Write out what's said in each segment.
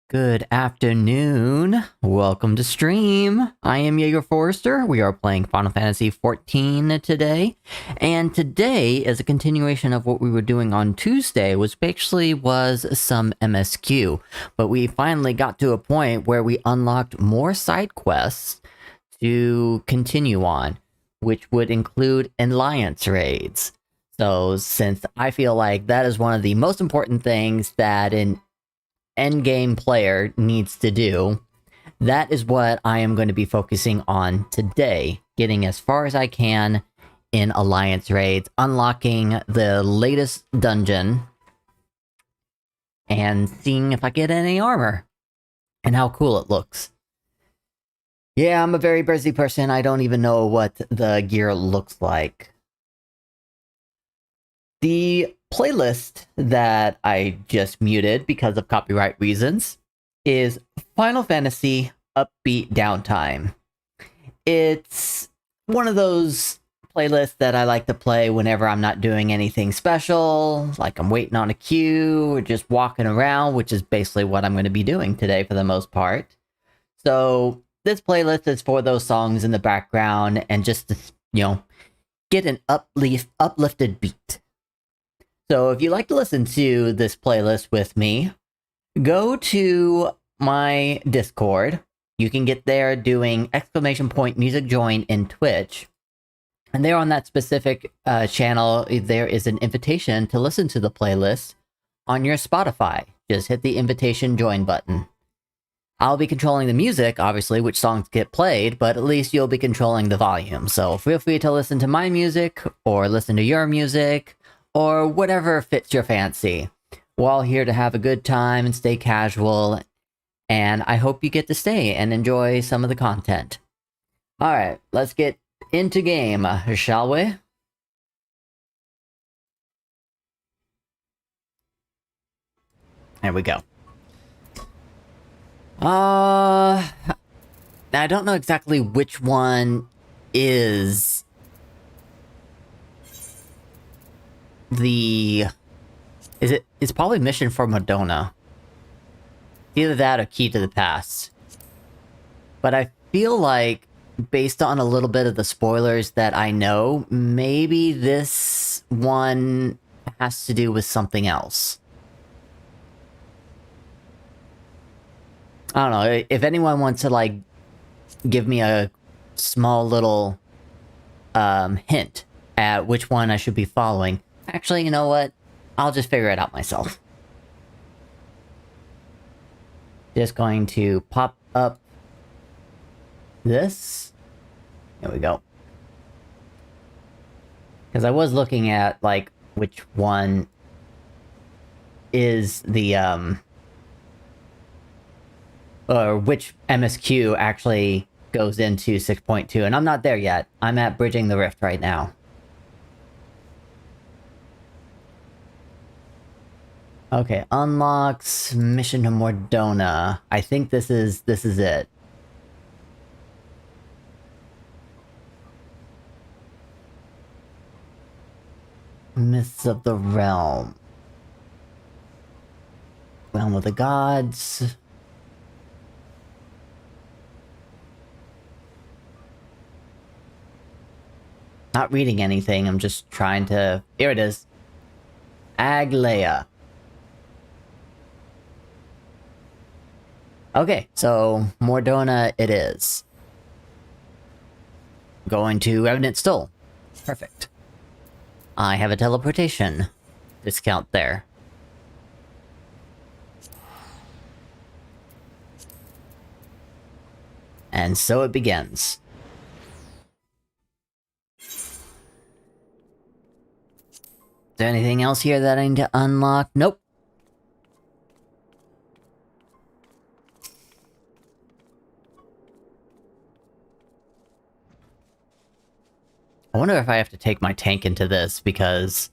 Good afternoon. Welcome to stream. I am Jaeger Forrester. We are playing Final Fantasy XIV today. And today is a continuation of what we were doing on Tuesday, which actually was some MSQ. But we finally got to a point where we unlocked more side quests to continue on, which would include alliance raids. So since I feel like that is one of the most important things that an endgame player needs to do, that is what I am going to be focusing on today. Getting as far as I can in alliance raids, unlocking the latest dungeon, and seeing if I get any armor and how cool it looks. Yeah, I'm a very busy person. I don't even know what the gear looks like. The playlist that I just muted because of copyright reasons is Final Fantasy Upbeat Downtime. It's one of those playlists that I like to play whenever I'm not doing anything special, like I'm waiting on a queue or just walking around, which is basically what I'm going to be doing today for the most part. So this playlist is for those songs in the background and just to, get an uplifted beat. So if you like to listen to this playlist with me, go to my Discord. You can get there doing !music join in Twitch. And there on that specific channel, there is an invitation to listen to the playlist on your Spotify. Just hit the invitation join button. I'll be controlling the music, obviously, which songs get played, but at least you'll be controlling the volume. So feel free to listen to my music, or listen to your music, or whatever fits your fancy. We're all here to have a good time and stay casual, and I hope you get to stay and enjoy some of the content. Alright, let's get into game, shall we? There we go. I don't know exactly which one is it's probably Mission for Madonna. Either that or Key to the Past. But I feel like, based on a little bit of the spoilers that I know, maybe this one has to do with something else. I don't know, if anyone wants to, give me a small little, hint at which one I should be following. Actually, you know what? I'll just figure it out myself. Just going to pop up this. There we go. Because I was looking at, which one is the, or which MSQ actually goes into 6.2, and I'm not there yet. I'm at Bridging the Rift right now. Okay, unlocks Mission to Mordona. I think this is it. Myths of the Realm. Realm of the Gods. Not reading anything, I'm just trying to... Here it is. Aglaea. Okay, so Mordona it is. Going to Revenant Stoll. Perfect. I have a teleportation discount there. And so it begins. Is there anything else here that I need to unlock? Nope. I wonder if I have to take my tank into this, because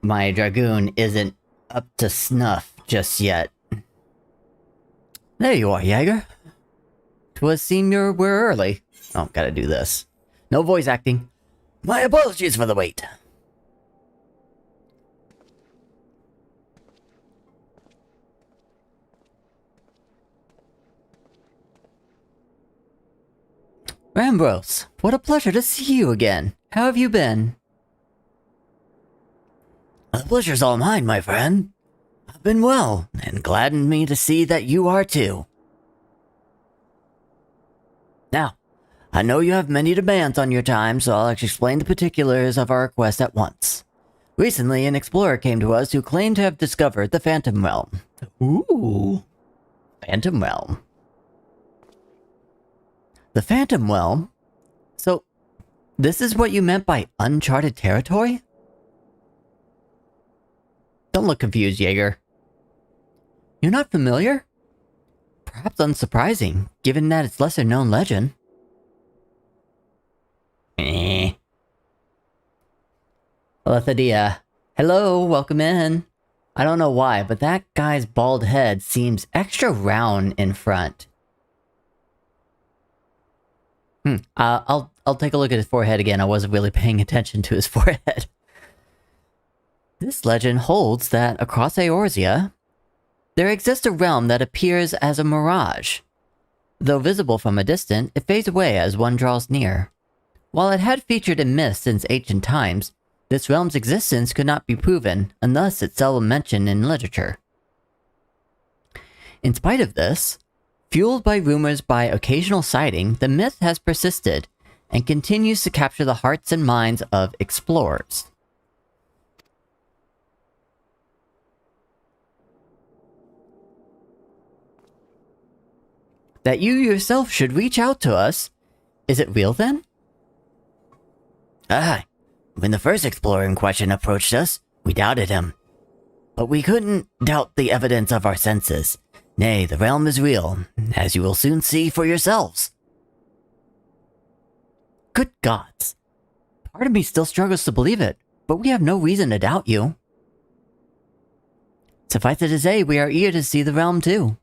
my Dragoon isn't up to snuff just yet. There you are, Jaeger. 'Twas seem you were early. Oh, gotta do this. No voice acting. My apologies for the wait. Rambros, what a pleasure to see you again. How have you been? The pleasure's all mine, my friend. I've been well, and gladdened me to see that you are too. Now, I know you have many demands on your time, so I'll explain the particulars of our request at once. Recently, an explorer came to us who claimed to have discovered the Phantom Realm. Ooh. Phantom Realm. The Phantom Realm? So, this is what you meant by uncharted territory? Don't look confused, Jaeger. You're not familiar? Perhaps unsurprising, given that it's lesser-known legend. Lethadia. Hello, welcome in. I don't know why, but that guy's bald head seems extra round in front. I'll take a look at his forehead again. I wasn't really paying attention to his forehead. This legend holds that across Eorzea, there exists a realm that appears as a mirage. Though visible from a distance, it fades away as one draws near. While it had featured in myths since ancient times, this realm's existence could not be proven, and thus it's seldom mentioned in literature. In spite of this, fueled by rumors by occasional sighting, the myth has persisted, and continues to capture the hearts and minds of explorers. That you yourself should reach out to us? Is it real then? When the first explorer in question approached us, we doubted him. But we couldn't doubt the evidence of our senses. Nay, the realm is real, as you will soon see for yourselves. Good gods. Part of me still struggles to believe it, but we have no reason to doubt you. Suffice it to say, we are eager to see the realm too.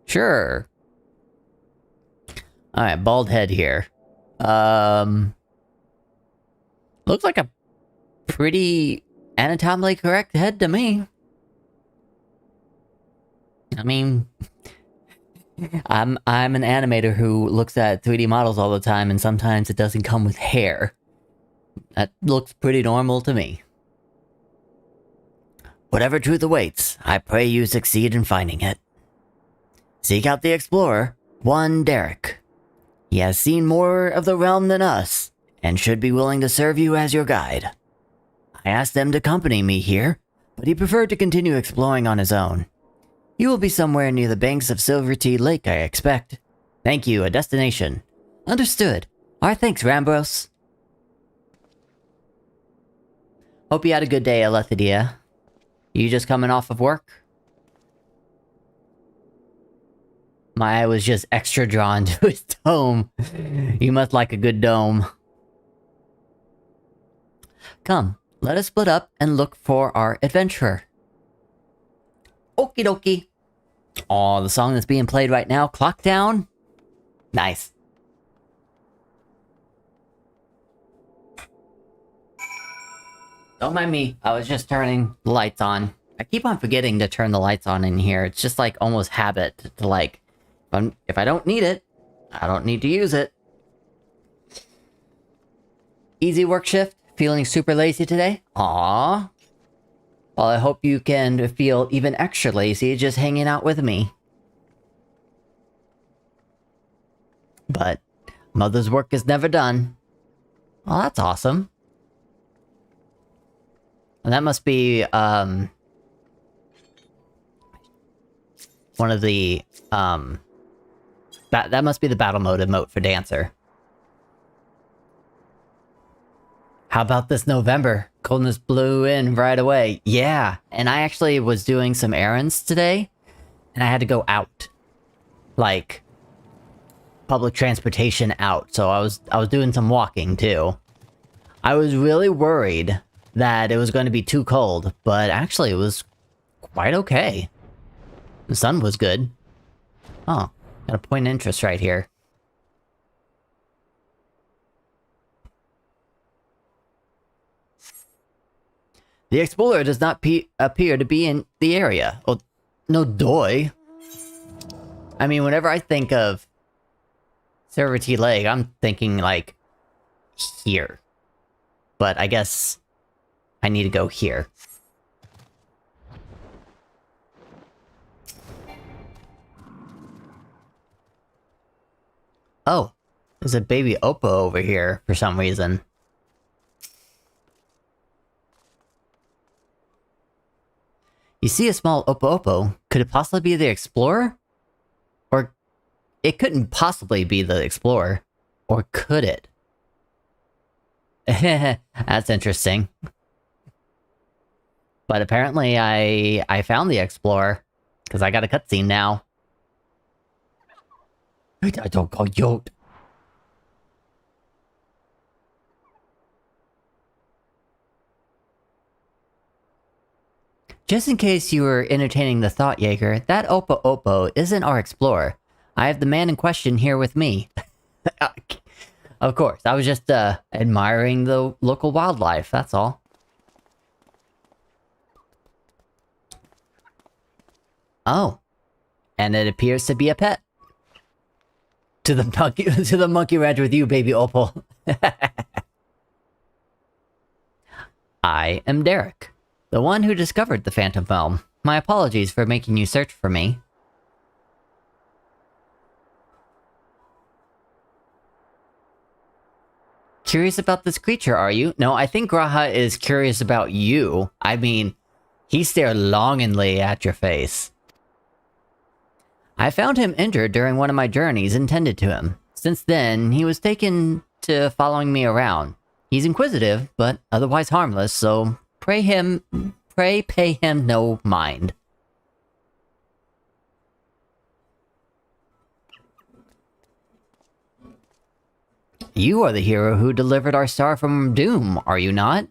Sure. Alright, bald head here. Looks like a pretty anatomically correct head to me. I mean, I'm an animator who looks at 3D models all the time, and sometimes it doesn't come with hair. That looks pretty normal to me. Whatever truth awaits, I pray you succeed in finding it. Seek out the explorer, one Derek. He has seen more of the realm than us, and should be willing to serve you as your guide. I asked him to accompany me here, but he preferred to continue exploring on his own. He will be somewhere near the banks of Silvertea Lake, I expect. Thank you, a destination. Understood. Our thanks, Rambros. Hope you had a good day, Alethidia. You just coming off of work? My eye was just extra drawn to his dome. You must like a good dome. Come, let us split up and look for our adventurer. Okie dokie. Aw, the song that's being played right now, Clock Down. Nice. Don't mind me, I was just turning the lights on. I keep on forgetting to turn the lights on in here. It's just like almost habit to like, if I don't need it, I don't need to use it. Easy work shift? Feeling super lazy today? Aww. Well, I hope you can feel even extra lazy just hanging out with me. But mother's work is never done. Well, that's awesome. And that must be, one of the, that must be the battle mode emote for Dancer. How about this November? Coldness blew in right away. Yeah, and I actually was doing some errands today, and I had to go out. Like, public transportation out, so I was doing some walking too. I was really worried that it was going to be too cold, but actually it was quite okay. The sun was good. Oh, got a point of interest right here. The explorer does not appear to be in the area. Oh, no doy. I mean, whenever I think of Server T leg, I'm thinking like here. But I guess I need to go here. Oh, there's a baby Oppo over here for some reason. You see a small Oppo. Could it possibly be the Explorer? Or it couldn't possibly be the Explorer. Or could it? That's interesting. But apparently I found the Explorer. Because I got a cutscene now. I don't go yacht. Just in case you were entertaining the thought, Jaeger, that Oppo isn't our Explorer. I have the man in question here with me. Of course, I was just, admiring the local wildlife, that's all. Oh. And it appears to be a pet. To the monkey ranch with you, baby Opal. I am Derek, the one who discovered the Phantom Realm. My apologies for making you search for me. Curious about this creature, are you? No, I think Graha is curious about you. I mean, he stared longingly at your face. I found him injured during one of my journeys and tended to him. Since then, he was taken to following me around. He's inquisitive, but otherwise harmless, so pray pay him no mind. You are the hero who delivered our star from doom, are you not?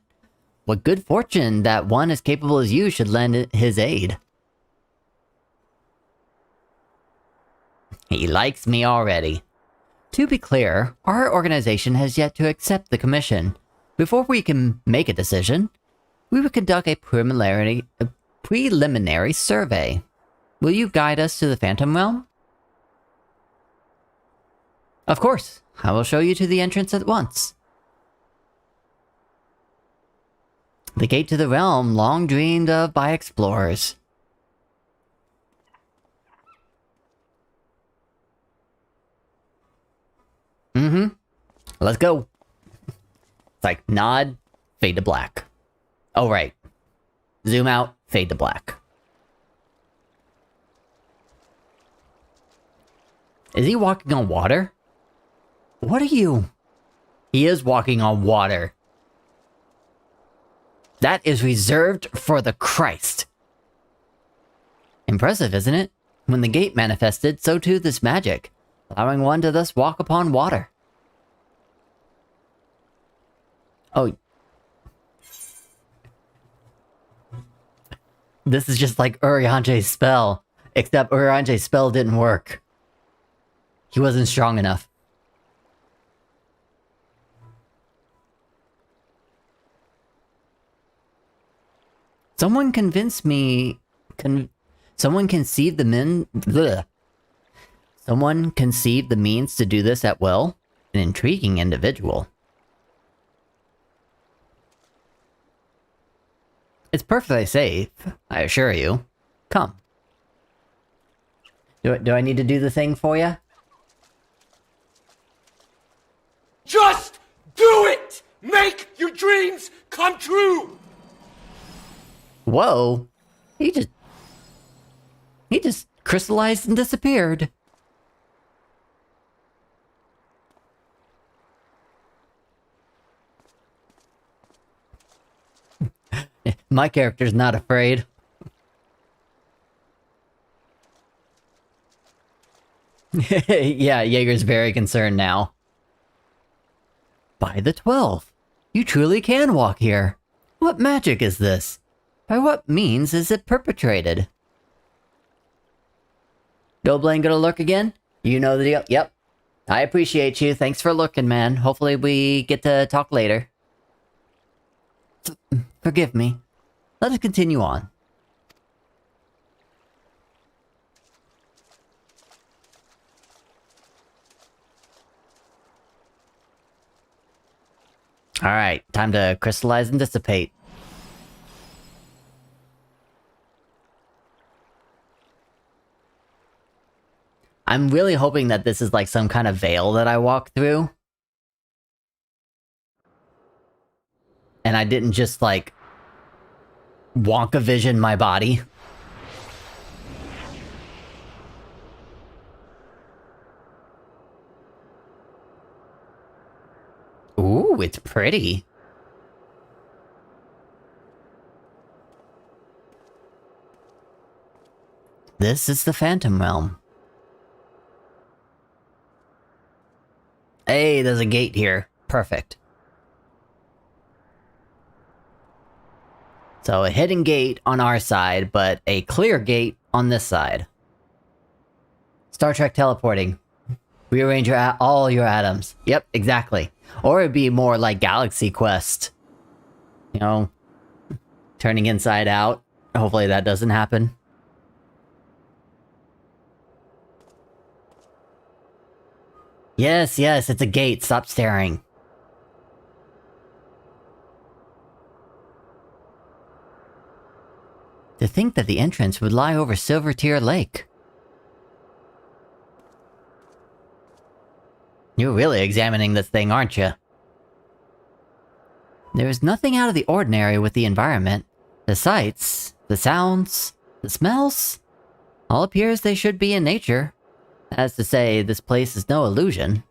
What good fortune that one as capable as you should lend his aid. He likes me already. To be clear, our organization has yet to accept the commission. Before we can make a decision, we will conduct a preliminary survey. Will you guide us to the Phantom Realm? Of course, I will show you to the entrance at once. The gate to the realm long dreamed of by explorers. Let's go. It's like, nod, fade to black. Oh, right. Zoom out, fade to black. Is he walking on water? What are you? He is walking on water. That is reserved for the Christ. Impressive, isn't it? When the gate manifested, so too this magic, allowing one to thus walk upon water. Oh. This is just like Urianger's spell, except Urianger's spell didn't work. He wasn't strong enough. Someone convinced me... Someone conceived the Someone conceived the means to do this at will? An intriguing individual. It's perfectly safe, I assure you. Come. Do I need to do the thing for you? Just do it! Make your dreams come true! Whoa. He just crystallized and disappeared. My character's not afraid. Yeah, Jaeger's very concerned now. By the 12th, you truly can walk here. What magic is this? By what means is it perpetrated? Billblane gonna lurk again? You know the deal. Yep. I appreciate you. Thanks for lurking, man. Hopefully we get to talk later. Forgive me. Let us continue on. Alright, time to crystallize and dissipate. I'm really hoping that this is like some kind of veil that I walk through. And I didn't just like Wonka vision my body. Ooh, it's pretty. This is the Phantom Realm. Hey, there's a gate here. Perfect. So a hidden gate on our side, but a clear gate on this side. Star Trek teleporting. Rearrange all your atoms. Yep, exactly. Or it'd be more like Galaxy Quest. You know, turning inside out. Hopefully that doesn't happen. Yes, yes, it's a gate. Stop staring. To think that the entrance would lie over Silvertear Lake. You're really examining this thing, aren't you? There is nothing out of the ordinary with the environment. The sights, the sounds, the smells, all appears they should be in nature. As to say, this place is no illusion.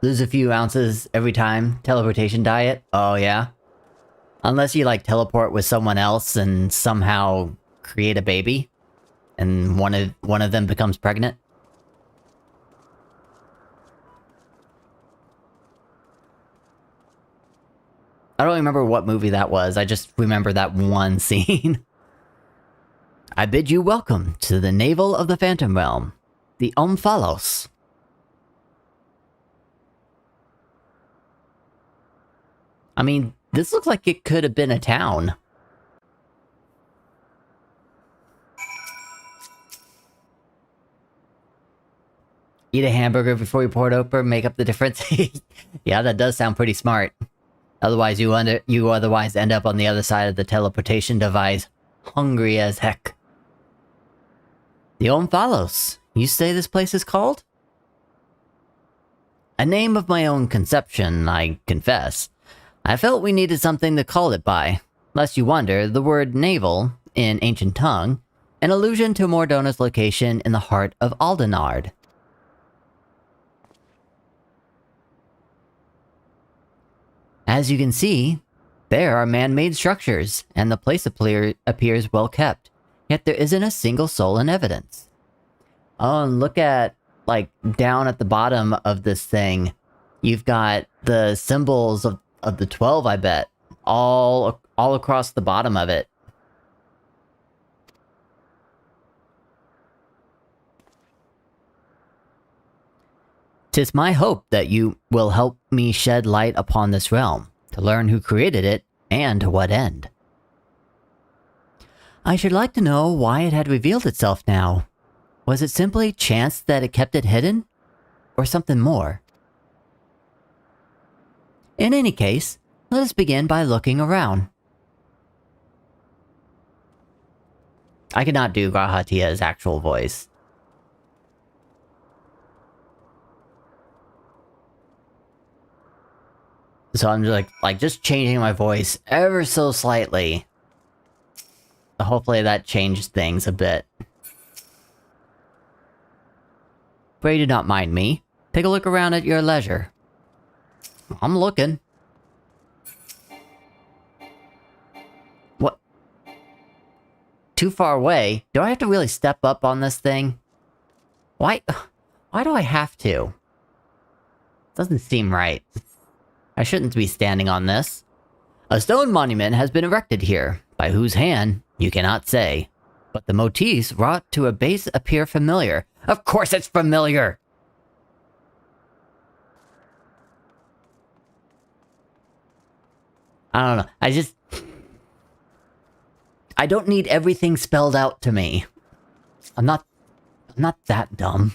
Lose a few ounces every time. Teleportation diet? Oh yeah? Unless you like teleport with someone else and somehow create a baby. And one of them becomes pregnant. I don't remember what movie that was, I just remember that one scene. I bid you welcome to the navel of the Phantom Realm, the Omphalos. I mean, this looks like it could have been a town. Eat a hamburger before you pour it over, make up the difference. Yeah, that does sound pretty smart. Otherwise, you otherwise end up on the other side of the teleportation device, hungry as heck. The Omphalos. You say this place is called? A name of my own conception, I confess. I felt we needed something to call it by. Lest you wonder, the word navel, in ancient tongue, an allusion to Mordona's location in the heart of Aldenard. As you can see, there are man-made structures, and the place appears well kept, yet there isn't a single soul in evidence. Oh, and look at, like, down at the bottom of this thing, you've got the symbols of the 12, I bet, all across the bottom of it. "'Tis my hope that you will help me shed light upon this realm, to learn who created it, and to what end. I should like to know why it had revealed itself now. Was it simply chance that it kept it hidden? Or something more? In any case, let us begin by looking around." I cannot do Grahatia's actual voice. So I'm just just changing my voice ever so slightly. Hopefully that changed things a bit. Pray do not mind me. Take a look around at your leisure. I'm looking. What? Too far away? Do I have to really step up on this thing? Why do I have to? Doesn't seem right. I shouldn't be standing on this. A stone monument has been erected here, by whose hand, you cannot say. But the motifs wrought to a base appear familiar. Of course it's familiar! I don't know, I don't need everything spelled out to me. I'm not that dumb.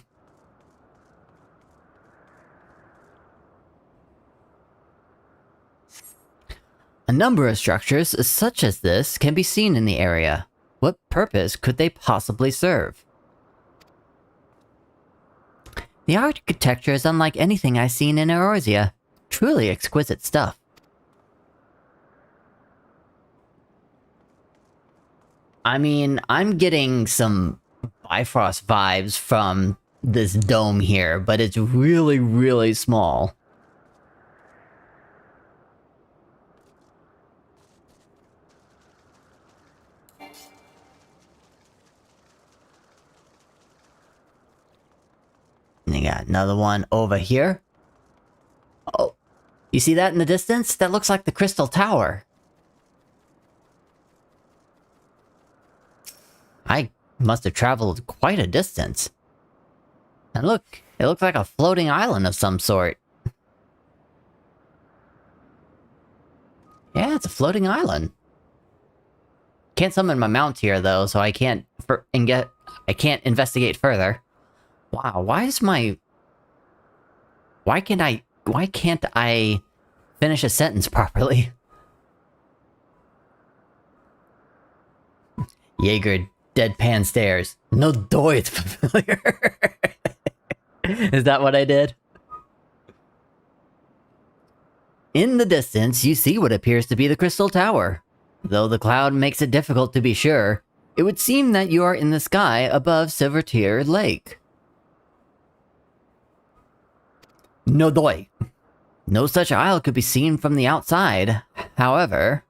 A number of structures such as this can be seen in the area. What purpose could they possibly serve? The architecture is unlike anything I've seen in Eorzea. Truly exquisite stuff. I mean, I'm getting some Bifrost vibes from this dome here, but it's really, really small. And you got another one over here. Oh, you see that in the distance? That looks like the Crystal Tower. I must have traveled quite a distance. And look, it looks like a floating island of some sort. Yeah, it's a floating island. Can't summon my mount here though, so I can't I can't investigate further. Wow, why can't I finish a sentence properly? Jaeger deadpan stares. No doy, it's familiar. Is that what I did? In the distance, you see what appears to be the Crystal Tower. Though the cloud makes it difficult to be sure, it would seem that you are in the sky above Silvertear Lake. No doy. No such isle could be seen from the outside. However,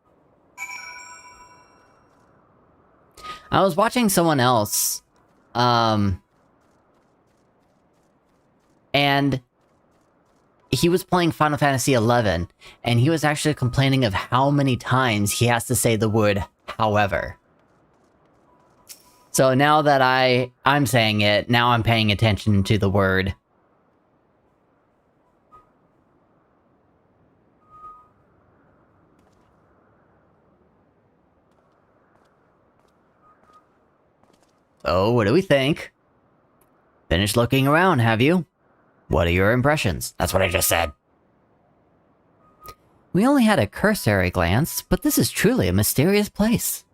I was watching someone else, and he was playing Final Fantasy XI, and he was actually complaining of how many times he has to say the word however. So now that I'm saying it, now I'm paying attention to the word. Oh, what do we think? Finished looking around, have you? What are your impressions? That's what I just said. We only had a cursory glance, but this is truly a mysterious place.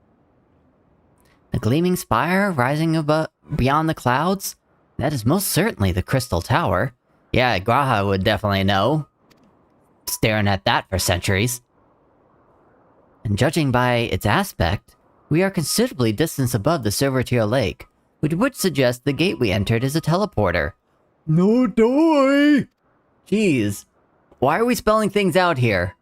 The gleaming spire rising above beyond the clouds? That is most certainly the Crystal Tower. Yeah, Graha would definitely know. Staring at that for centuries. And judging by its aspect, we are considerably distance above the Silvertear Lake, which would suggest the gate we entered is a teleporter. No doy! Jeez, why are we spelling things out here?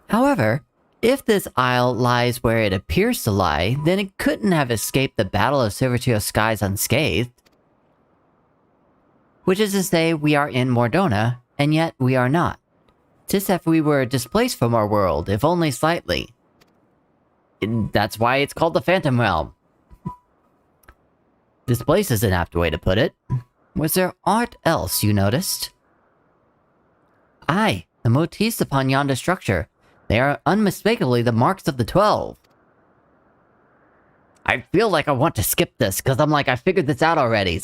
However, if this isle lies where it appears to lie, then it couldn't have escaped the Battle of Silvertear Skies unscathed. Which is to say, we are in Mordona, and yet we are not. Just as if we were displaced from our world, if only slightly. That's why it's called the Phantom Realm. Displaced is an apt way to put it. Was there aught else you noticed? Aye, the motifs upon yonder structure. They are unmistakably the marks of the 12. I feel like I want to skip this, because I'm like, I figured this out already.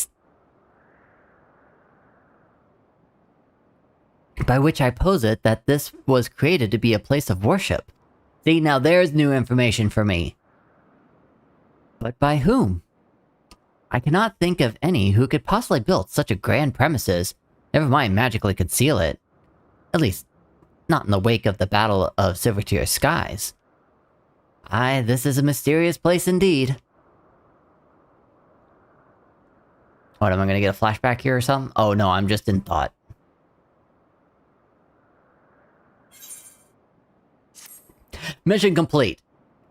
By which I posit that this was created to be a place of worship. See, now there's new information for me. But by whom? I cannot think of any who could possibly build such a grand premises, never mind magically conceal it. At least, not in the wake of the Battle of Silvertear Skies. Aye, this is a mysterious place indeed. What, am I gonna get a flashback here or something? Oh no, I'm just in thought. Mission complete.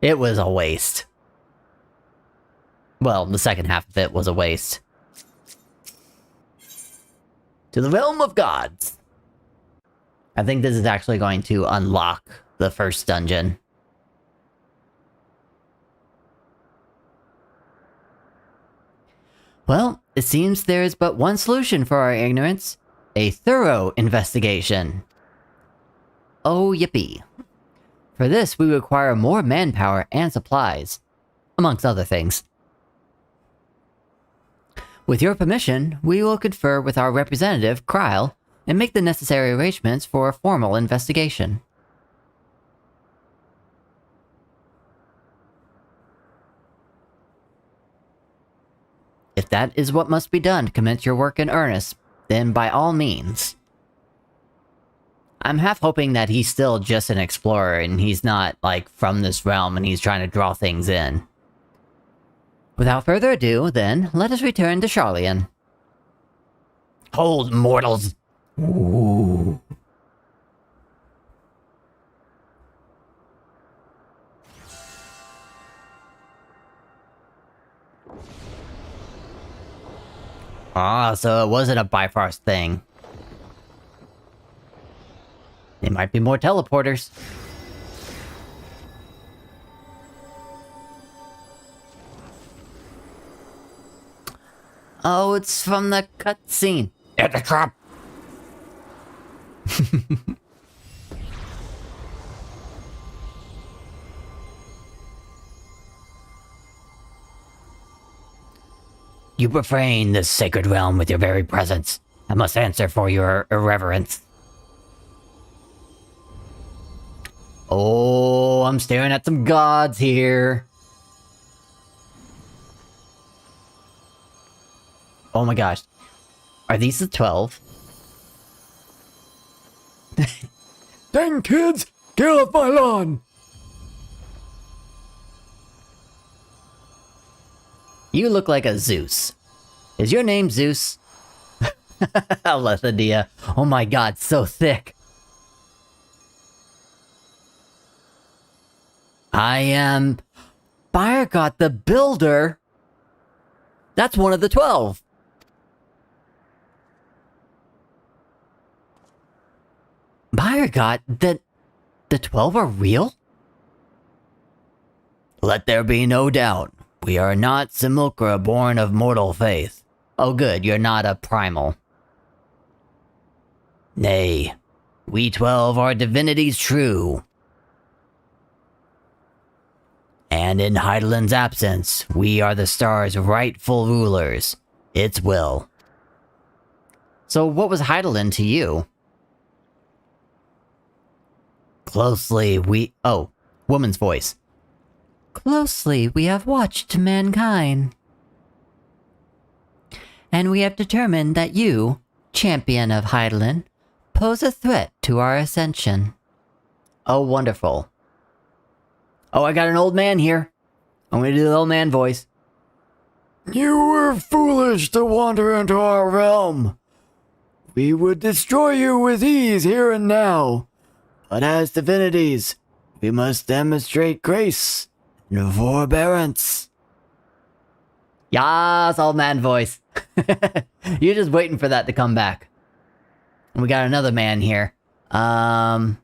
It was a waste. Well, the second half of it was a waste. To the realm of gods. I think this is actually going to unlock the first dungeon. Well, it seems there is but one solution for our ignorance. A thorough investigation. Oh, yippee. For this, we require more manpower and supplies. Amongst other things. With your permission, we will confer with our representative, Kryle, and make the necessary arrangements for a formal investigation. If that is what must be done to commence your work in earnest, then by all means. I'm half hoping that he's still just an explorer and he's not, like, from this realm and he's trying to draw things in. Without further ado, then, let us return to Charlian. Hold, mortals! Ooh. Ah, so it wasn't a Bifrost thing. There might be more teleporters. Oh, it's from the cutscene. At the trap. You profane this sacred realm with your very presence. I must answer for your irreverence. Oh, I'm staring at some gods here. Oh my gosh. Are these the 12? Dang kids! Get off my lawn! You look like a Zeus. Is your name Zeus? Lethadia. Oh my god, so thick. I am... Firegod the Builder? That's one of the 12. Firegod, the 12 are real? Let there be no doubt. We are not simulacra born of mortal faith. Oh good, you're not a primal. Nay, we 12 are divinities true. And in Heidelin's absence, we are the star's rightful rulers. Its will. So what was Heidelin to you? Closely we... Oh, woman's voice. Closely we have watched mankind. And we have determined that you, champion of Heidelin, pose a threat to our ascension. Oh, wonderful. Oh, I got an old man here. I'm gonna do the old man voice. You were foolish to wander into our realm. We would destroy you with ease here and now. But as divinities, we must demonstrate grace and forbearance. Yas, old man voice. You're just waiting for that to come back. And we got another man here. I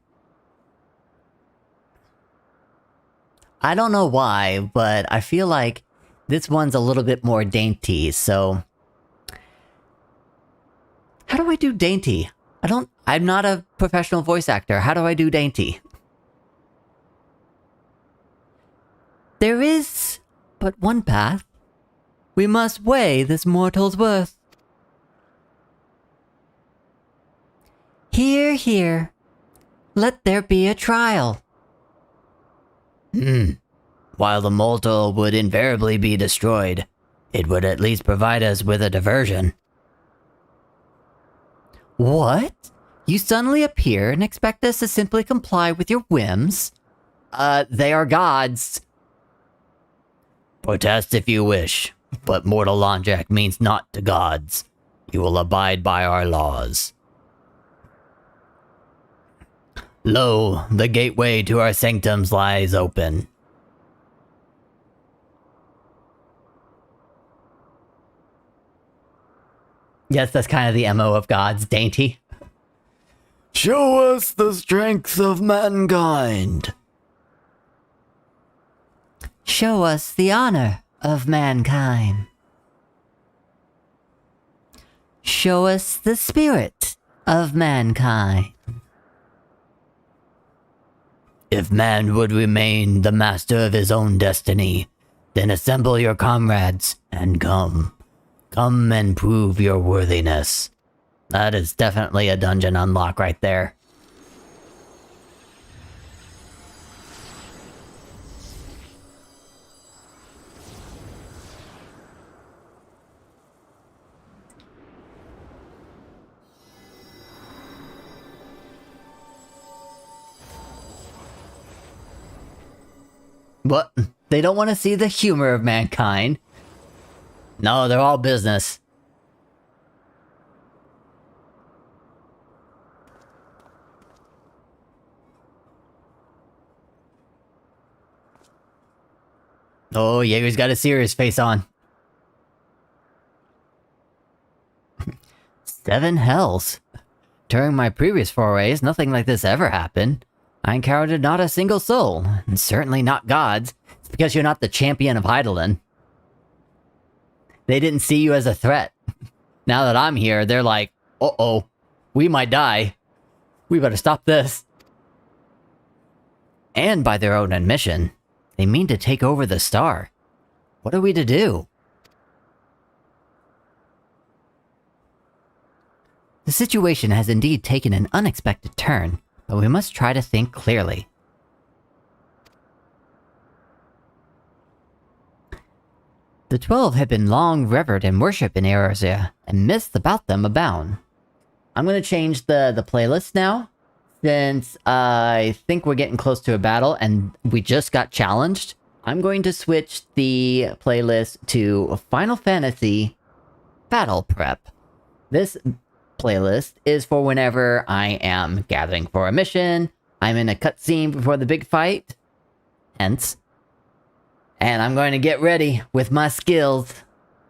don't know why, but I feel like this one's a little bit more dainty, so... How do I do dainty? I'm not a professional voice actor. How do I do dainty? There is but one path. We must weigh this mortal's worth. Hear, hear. Let there be a trial. While the mortal would invariably be destroyed, it would at least provide us with a diversion. What? You suddenly appear and expect us to simply comply with your whims? They are gods. Protest if you wish, but mortal Lonjack means naught to gods. You will abide by our laws. Lo, the gateway to our sanctums lies open. Yes, that's kind of the MO of gods, dainty. Show us the strength of mankind. Show us the honor of mankind. Show us the spirit of mankind. If man would remain the master of his own destiny, then assemble your comrades and come. Come and prove your worthiness. That is definitely a dungeon unlock right there. What? They don't want to see the humor of mankind. No, they're all business. Oh, Jaeger's got a serious face on. 7 hells. During my previous forays, nothing like this ever happened. I encountered not a single soul, and certainly not gods. It's because you're not the champion of Heidelin. They didn't see you as a threat. Now that I'm here, they're like, uh-oh, we might die. We better stop this. And by their own admission, they mean to take over the star. What are we to do? The situation has indeed taken an unexpected turn, but we must try to think clearly. The 12 have been long revered and worshipped in Eorzea, and myths about them abound. I'm gonna change the playlist now, since I think we're getting close to a battle, and we just got challenged. I'm going to switch the playlist to Final Fantasy Battle Prep. This playlist is for whenever I am gathering for a mission, I'm in a cutscene before the big fight, hence. And I'm going to get ready with my skills.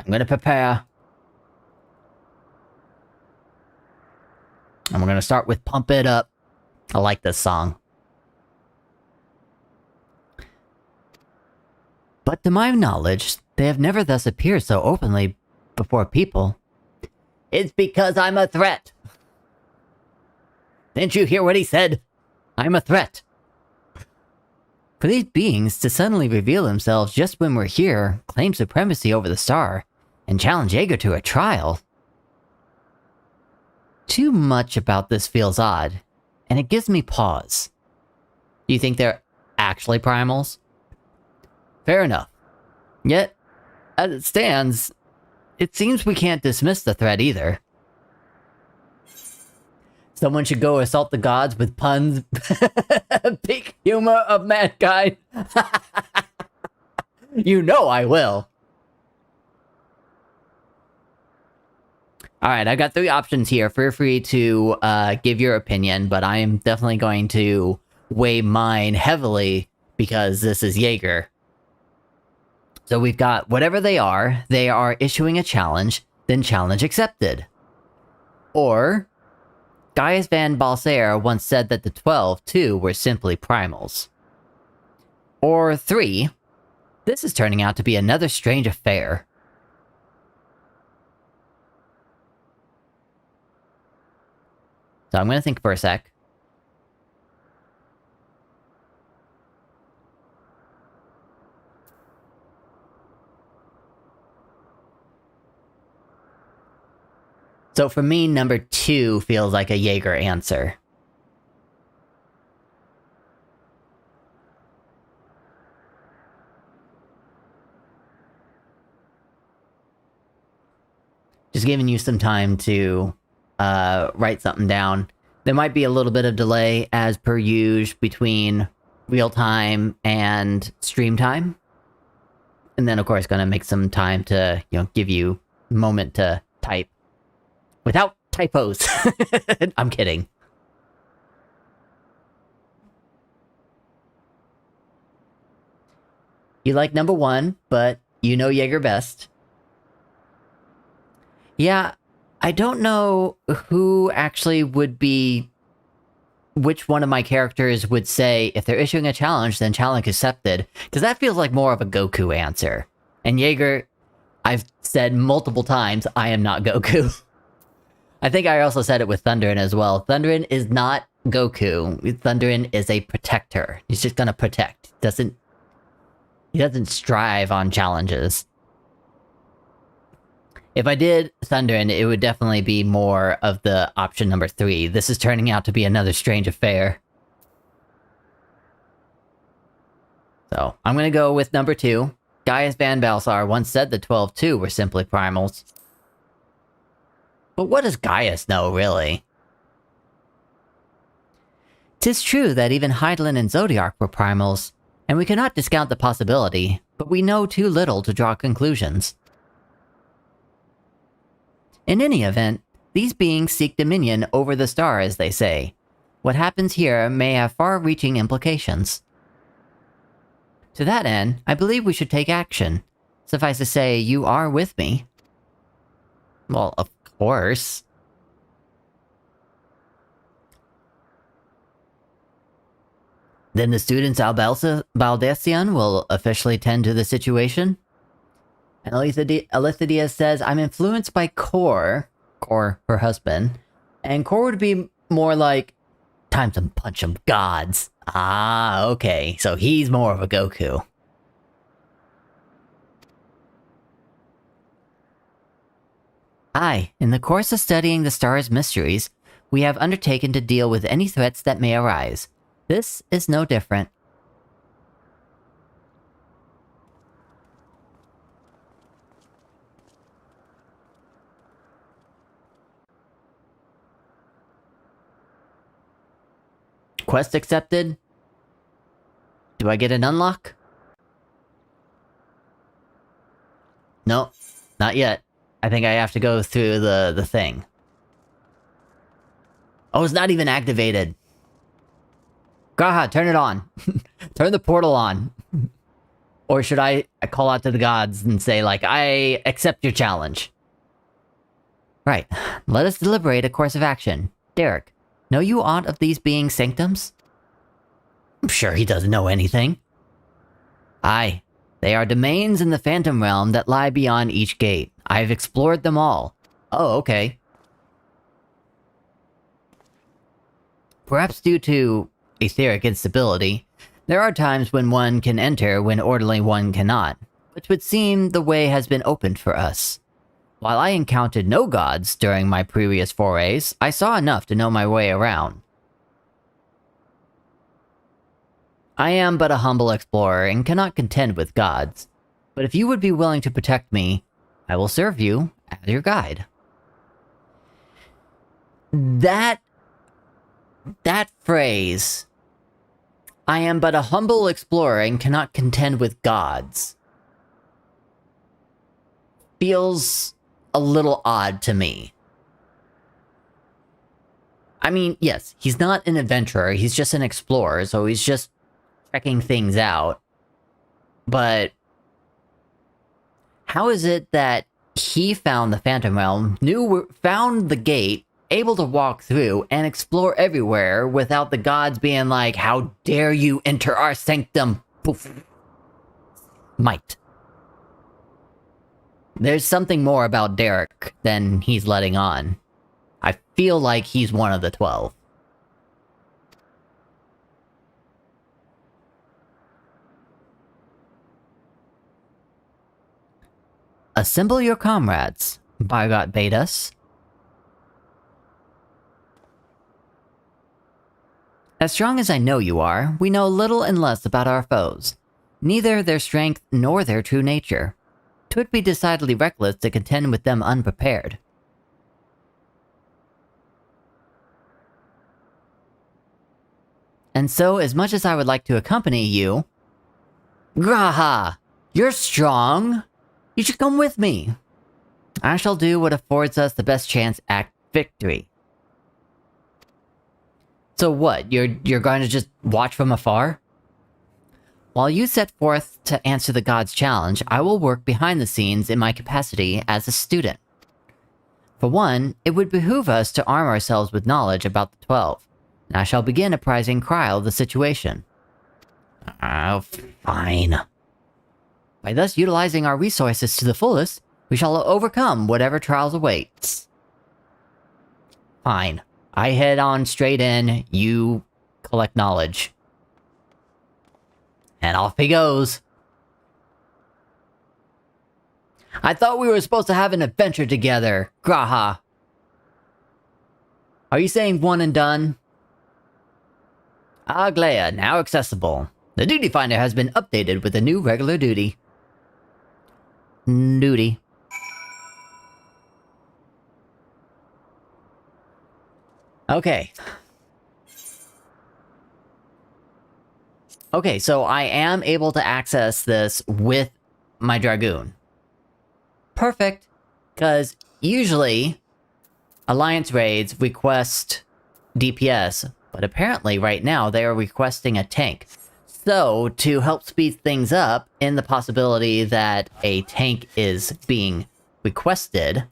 I'm going to prepare. And we're going to start with Pump It Up. I like this song. But to my knowledge, they have never thus appeared so openly before people. It's because I'm a threat. Didn't you hear what he said? I'm a threat. For these beings to suddenly reveal themselves just when we're here, claim supremacy over the star, and challenge Jaeger to a trial. Too much about this feels odd, and it gives me pause. Do you think they're actually primals? Fair enough. Yet, as it stands, it seems we can't dismiss the threat either. Someone should go assault the gods with puns. Peak humor of mankind. You know I will. Alright, I've got 3 options here. Feel free to give your opinion, but I am definitely going to weigh mine heavily because this is Jaeger. So we've got whatever they are issuing a challenge, then challenge accepted. Or, Gaius van Balsair once said that the 12, too, were simply primals. Or 3, this is turning out to be another strange affair. So I'm gonna think for a sec. So for me, number 2 feels like a Jaeger answer. Just giving you some time to write something down. There might be a little bit of delay, as per usual, between real time and stream time. And then, of course, gonna make some time to, give you a moment to type. Without typos. I'm kidding. You like number 1, but you know Jaeger best. Yeah, I don't know who actually would be... which one of my characters would say, if they're issuing a challenge, then challenge accepted. Because that feels like more of a Goku answer. And Jaeger, I've said multiple times, I am not Goku. I think I also said it with Thunderin as well. Thunderin is not Goku. Thunderin is a protector. He's just gonna protect. He doesn't strive on challenges. If I did Thunderin, it would definitely be more of the option number 3. This is turning out to be another strange affair. So, I'm gonna go with number 2. Gaius Van Balsar once said the 12 too were simply primals. But what does Gaius know, really? 'Tis true that even Hydaelyn and Zodiark were primals, and we cannot discount the possibility, but we know too little to draw conclusions. In any event, these beings seek dominion over the star, as they say. What happens here may have far-reaching implications. To that end, I believe we should take action. Suffice to say, you are with me. Well, of course. Then the students Baldessian will officially tend to the situation? And Alithidia says, I'm influenced by Kor, her husband, and Kor would be more like, time to punch some gods. Ah, okay, so he's more of a Goku. Aye, in the course of studying the star's mysteries, we have undertaken to deal with any threats that may arise. This is no different. Quest accepted? Do I get an unlock? No, not yet. I think I have to go through the thing. Oh, it's not even activated. Gaha, turn it on. Turn the portal on. Or should I call out to the gods and say, like, I accept your challenge? Right. Let us deliberate a course of action. Derek, know you aught of these being sanctums? I'm sure he doesn't know anything. Aye. They are domains in the Phantom Realm that lie beyond each gate. I've explored them all. Oh, okay. Perhaps due to etheric instability, there are times when one can enter when ordinarily one cannot, which would seem the way has been opened for us. While I encountered no gods during my previous forays, I saw enough to know my way around. I am but a humble explorer and cannot contend with gods, but if you would be willing to protect me, I will serve you as your guide. That phrase, I am but a humble explorer and cannot contend with gods, feels a little odd to me. I mean, yes, he's not an adventurer, he's just an explorer, so he's just checking things out. But how is it that he found the Phantom Realm, found the gate, able to walk through and explore everywhere without the gods being like, how dare you enter our sanctum? Poof. Might. There's something more about Derek than he's letting on. I feel like he's one of the 12. Assemble your comrades, Bargot bade us. As strong as I know you are, we know little and less about our foes. Neither their strength nor their true nature. 'Twould be decidedly reckless to contend with them unprepared. And so, as much as I would like to accompany you... Graha! You're strong! You should come with me! I shall do what affords us the best chance at victory. So what, you're going to just watch from afar? While you set forth to answer the god's challenge, I will work behind the scenes in my capacity as a student. For one, it would behoove us to arm ourselves with knowledge about the 12, and I shall begin apprising Kryle of the situation. Oh, fine. By thus utilizing our resources to the fullest, we shall overcome whatever trials awaits. Fine. I head on straight in, you collect knowledge. And off he goes. I thought we were supposed to have an adventure together, Graha. Are you saying one and done? Glea, now accessible. The duty finder has been updated with a new regular duty. Duty. Okay. Okay, so I am able to access this with my Dragoon. Perfect. Because usually, Alliance raids request DPS, but apparently right now they are requesting a tank. So, to help speed things up, in the possibility that a tank is being requested,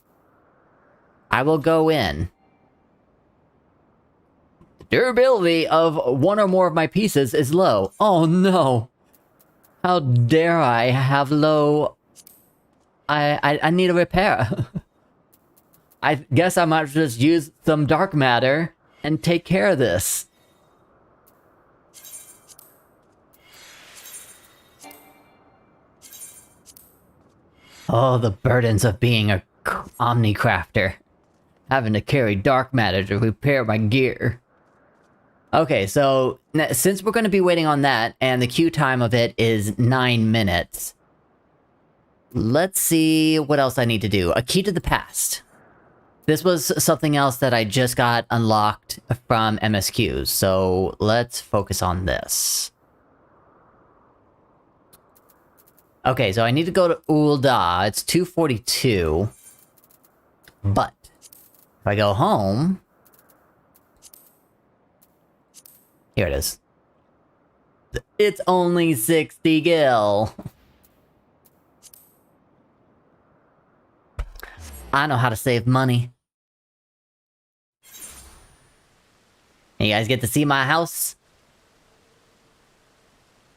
I will go in. Durability of one or more of my pieces is low. Oh no! How dare I have low... I need a repair. I guess I might just use some dark matter and take care of this. Oh, the burdens of being a Omnicrafter. Having to carry dark matter to repair my gear. Okay, so since we're going to be waiting on that, and the queue time of it is 9 minutes, let's see what else I need to do. A key to the past. This was something else that I just got unlocked from MSQs, so let's focus on this. Okay, so I need to go to Ul'dah. It's 2:42. But if I go home... Here it is. It's only 60 gil. I know how to save money. You guys get to see my house?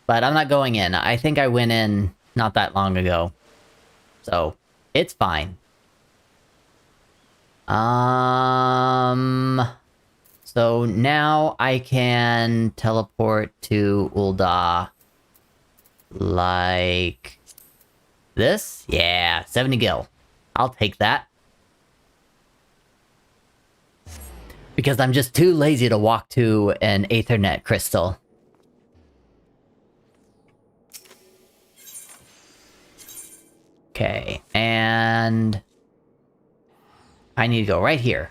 But I'm not going in. I think I went in not that long ago. So, it's fine. So now I can teleport to Ul'dah. Like... this? Yeah, 70 gil. I'll take that. Because I'm just too lazy to walk to an Aethernet crystal. Okay, and... I need to go right here.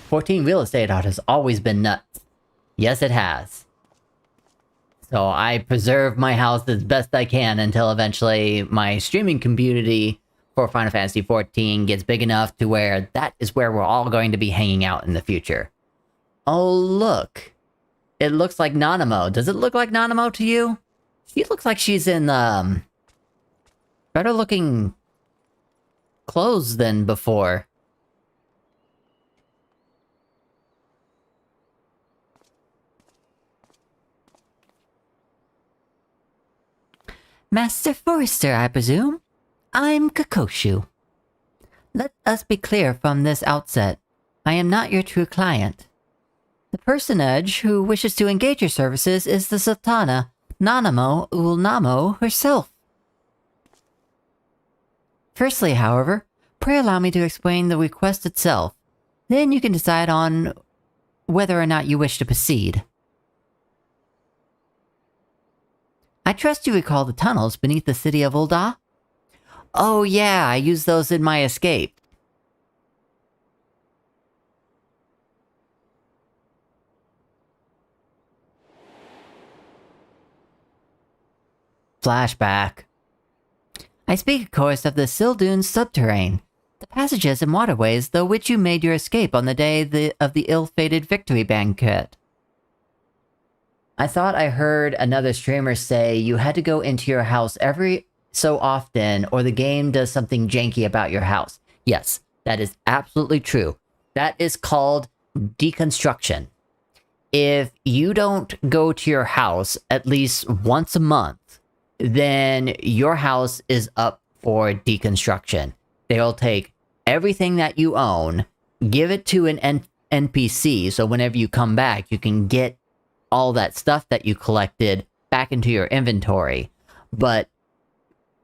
14 real estate out has always been nuts. Yes, it has. So I preserve my house as best I can until eventually my streaming community for Final Fantasy XIV gets big enough to where that is where we're all going to be hanging out in the future. Oh, look. It looks like Nanamo. Does it look like Nanamo to you? She looks like she's in, better looking clothes than before. Master Forester, I presume? I'm Kakoshu. Let us be clear from this outset. I am not your true client. The personage who wishes to engage your services is the Sultana, Nanamo Ul'Namo herself. Firstly, however, pray allow me to explain the request itself. Then you can decide on whether or not you wish to proceed. I trust you recall the tunnels beneath the city of Ul'Dah? Oh yeah, I used those in my escape. Flashback. I speak, of course, of the Sildune's subterrane, the passages and waterways through which you made your escape on the day of the ill-fated victory banquet. I thought I heard another streamer say you had to go into your house every so often or the game does something janky about your house. Yes, that is absolutely true. That is called deconstruction. If you don't go to your house at least once a month, then your house is up for deconstruction. They'll take everything that you own, give it to an NPC, so whenever you come back, you can get all that stuff that you collected back into your inventory. But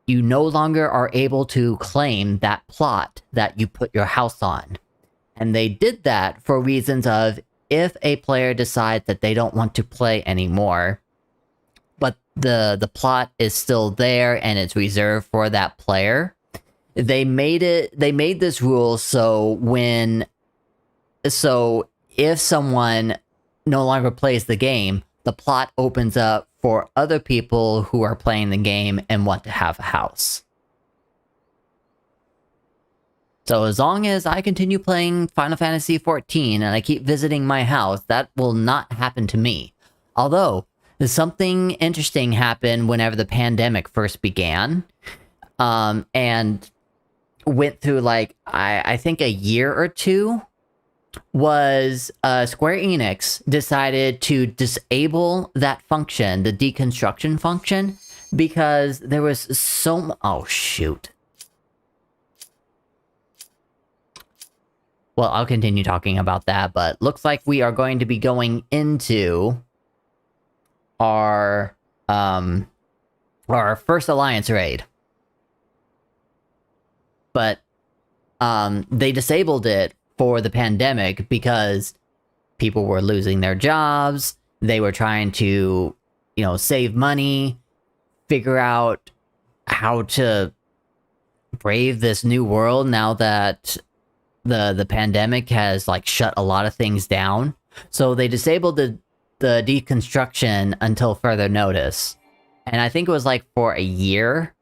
you no longer are able to claim that plot that you put your house on. And they did that for reasons of if a player decides that they don't want to play anymore, but the plot is still there and it's reserved for that player, they made this rule so if someone no longer plays the game, the plot opens up for other people who are playing the game and want to have a house. So as long as I continue playing Final Fantasy XIV and I keep visiting my house, that will not happen to me. Although, something interesting happened whenever the pandemic first began, and went through like, I think a year or two, was Square Enix decided to disable that function, the deconstruction function, because there was oh shoot. Well, I'll continue talking about that, but looks like we are going to be going into our first alliance raid. But they disabled it for the pandemic because people were losing their jobs, they were trying to, save money, figure out how to brave this new world now that the pandemic has like shut a lot of things down. So they disabled the deconstruction until further notice. And I think it was like for a year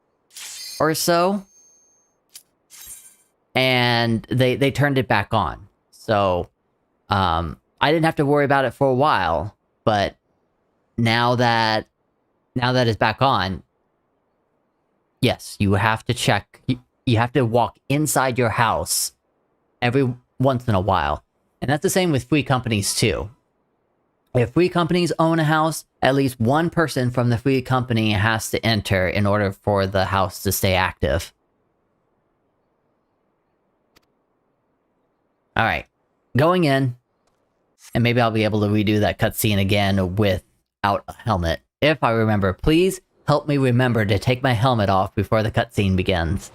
or so. And they turned it back on. So I didn't have to worry about it for a while, but now that it's back on, yes, you have to check, you have to walk inside your house every once in a while. And that's the same with free companies too. If free companies own a house, at least one person from the free company has to enter in order for the house to stay active. Alright, going in, and maybe I'll be able to redo that cutscene again without a helmet. If I remember, please help me remember to take my helmet off before the cutscene begins.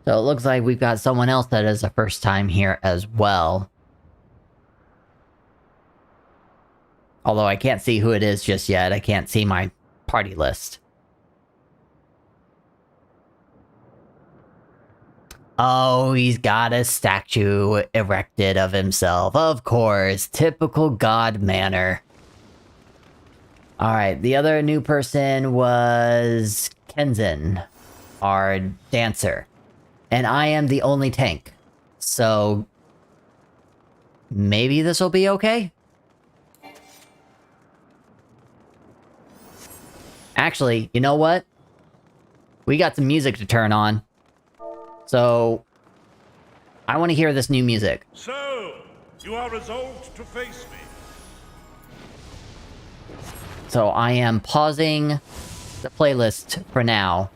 So it looks like we've got someone else that is a first time here as well. Although I can't see who it is just yet. I can't see my party list. Oh, he's got a statue erected of himself. Of course, typical god manner. Alright, the other new person was Kenzin, our dancer. And I am the only tank. So maybe this will be okay? Actually, you know what? We got some music to turn on. So I want to hear this new music. So, you are resolved to face me. So I am pausing the playlist for now.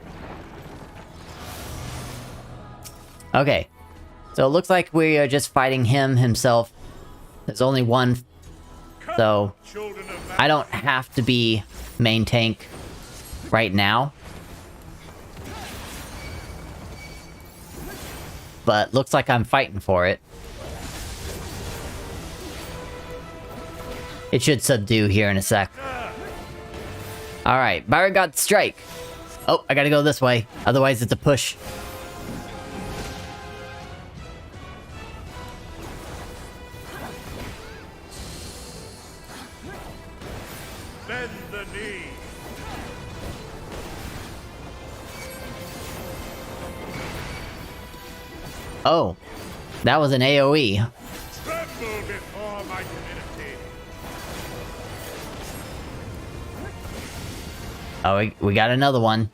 Okay, so it looks like we are just fighting himself. There's only one, so I don't have to be main tank right now. But looks like I'm fighting for it. It should subdue here in a sec. Alright, Byron got strike. Oh, I gotta go this way, otherwise it's a push. Bend the knee. Oh, that was an AoE. Tremble before my divinity. Oh, we got another one.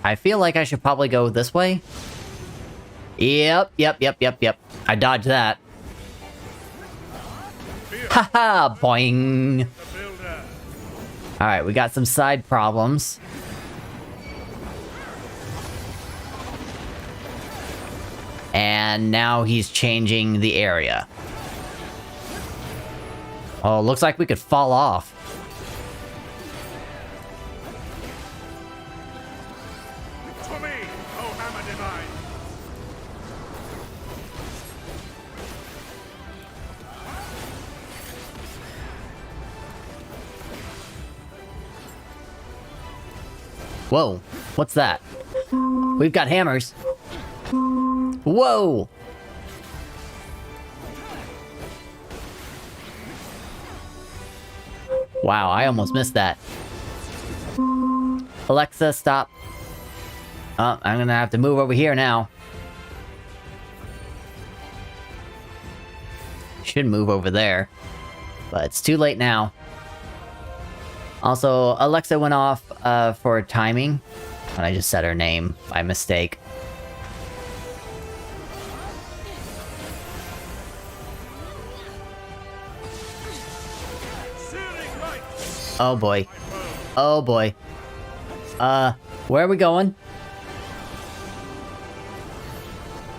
I feel like I should probably go this way. Yep. I dodged that. Haha, boing. The builder. Alright, we got some side problems. And now he's changing the area. Oh, looks like we could fall off. To me, O Hammer Divine. Whoa, what's that? We've got hammers. Whoa! Wow, I almost missed that. Alexa, stop. Oh, I'm gonna have to move over here now. Should move over there. But it's too late now. Also, Alexa went off for timing. And I just said her name by mistake. Searing light. Oh boy. Oh boy. Where are we going?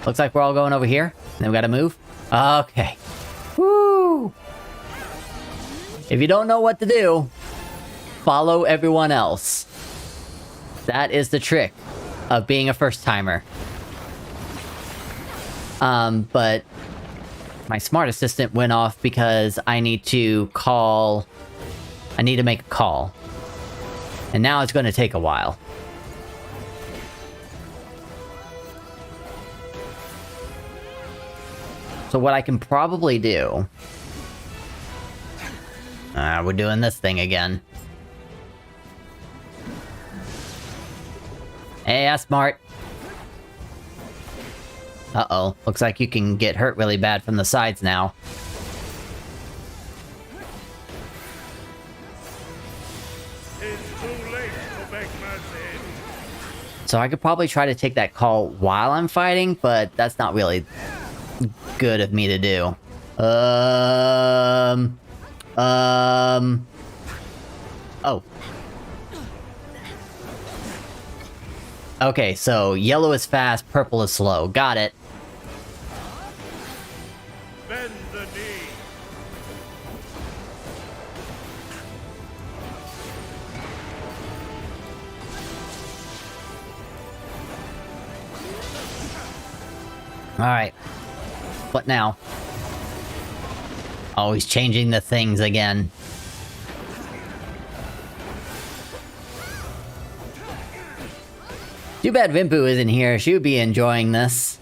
Looks like we're all going over here. Then we gotta move. Okay. Woo! If you don't know what to do, follow everyone else. That is the trick of being a first-timer. But my smart assistant went off because I need to make a call. And now it's going to take a while. So what I can probably do... we're doing this thing again. Hey, smart. Uh-oh. Looks like you can get hurt really bad from the sides now. It's too late to beg mercy. So I could probably try to take that call while I'm fighting, but that's not really good of me to do. Oh. Okay, so yellow is fast, purple is slow. Got it. Bend the knee. Alright. What now? Oh, he's changing the things again. Too bad Vimpu isn't here. She would be enjoying this.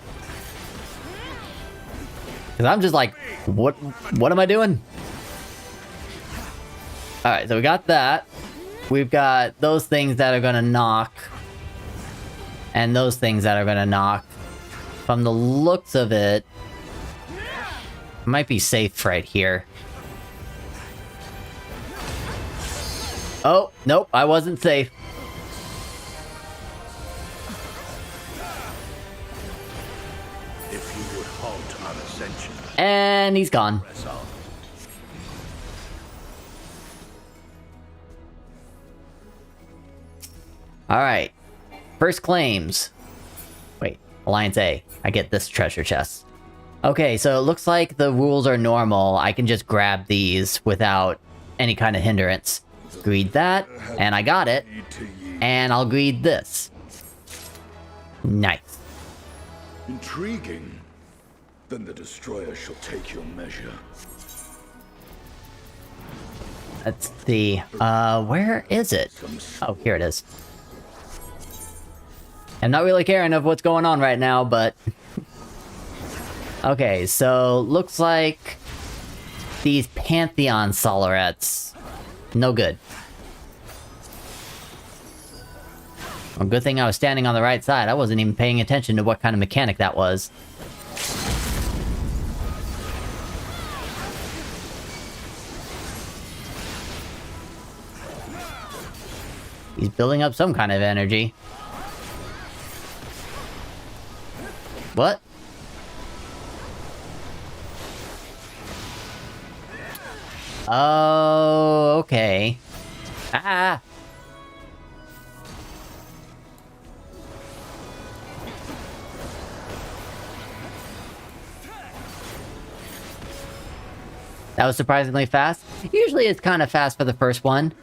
Because I'm just like, what am I doing? Alright, so we got that. We've got those things that are gonna knock. And those things that are gonna knock. From the looks of it, might be safe right here. Oh, nope, I wasn't safe. If you would halt our ascension, And he's gone. press on. Alright. First claims. Wait, Alliance A. I get this treasure chest. Okay, so it looks like the rules are normal. I can just grab these without any kind of hindrance. Greed that, and I got it. And I'll greed this. Nice. Intriguing. Then the destroyer shall take your measure. That's the, where is it? Oh, here it is. I'm not really caring of what's going on right now, but... Okay, so looks like these Pantheon Solarettes. No good. Well, good thing I was standing on the right side. I wasn't even paying attention to what kind of mechanic that was. He's building up some kind of energy. What? Oh, okay. Ah! That was surprisingly fast. Usually it's kind of fast for the first one.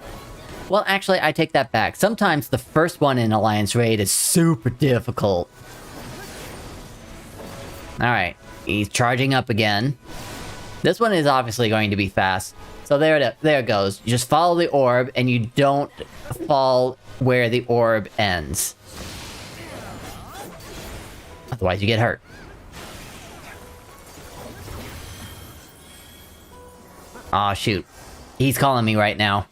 Well, actually, I take that back. Sometimes the first one in Alliance Raid is super difficult. Alright, he's charging up again. This one is obviously going to be fast. So there it goes. You just follow the orb, and you don't fall where the orb ends. Otherwise, you get hurt. Aw, shoot. He's calling me right now.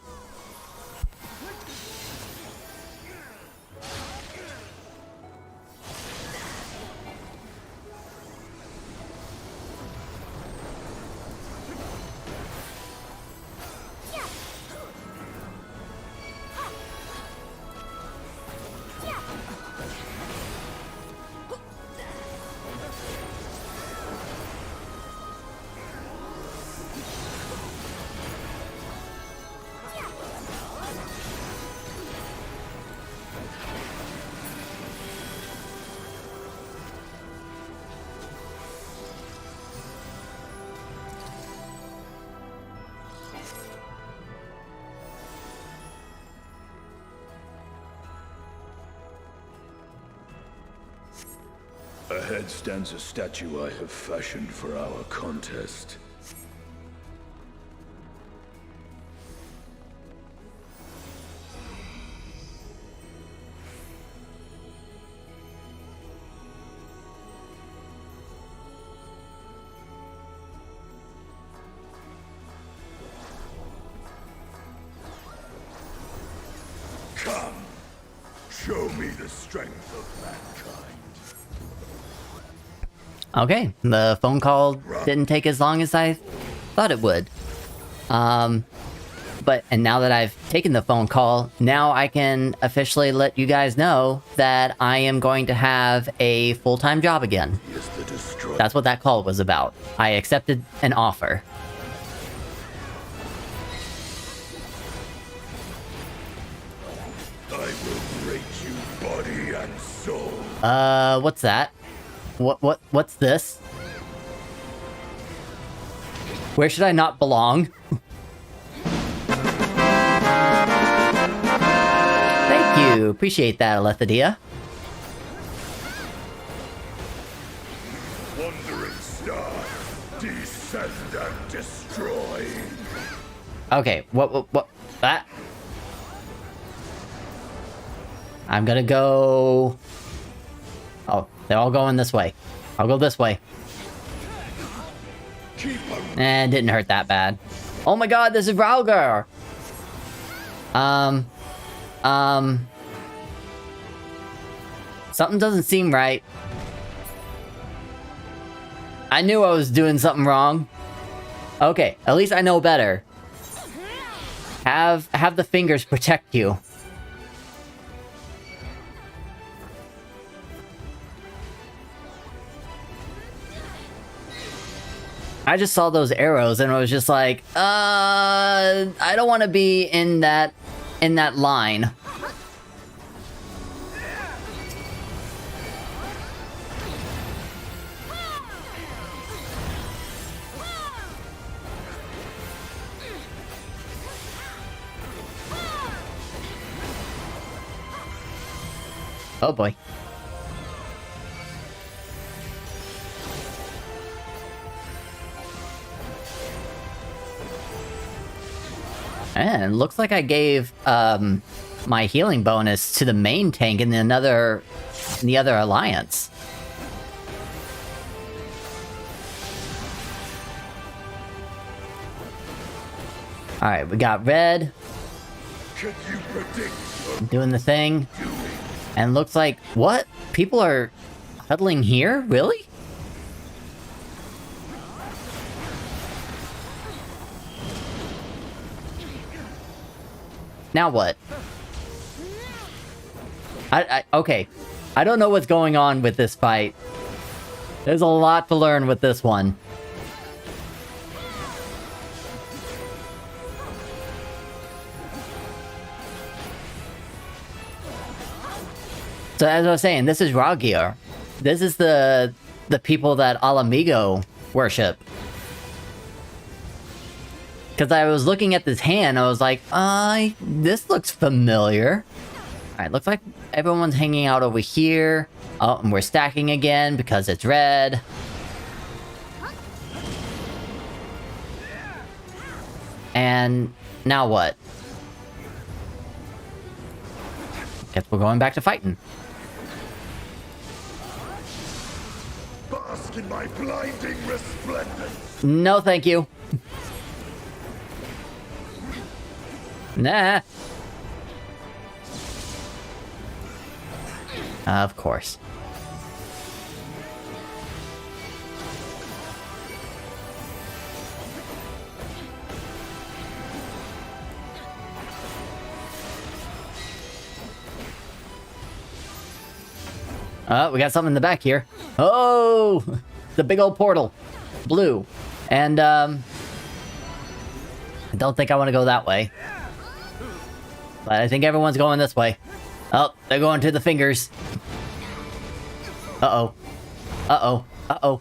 Ahead stands a statue I have fashioned for our contest. Come, show me the strength of mankind. Okay, the phone call didn't take as long as I thought it would. And now that I've taken the phone call, now I can officially let you guys know that I am going to have a full-time job again. That's what that call was about. I accepted an offer. I will break you body and soul. What's that? What's this? Where should I not belong? Thank you. Appreciate that, Alethedia. Wandering star, descend and destroy. Okay, what, that? I'm gonna go... Oh, they're all going this way. I'll go this way. Eh, didn't hurt that bad. Oh my god, this is Raugar! Something doesn't seem right. I knew I was doing something wrong. Okay, at least I know better. Have the fingers protect you. I just saw those arrows and I was just like, I don't want to be in that line. Oh boy. And looks like I gave my healing bonus to the main tank in the other alliance. All right, we got red. Can you predict Doing the thing. And looks like, what? People are huddling here? Really? Now what? Okay. I don't know what's going on with this fight. There's a lot to learn with this one. So as I was saying, this is Ragier. This is the people that Alamigo worship. Because I was looking at this hand, I was like, this looks familiar. Alright, looks like everyone's hanging out over here. Oh, and we're stacking again because it's red. And now what? Guess we're going back to fighting. Bask in my blinding resplendence. No, thank you. Nah. Of course. We got something in the back here. Oh! The big old portal. Blue. And, I don't think I want to go that way. But I think everyone's going this way. Oh, they're going to the fingers. Uh-oh. Uh-oh. Uh-oh.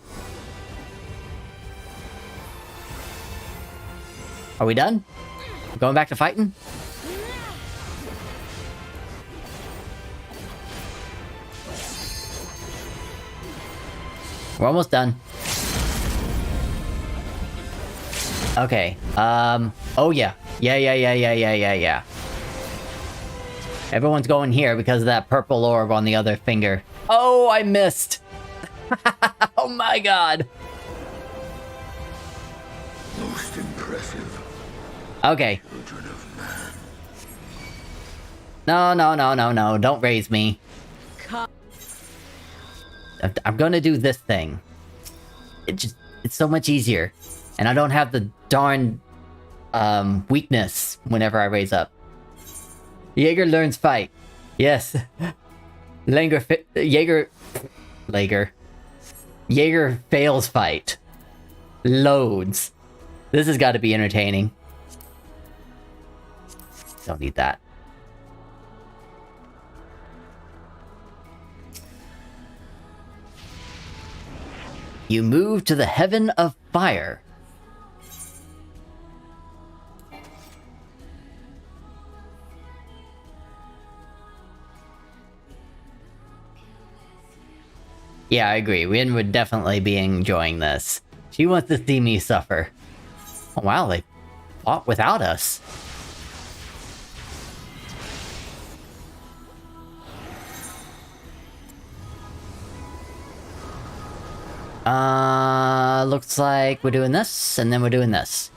Are we done? Going back to fighting? We're almost done. Okay, oh yeah. Yeah. Everyone's going here because of that purple orb on the other finger. Oh, I missed! Oh my god! Most impressive. Okay. Children of man. No, don't raise me. I'm gonna do this thing. It's so much easier. And I don't have the darn, weakness whenever I raise up. Jaeger learns fight. Yes. Jaeger fails fight. Loads. This has got to be entertaining. Don't need that. You move to the heaven of fire. Yeah, I agree. Rin would definitely be enjoying this. She wants to see me suffer. Oh wow, they fought without us. Looks like we're doing this, and then we're doing this.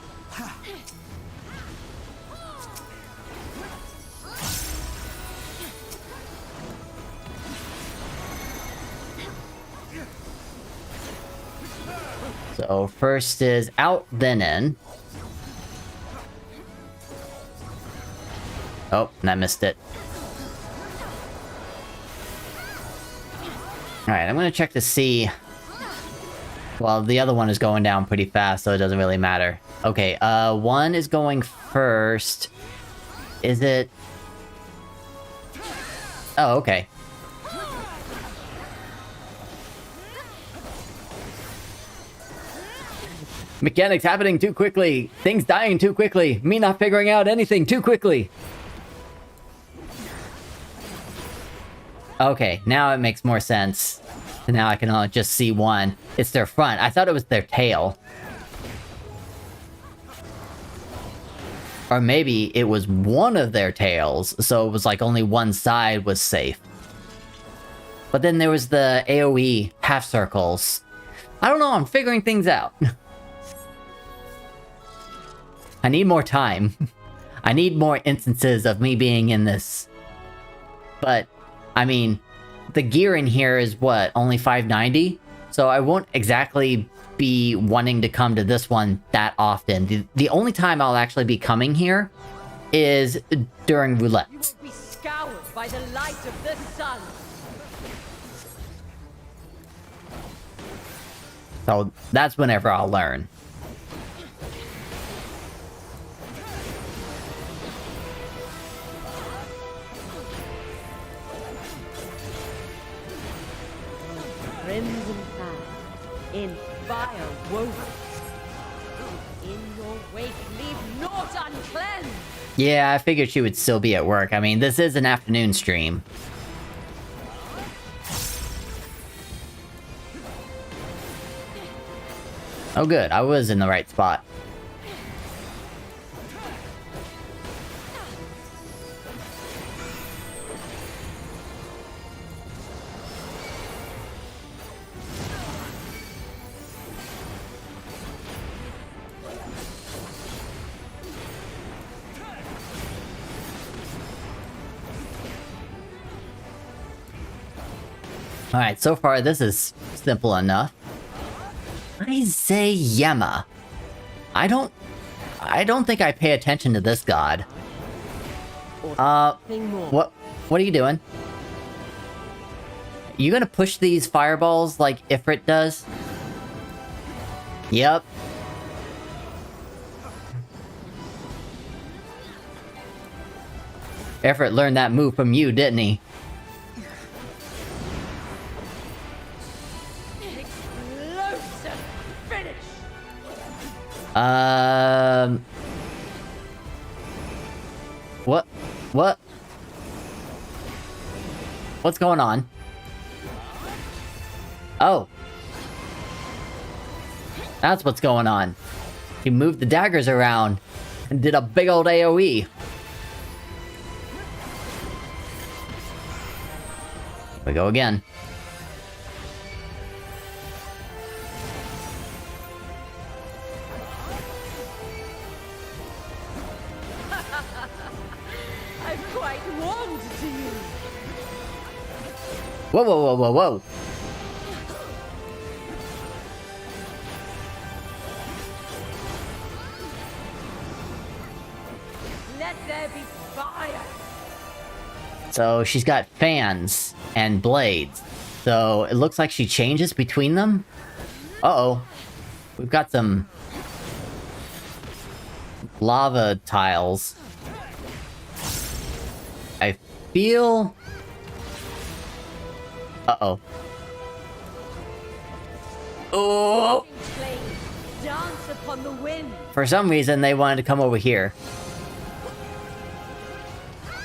So first is out, then in. Oh, and I missed it. Alright, I'm gonna check to see... Well, the other one is going down pretty fast, so it doesn't really matter. Okay, one is going first. Is it... Oh, okay. Mechanics happening too quickly. Things dying too quickly. Me not figuring out anything too quickly. Okay, now it makes more sense. Now I can only just see one. It's their front. I thought it was their tail. Or maybe it was one of their tails, so it was like only one side was safe. But then there was the AoE half circles. I don't know, I'm figuring things out. I need more time. I need more instances of me being in this. But, I mean, the gear in here is what, only 590? So I won't exactly be wanting to come to this one that often. The only time I'll actually be coming here is during roulette. You will be scoured by the light of the sun. So that's whenever I'll learn. crimson path, in fire woven. In your wake, leave naught uncleansed. Yeah, I figured she would still be at work. I mean, this is an afternoon stream. Oh good, I was in the right spot. Alright, so far this is simple enough. Isayama. I don't think I pay attention to this god. What are you doing? You gonna push these fireballs like Ifrit does? Yep. Ifrit learned that move from you, didn't he? Explosive finish. What? What's going on? Oh. That's what's going on. He moved the daggers around and did a big old AoE. Here we go again. I'm quite warmed to you. Whoa, whoa, whoa, whoa, whoa. Let there be fire. So she's got fans and blades. So it looks like she changes between them. Uh-oh. We've got some lava tiles. I feel... Uh-oh. Oh! Flames dance upon the wind. For some reason, they wanted to come over here.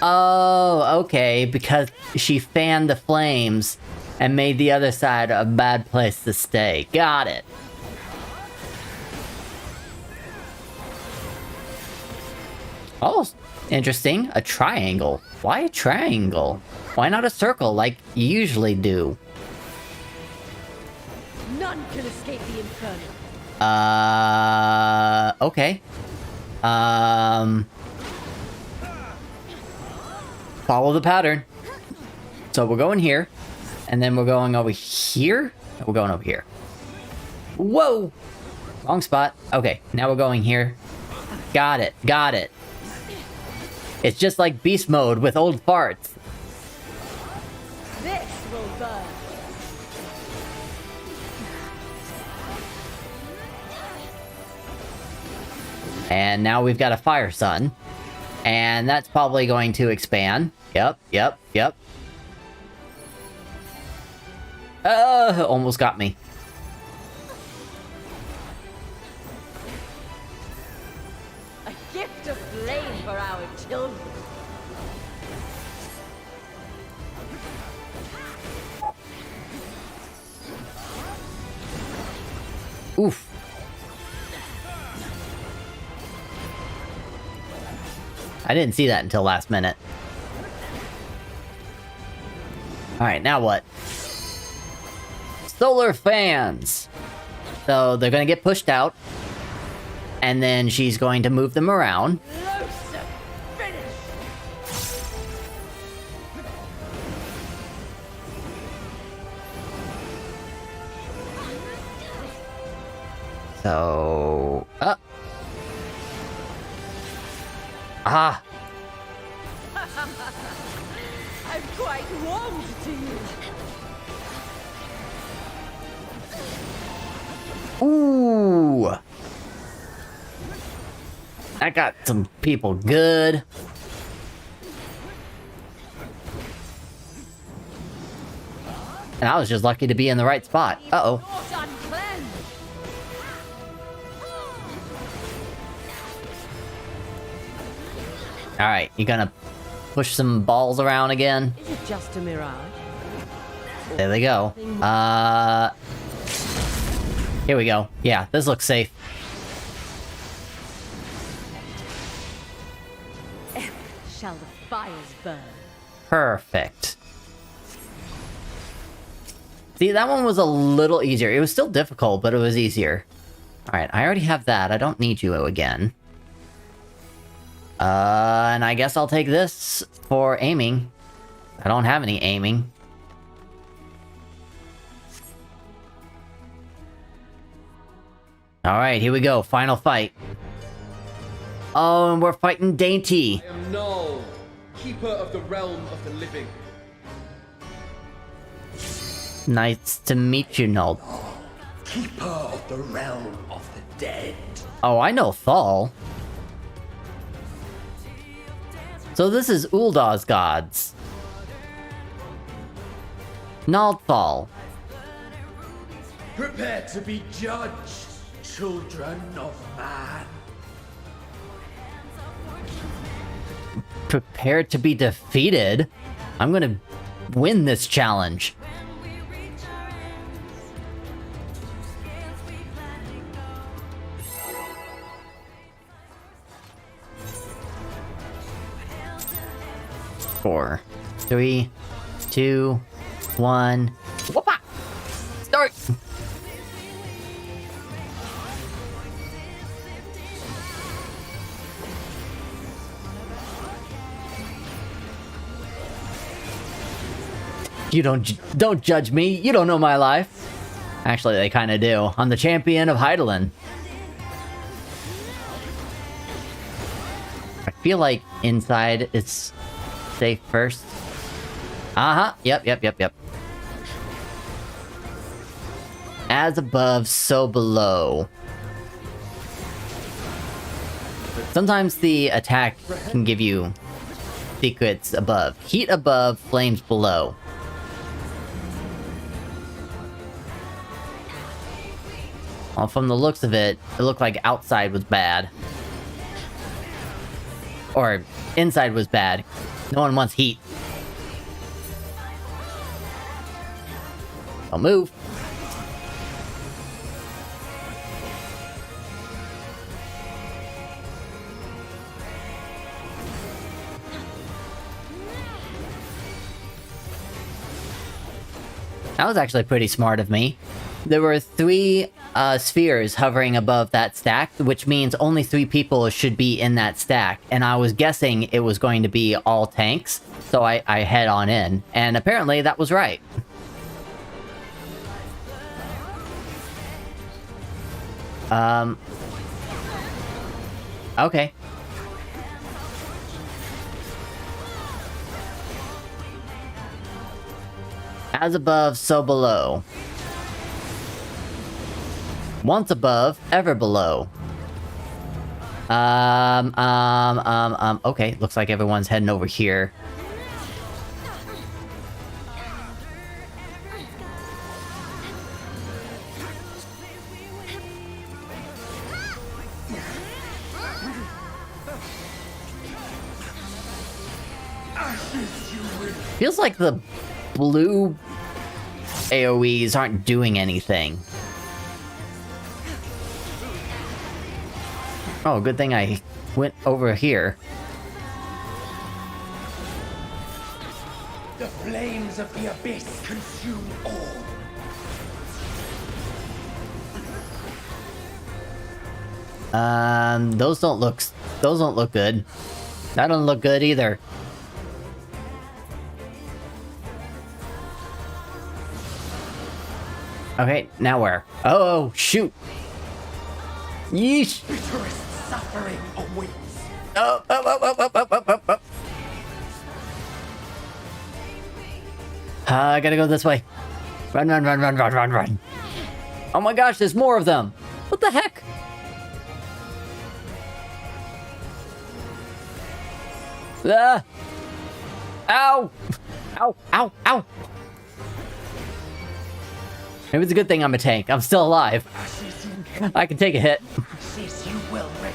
Oh, okay, because she fanned the flames and made the other side a bad place to stay. Got it. Oh, interesting. A triangle. Why a triangle? Why not a circle like you usually do? None can escape the inferno. Okay. Follow the pattern. So we're going here, and then we're going over here. We're going over here. Whoa! Wrong spot. Okay, now we're going here. Got it, got it. It's just like beast mode with old farts. This will burn. And now we've got a fire sun. And that's probably going to expand. Yep, yep, yep. Almost got me. A gift of flame for our children. Oof. I didn't see that until last minute. Alright, now what? Solar fans! So they're gonna get pushed out. And then she's going to move them around. Explosive finish. So... Ah! I'm quite warmed to you. Ooh! That got some people good. And I was just lucky to be in the right spot. Uh-oh. Not uncleansed. Alright, you gonna push some balls around again? Is it just a mirage? There they go. Here we go. Yeah, this looks safe. Shall the fires burn? Perfect. See, that one was a little easier. It was still difficult, but it was easier. Alright, I already have that. I don't need you again. And I guess I'll take this for aiming. I don't have any aiming. Alright, here we go. Final fight. Oh, and we're fighting Dainty. I am Null, keeper of the realm of the living. Nice to meet you, Nold. Keeper of the realm of the dead. Oh, I know Thal. So this is Uldah's gods. Nald Thal. Prepare to be judged, children of man. Prepare to be defeated? I'm gonna win this challenge. Four, three, two, one. Whoop-ah! Start! You don't judge me. You don't know my life. Actually, they kind of do. I'm the champion of Heidelin. I feel like inside it's safe first. Uh-huh. Yep. As above, so below. Sometimes the attack can give you secrets above. Heat above, flames below. Well, from the looks of it, it looked like outside was bad. Or inside was bad. No one wants heat. Don't move. That was actually pretty smart of me. There were 3 spheres hovering above that stack, which means only 3 people should be in that stack. And I was guessing it was going to be all tanks, so I head on in. And apparently that was right. Okay. As above, so below. Once above, ever below. Okay, looks like everyone's heading over here. Feels like the blue AoEs aren't doing anything. Oh, good thing I went over here. The flames of the abyss consume all. Those don't look good. That doesn't look good either. Okay, now where? Oh, shoot! Yeesh! Bitterest suffering awaits. Oh. I gotta go this way. Run. Oh my gosh, there's more of them! What the heck? Ah! Ow! Ow! Maybe it's a good thing I'm a tank. I'm still alive. I can take a hit. You will return.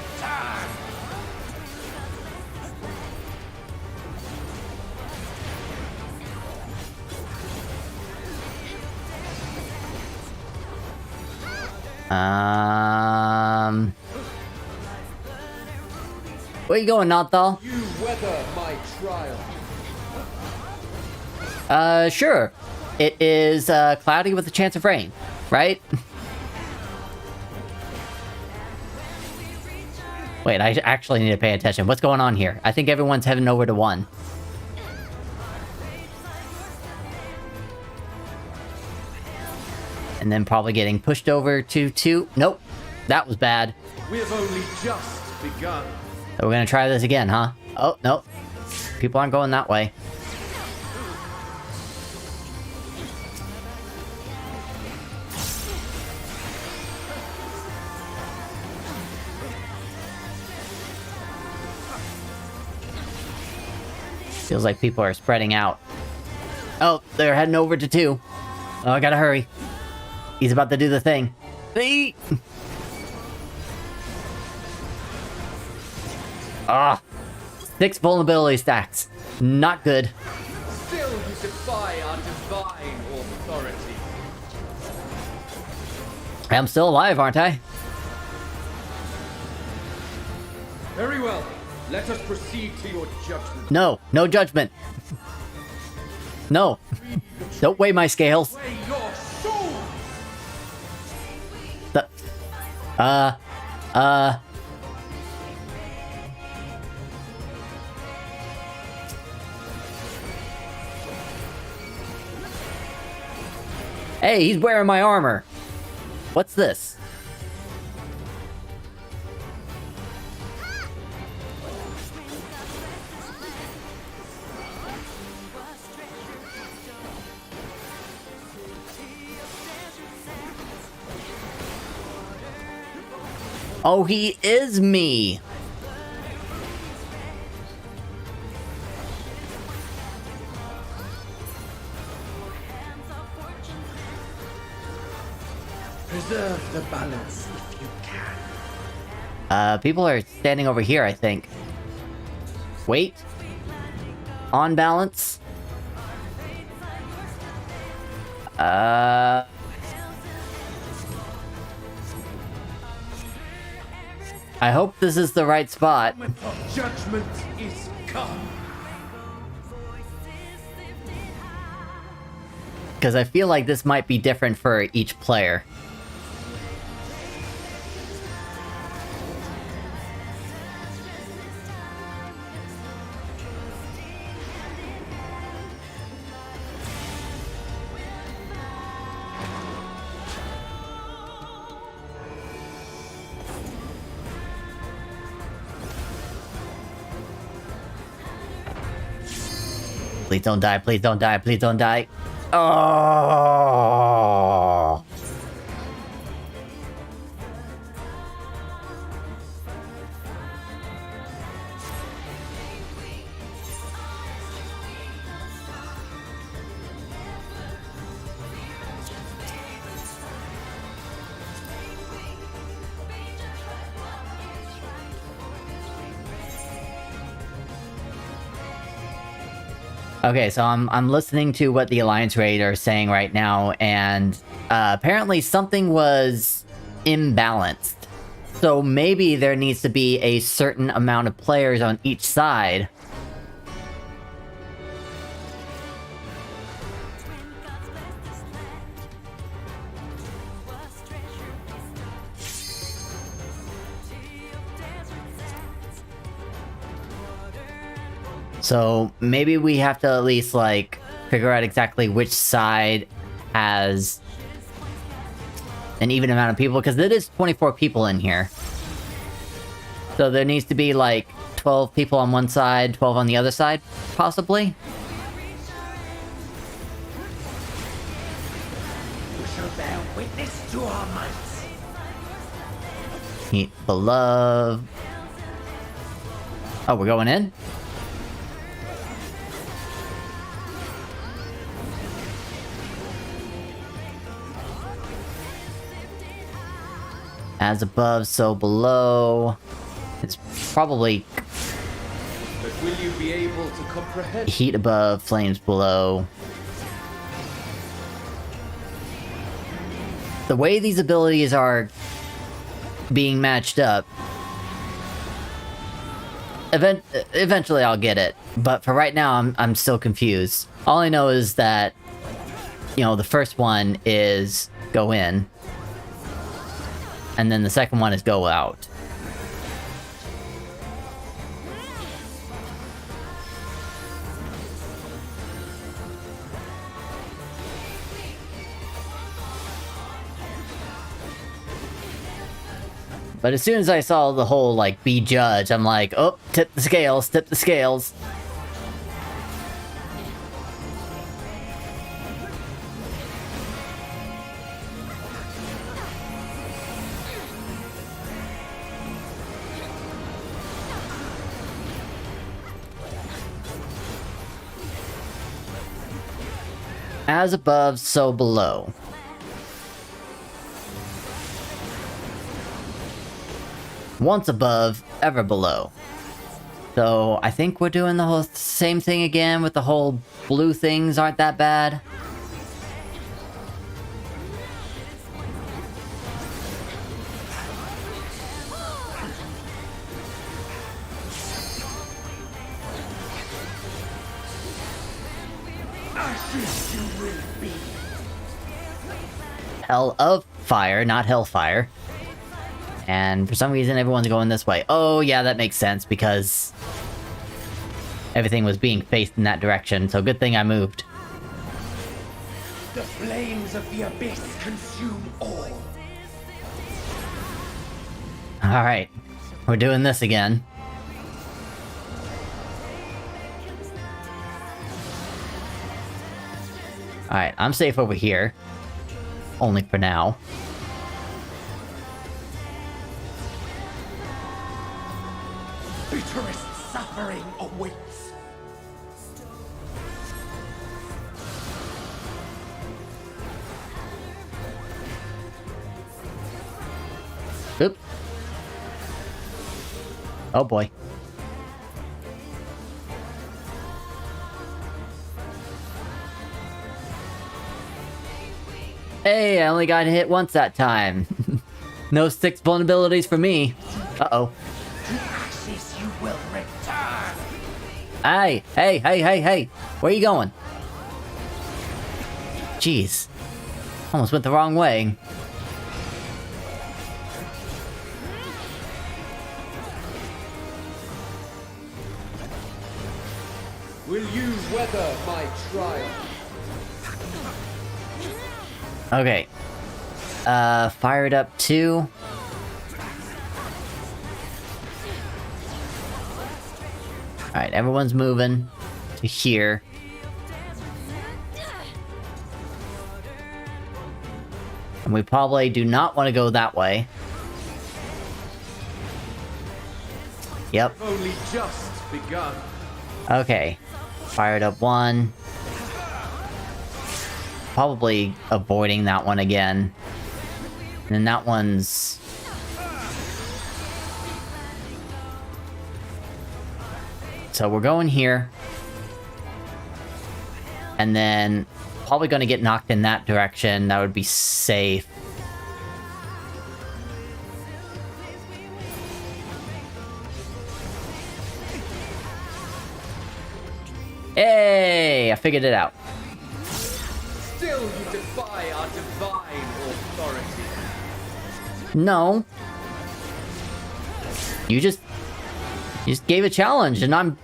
Where you going, Nothal? You weather my trial. Sure. It is, cloudy with a chance of rain, right? Wait, I actually need to pay attention. What's going on here? I think everyone's heading over to 1. And then probably getting pushed over to 2. Nope. That was bad. We have only just begun. So we're gonna try this again, huh? Oh, nope. People aren't going that way. Feels like people are spreading out. Oh, they're heading over to 2. Oh, I gotta hurry. He's about to do the thing. Hey! Ah! 6 vulnerability stacks. Not good. Still you defy our divine authority. I'm still alive, aren't I? Very well. Let us proceed to your judgment. No, no judgment. No. Don't weigh my scales. Weigh your soul. Hey, he's wearing my armor. What's this? Oh, he is me. Preserve the balance if you can. People are standing over here, I think. Wait. On balance. I hope this is the right spot. Judgment is come. Because I feel like this might be different for each player. Please don't die, please don't die, please don't die. Oh. Okay, so I'm listening to what the Alliance Raid are saying right now, and apparently something was imbalanced. So maybe there needs to be a certain amount of players on each side. So maybe we have to at least, like, figure out exactly which side has an even amount of people, because it is 24 people in here. So there needs to be, like, 12 people on one side, 12 on the other side, possibly? We shall bear witness to our might. Meet beloved. Oh, we're going in? As above, so below. It's probably But will you be able to comprehend? heat above, flames below. The way these abilities are being matched up, eventually I'll get it. But for right now, I'm still confused. All I know is that, you know, the first one is go in, and then the second one is go out. But as soon as I saw the whole, like, be judge, I'm like, oh, tip the scales, tip the scales. As above, so below. Once above, ever below. So, I think we're doing the whole same thing again with the whole blue things aren't that bad. Ashes you will be. Hell of fire, not hellfire. And for some reason, everyone's going this way. Oh, yeah, that makes sense, because everything was being faced in that direction, so good thing I moved. The flames of the abyss consume all. Alright, we're doing this again. Alright, I'm safe over here. Only for now. Bitterest suffering awaits. Oop. Oh boy. Hey, I only got hit once that time. No 6 vulnerabilities for me. Uh-oh. To ashes you will return. Hey, hey, hey, hey, hey. Where you going? Jeez. Almost went the wrong way. Will you weather my trial? Okay. Fired up 2. Alright, everyone's moving to here. And we probably do not want to go that way. Yep. I've only just begun. Okay. Fired up 1. Probably avoiding that one again. And then that one's... So we're going here. And then probably going to get knocked in that direction. That would be safe. Hey! I figured it out. Still you defy our divine authority. No. You just gave a challenge, and I'm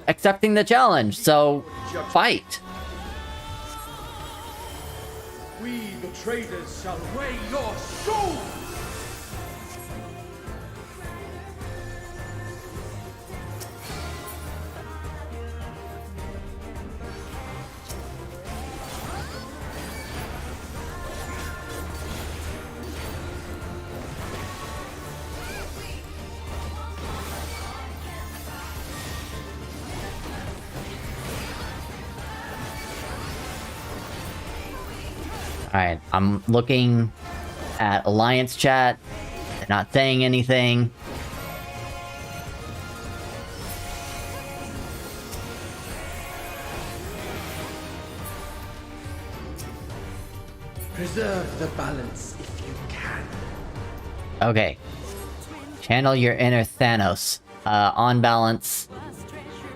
accepting the challenge. So fight. We, the traders, shall weigh your soul! Alright, I'm looking at Alliance chat. not saying anything. Preserve the balance if you can. Okay. Channel your inner Thanos. On balance.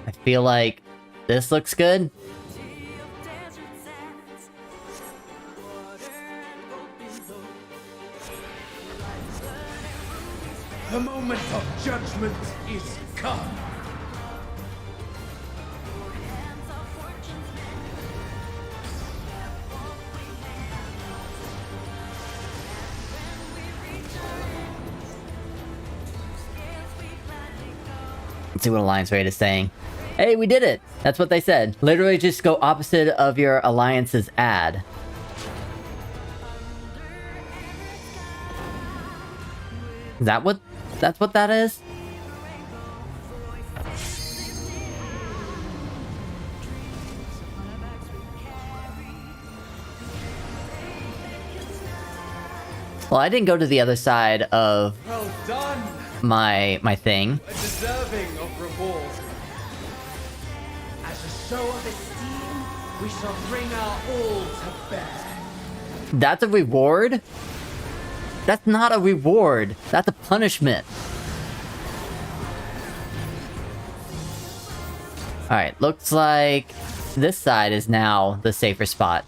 I feel like this looks good. The moment of judgment is come. Let's see what Alliance Raid is saying. Hey, we did it! That's what they said. Literally just go opposite of your Alliance's ad. Is that what... that's what that is? Well, I didn't go to the other side of Well done. my thing. A deserving of reward. As a show of esteem, we shall bring our all to bear. That's a reward? That's not a reward. That's a punishment. Alright, looks like this side is now the safer spot.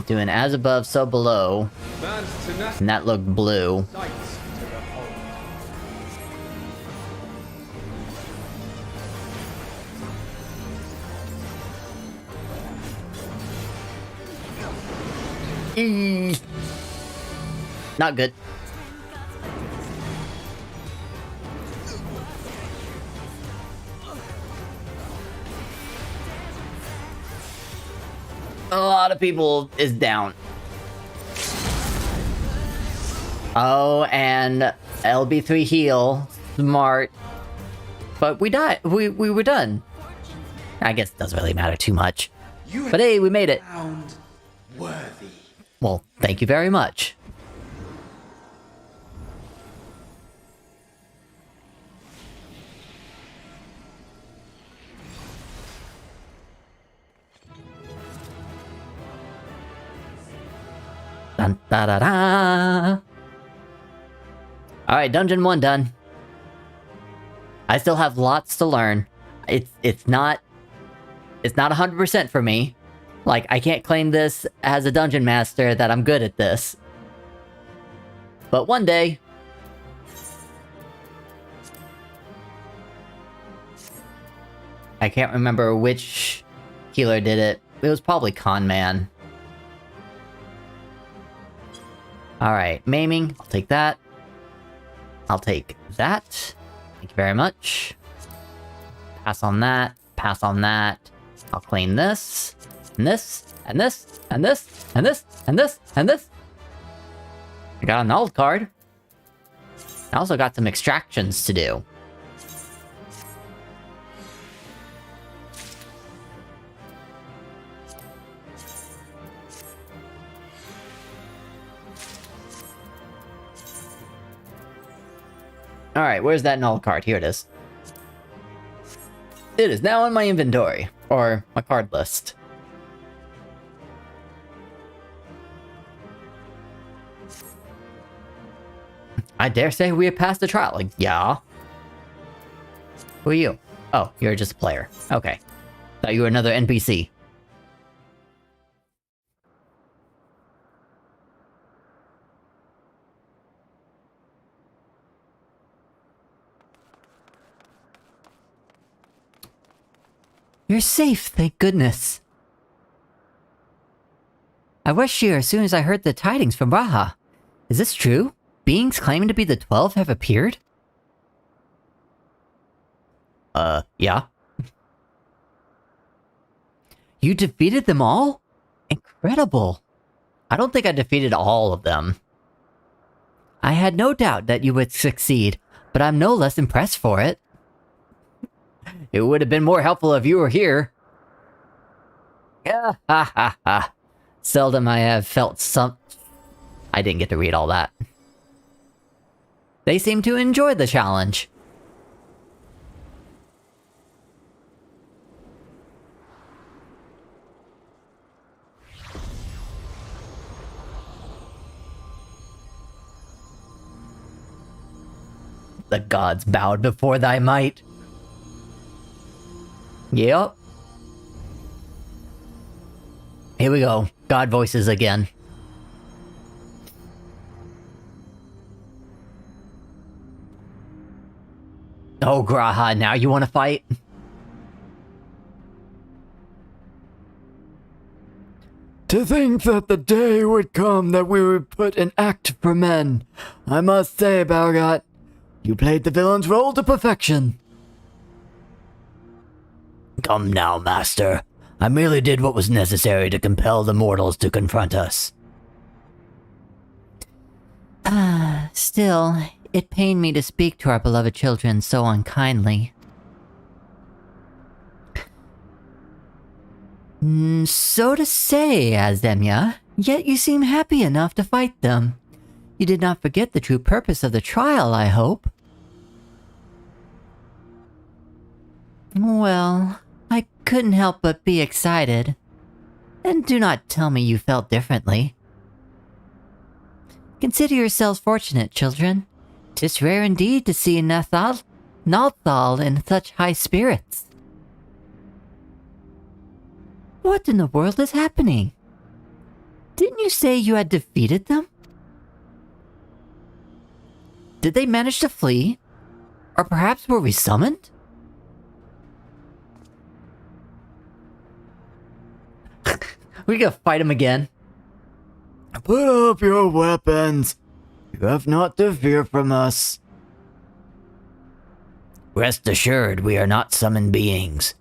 Doing as above, so below. Man's tenacity And that looked blue. sights to behold. Not good. A lot of people is down. Oh, and LB3 heal. Smart. But we died. We were done. I guess it doesn't really matter too much. You But hey, we made it. found worthy. Well, thank you very much. Dun, da, da, da. Alright, Dungeon 1 done. I still have lots to learn. It's not 100% for me. Like, I can't claim this as a dungeon master that I'm good at this. But one day... I can't remember which healer did it. It was probably Con Man. Alright, maiming. I'll take that. I'll take that. Thank you very much. Pass on that. Pass on that. I'll claim this. And this. And this. And this. And this. And this. And this. I got an alt card. I also got some extractions to do. Alright, where's that null card? Here it is. It is now in my inventory. Or my card list. I dare say we have passed the trial. Like, yeah. Who are you? Oh, you're just a player. Okay. Thought you were another NPC. You're safe, thank goodness. I rushed here as soon as I heard the tidings from Raha. Is this true? Beings claiming to be the 12 have appeared? Yeah. You defeated them all? Incredible. I don't think I defeated all of them. I had no doubt that you would succeed, but I'm no less impressed for it. It would have been more helpful if you were here. Yeah, ha ha ha. Seldom I have felt some... I didn't get to read all that. They seem to enjoy the challenge. The gods bowed before thy might. Yep. Here we go. God voices again. Oh, Graha, now you want to fight? To think that the day would come that we would put an act for men. I must say, Balgat, you played the villain's role to perfection. Come now, Master. I merely did what was necessary to compel the mortals to confront us. Still, it pained me to speak to our beloved children so unkindly. So to say, Azemia, yet you seem happy enough to fight them. You did not forget the true purpose of the trial, I hope. Well, I couldn't help but be excited. And do not tell me you felt differently. Consider yourselves fortunate, children. 'Tis rare indeed to see Nalthal in such high spirits. What in the world is happening? Didn't you say you had defeated them? Did they manage to flee? Or perhaps were we summoned? We gotta fight him again. Put up your weapons. You have not to fear from us. Rest assured, we are not summoned beings.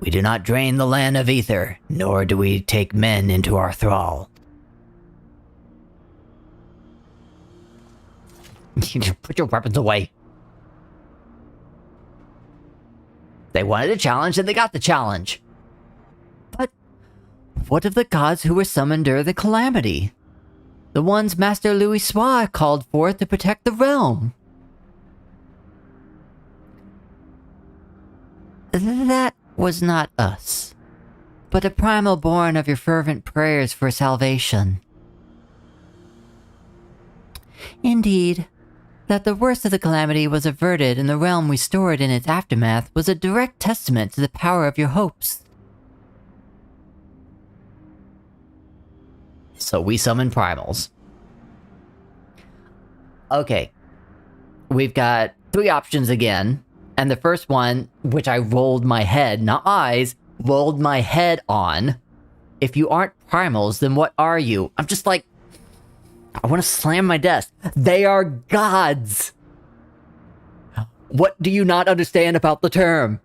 We do not drain the land of Aether, nor do we take men into our thrall. Put your weapons away. They wanted a challenge and they got the challenge. But what of the gods who were summoned during the calamity? The ones Master Louis Soir called forth to protect the realm. That was not us, but a primal born of your fervent prayers for salvation. Indeed, that the worst of the calamity was averted and the realm restored in its aftermath was a direct testament to the power of your hopes. So we summon primals. Okay. We've got 3 options again. And the first one, which I rolled my head, not eyes, rolled my head on. If you aren't primals, then what are you? I'm just like... I want to slam my desk. They are gods! What do you not understand about the term?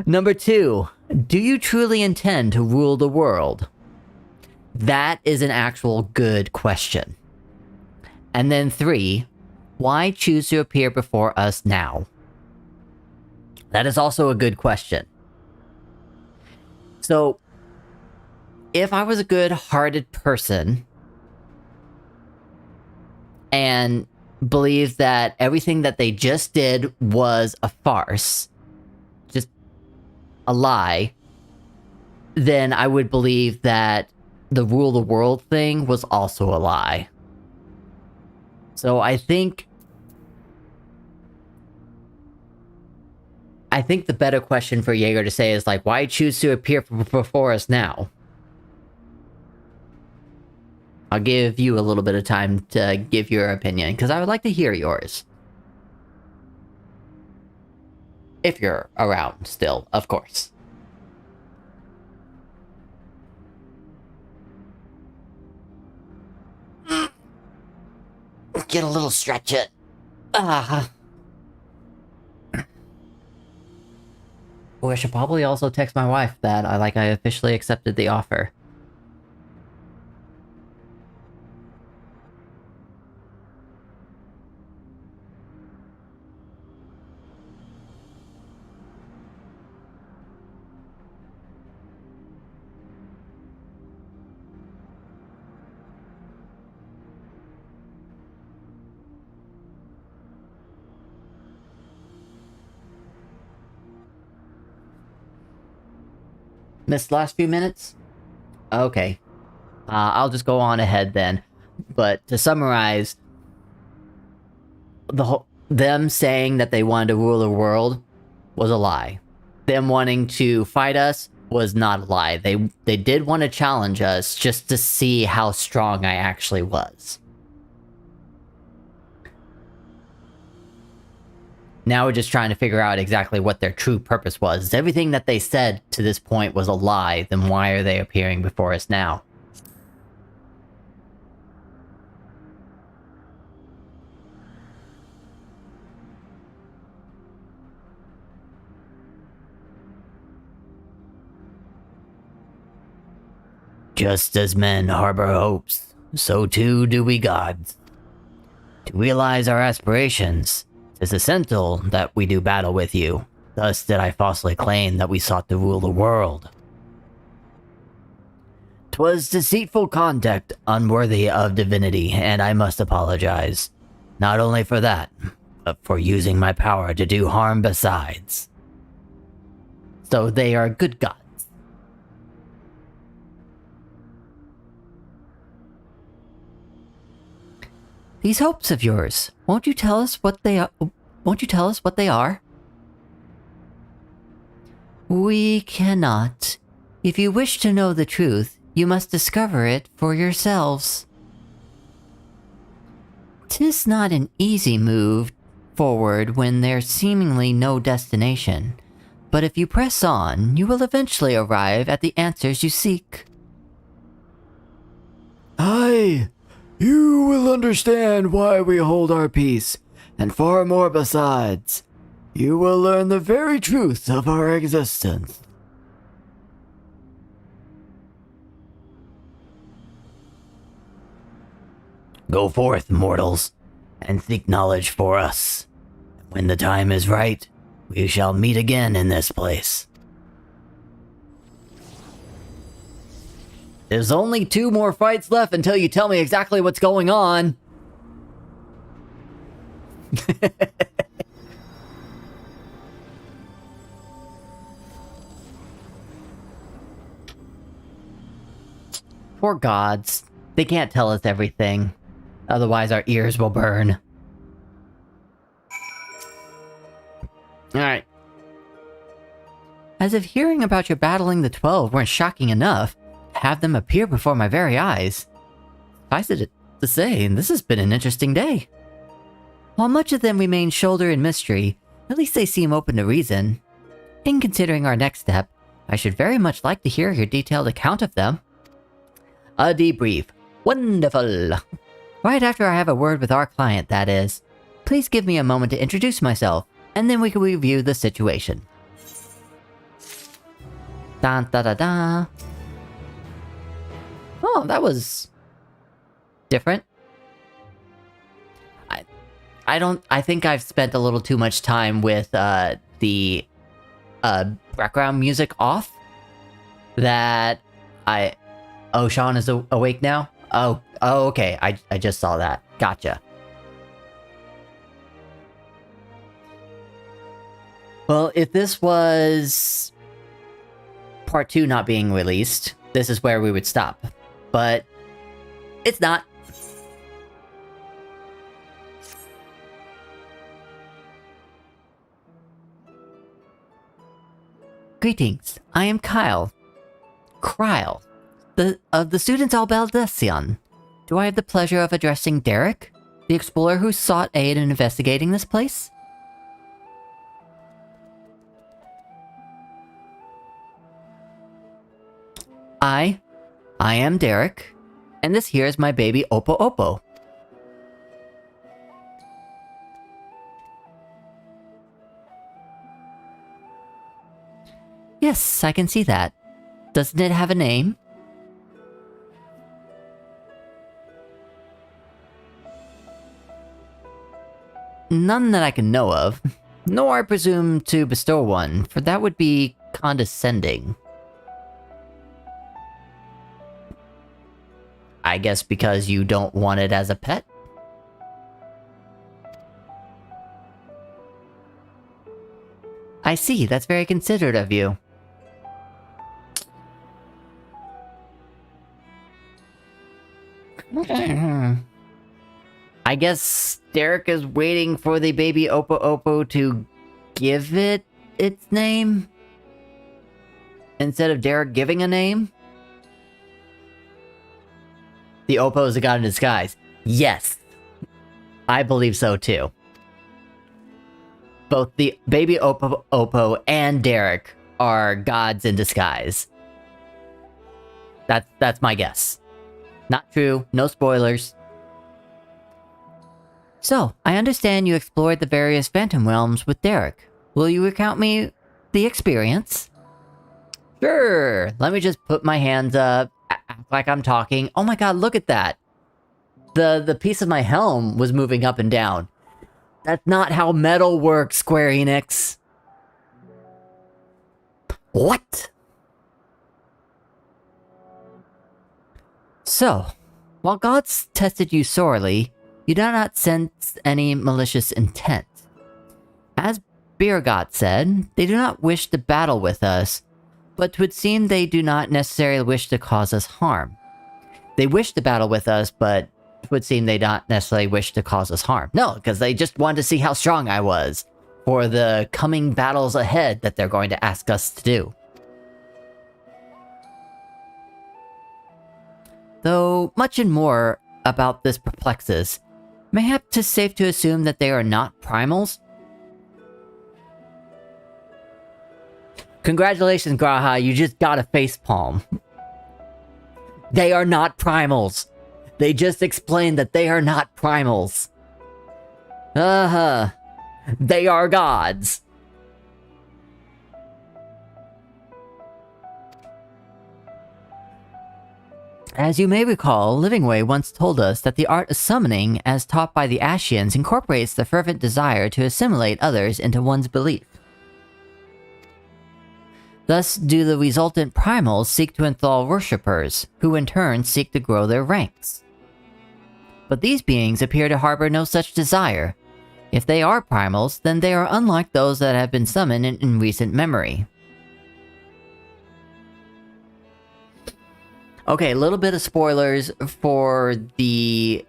Number 2, do you truly intend to rule the world? That is an actual good question. And then 3, why choose to appear before us now? That is also a good question. So, if I was a good-hearted person and believed that everything that they just did was a farce, just a lie, then I would believe that the rule the world thing was also a lie. So I think the better question for Jaeger to say is like, why choose to appear before us now? I'll give you a little bit of time to give your opinion, because I would like to hear yours. If you're around still, of course. Get a little stretch it. Oh, I should probably also text my wife that I officially accepted the offer. Missed last few minutes? Okay. I'll just go on ahead then. But to summarize, them saying that they wanted to rule the world was a lie. Them wanting to fight us was not a lie. They did want to challenge us just to see how strong I actually was. Now we're just trying to figure out exactly what their true purpose was. If everything that they said to this point was a lie, then why are they appearing before us now? Just as men harbor hopes, so too do we gods. To realize our aspirations, it is essential that we do battle with you. Thus did I falsely claim that we sought to rule the world. 'Twas deceitful conduct unworthy of divinity, and I must apologize. Not only for that, but for using my power to do harm besides. So they are good gods. These hopes of yours, won't you tell us what they are? Won't you tell us what they are? We cannot. If you wish to know the truth, you must discover it for yourselves. 'Tis not an easy move forward when there's seemingly no destination, but if you press on, you will eventually arrive at the answers you seek. Aye, you will understand why we hold our peace, and far more besides. You will learn the very truth of our existence. Go forth, mortals, and seek knowledge for us. When the time is right, we shall meet again in this place. There's only 2 more fights left until you tell me exactly what's going on. Poor gods. They can't tell us everything. Otherwise our ears will burn. Alright. As if hearing about your battling the 12 weren't shocking enough, to have them appear before my very eyes. Suffice it to say, this has been an interesting day. While much of them remains shoulder in mystery, at least they seem open to reason. In considering our next step, I should very much like to hear your detailed account of them. A debrief. Wonderful. Right after I have a word with our client, that is. Please give me a moment to introduce myself, and then we can review the situation. Da da da da. Oh, that was different. I think I've spent a little too much time with the background music off. Oh, Sean is awake now? Oh, okay. I just saw that. Gotcha. Well, if this was part 2 not being released, this is where we would stop. But it's not. Greetings, I am Kyle. Kryle, of the Students Albaldecion. Do I have the pleasure of addressing Derek, the explorer who sought aid in investigating this place? I am Derek, and this here is my baby Oppo Oppo. Yes, I can see that. Doesn't it have a name? None that I can know of. Nor I presume to bestow one, for that would be condescending. I guess because you don't want it as a pet? I see, that's very considerate of you. I guess Derek is waiting for the baby Oppo Oppo to give it its name? Instead of Derek giving a name? The Oppo is a god in disguise. Yes. I believe so too. Both the baby Oppo and Derek are gods in disguise. That's my guess. Not true, no spoilers. So, I understand you explored the various Phantom Realms with Derek. Will you recount me the experience? Sure, let me just put my hands up, act like I'm talking. Oh my god, look at that! The piece of my helm was moving up and down. That's not how metal works, Square Enix. What? So, while gods tested you sorely, you do not sense any malicious intent. As Birgot said, they do not wish to battle with us, but it would seem they do not necessarily wish to cause us harm. They wish to battle with us, but it would seem they don't necessarily wish to cause us harm. No, because they just wanted to see how strong I was for the coming battles ahead that they're going to ask us to do. Though much and more about this perplexes, mayhap 'tis safe to assume that they are not primals? Congratulations, Graha, you just got a facepalm. They are not primals. They just explained that they are not primals. Uh-huh. They are gods. As you may recall, Livingway once told us that the art of summoning, as taught by the Ashians, incorporates the fervent desire to assimilate others into one's belief. Thus do the resultant primals seek to enthrall worshippers, who in turn seek to grow their ranks. But these beings appear to harbor no such desire. If they are primals, then they are unlike those that have been summoned in recent memory. Okay, a little bit of spoilers for the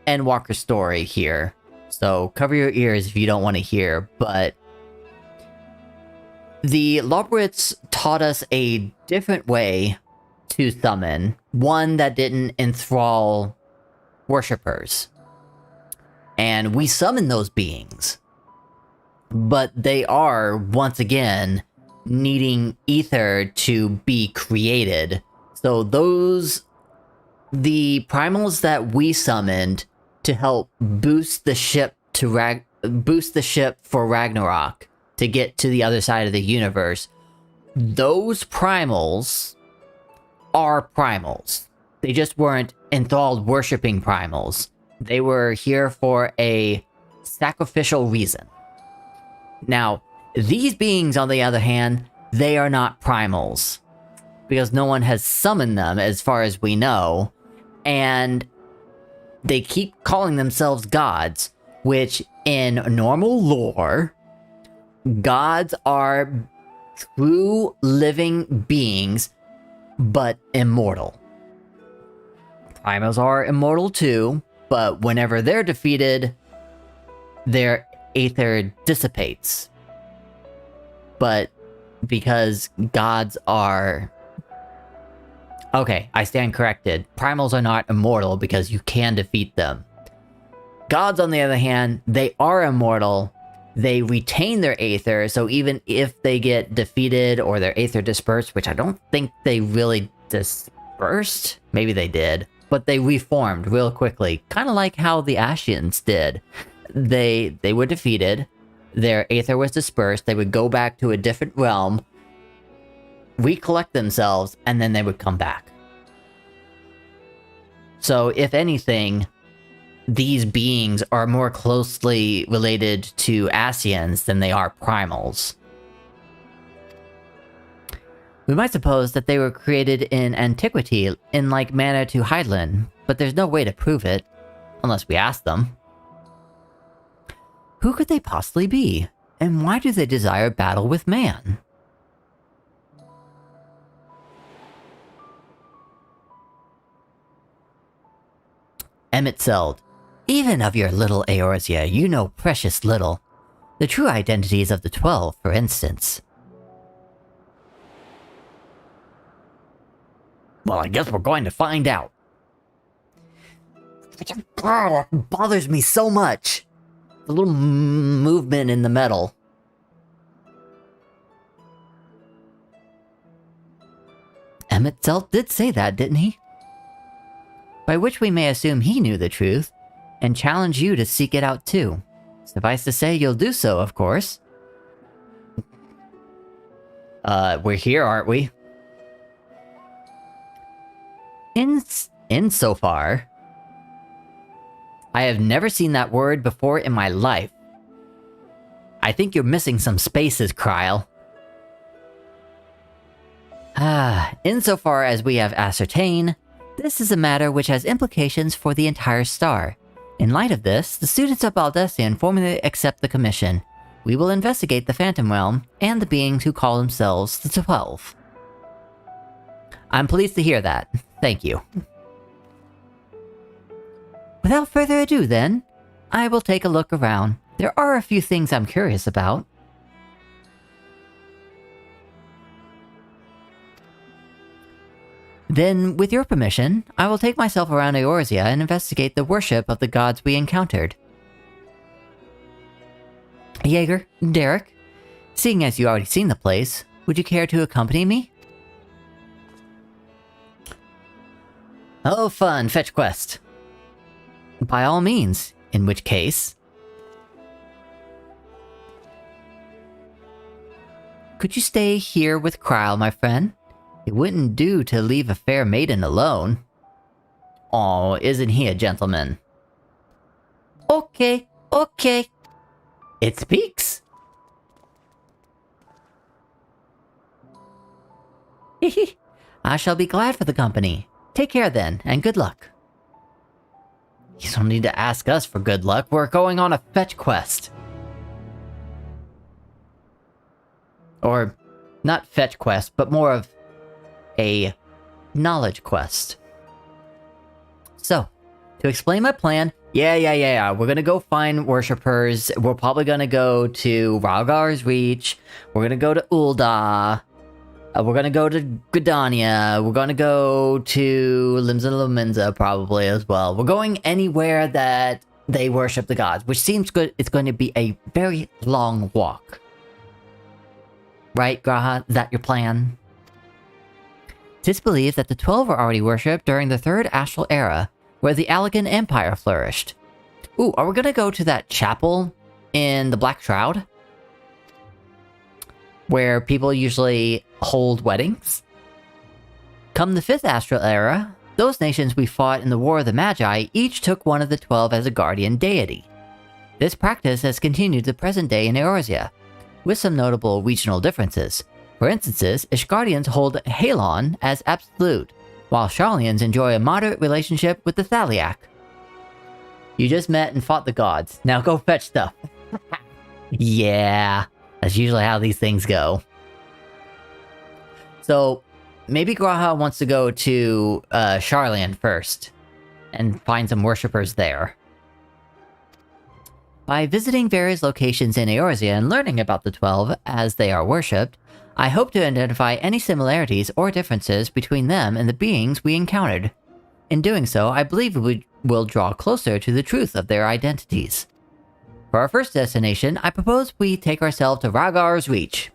Endwalker story here. So cover your ears if you don't want to hear, but the Lobrits taught us a different way to summon, one that didn't enthrall worshippers. And we summon those beings. But they are, once again, needing Aether to be created. So the primals that we summoned to help boost the ship for Ragnarok to get to the other side of the universe, those primals are primals. They just weren't enthralled worshipping primals. They were here for a sacrificial reason. Now, these beings, on the other hand, they are not primals. Because no one has summoned them, as far as we know. And they keep calling themselves gods, which in normal lore, gods are true living beings, but immortal. Primals are immortal too, but whenever they're defeated, their Aether dissipates. But because gods are... Okay, I stand corrected. Primals are not immortal because you can defeat them. Gods, on the other hand, they are immortal. They retain their Aether, so even if they get defeated or their Aether dispersed, which I don't think they really dispersed, maybe they did, but they reformed real quickly, kind of like how the Ashians did. They were defeated, their Aether was dispersed, they would go back to a different realm, recollect themselves, and then they would come back. So, if anything, these beings are more closely related to Ascians than they are primals. We might suppose that they were created in antiquity in like manner to Hydaelyn, but there's no way to prove it, unless we ask them. Who could they possibly be, and why do they desire battle with man? Emet-Zeld. Even of your little Eorzea, you know precious little. The true identities of the 12, for instance. Well, I guess we're going to find out. Oh, it bothers me so much. The little movement in the metal. Emet-Zeld did say that, didn't he? By which we may assume he knew the truth, and challenge you to seek it out too. Suffice to say, you'll do so, of course. We're here, aren't we? Insofar, I have never seen that word before in my life. I think you're missing some spaces, Kryl. Insofar as we have ascertained, this is a matter which has implications for the entire star. In light of this, the students of Baldesion formally accept the commission. We will investigate the Phantom Realm and the beings who call themselves the 12. I'm pleased to hear that. Thank you. Without further ado then, I will take a look around. There are a few things I'm curious about. Then, with your permission, I will take myself around Eorzea and investigate the worship of the gods we encountered. Jaeger, Derek, seeing as you already seen the place, would you care to accompany me? Oh, fun, fetch quest. By all means, in which case... Could you stay here with Kryl, my friend? It wouldn't do to leave a fair maiden alone. Oh, isn't he a gentleman? Okay, okay. It speaks. Hehe. I shall be glad for the company. Take care then, and good luck. You don't need to ask us for good luck. We're going on a fetch quest. Or, not fetch quest, but more of a knowledge quest. So, to explain my plan, yeah, we're gonna go find worshippers. We're probably gonna go to Ralgar's Reach. We're gonna go to Ul'dah. We're gonna go to Gridania. We're gonna go to Limsa Lominsa probably as well. We're going anywhere that they worship the gods, which seems good. It's going to be a very long walk. Right, G'raha? Is that your plan? It's believed that the 12 were already worshipped during the Third Astral Era, where the Allagan Empire flourished. Ooh, are we gonna go to that chapel in the Black Shroud? Where people usually hold weddings? Come the 5th Astral Era, those nations we fought in the War of the Magi each took one of the 12 as a guardian deity. This practice has continued to the present day in Eorzea, with some notable regional differences. For instance, Ishgardians hold Halon as absolute, while Sharlayans enjoy a moderate relationship with the Thaliak. You just met and fought the gods. Now go fetch stuff. Yeah, that's usually how these things go. So, maybe G'raha wants to go to Sharlayan first, and find some worshippers there. By visiting various locations in Eorzea and learning about the 12 as they are worshipped, I hope to identify any similarities or differences between them and the beings we encountered. In doing so, I believe we will draw closer to the truth of their identities. For our first destination, I propose we take ourselves to Ralgar's Reach.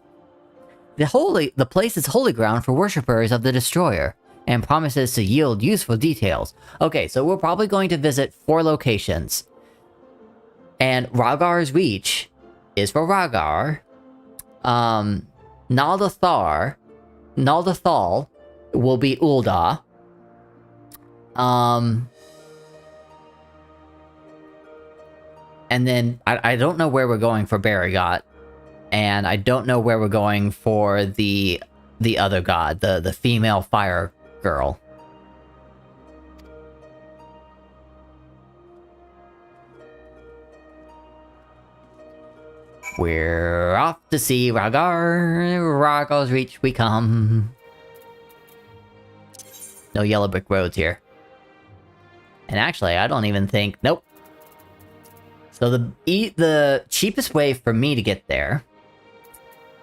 The place is holy ground for worshippers of the Destroyer, and promises to yield useful details. Okay, so we're probably going to visit 4 locations. And Ralgar's Reach is for Ralgar, Naldathar, Naldathal will be Ul'dah. And then I don't know where we're going for Baragot, and I don't know where we're going for the other god, the female fire girl. We're off to see Ragar. Ragar's reach we come. No yellow brick roads here. And actually, I don't even think... Nope. So the cheapest way for me to get there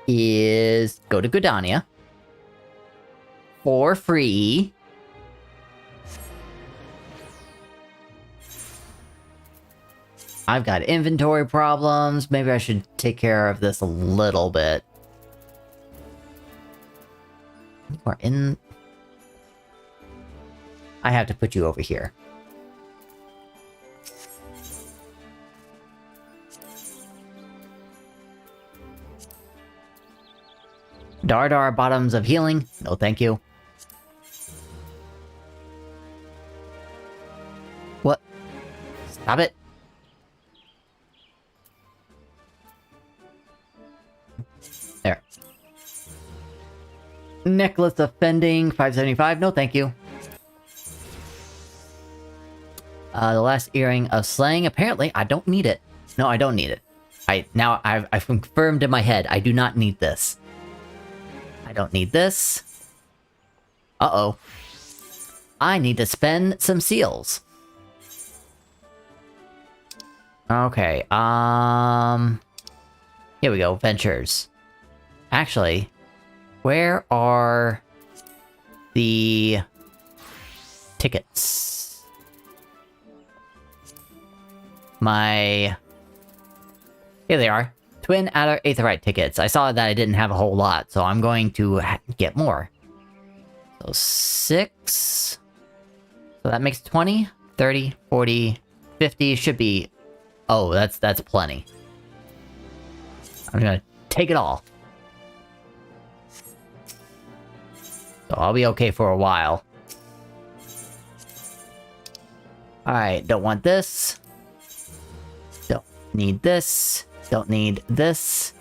is go to Gridania for free. I've got inventory problems. Maybe I should take care of this a little bit. You are in... I have to put you over here. Dardar bottoms of healing. No, thank you. What? Stop it. There. Necklace of Fending, 575. No, thank you. The last earring of Slaying. Apparently, I don't need it. No, I don't need it. I've confirmed in my head, I do not need this. I don't need this. Uh-oh. I need to spend some seals. Okay, here we go, ventures. Actually, where are the tickets? Here they are. Twin Aether Aetherite tickets. I saw that I didn't have a whole lot, so I'm going to get more. So 6. So that makes 20, 30, 40, 50. Should be... Oh, that's plenty. I'm gonna take it all. So I'll be okay for a while. Alright, don't want this. Don't need this. Don't need this.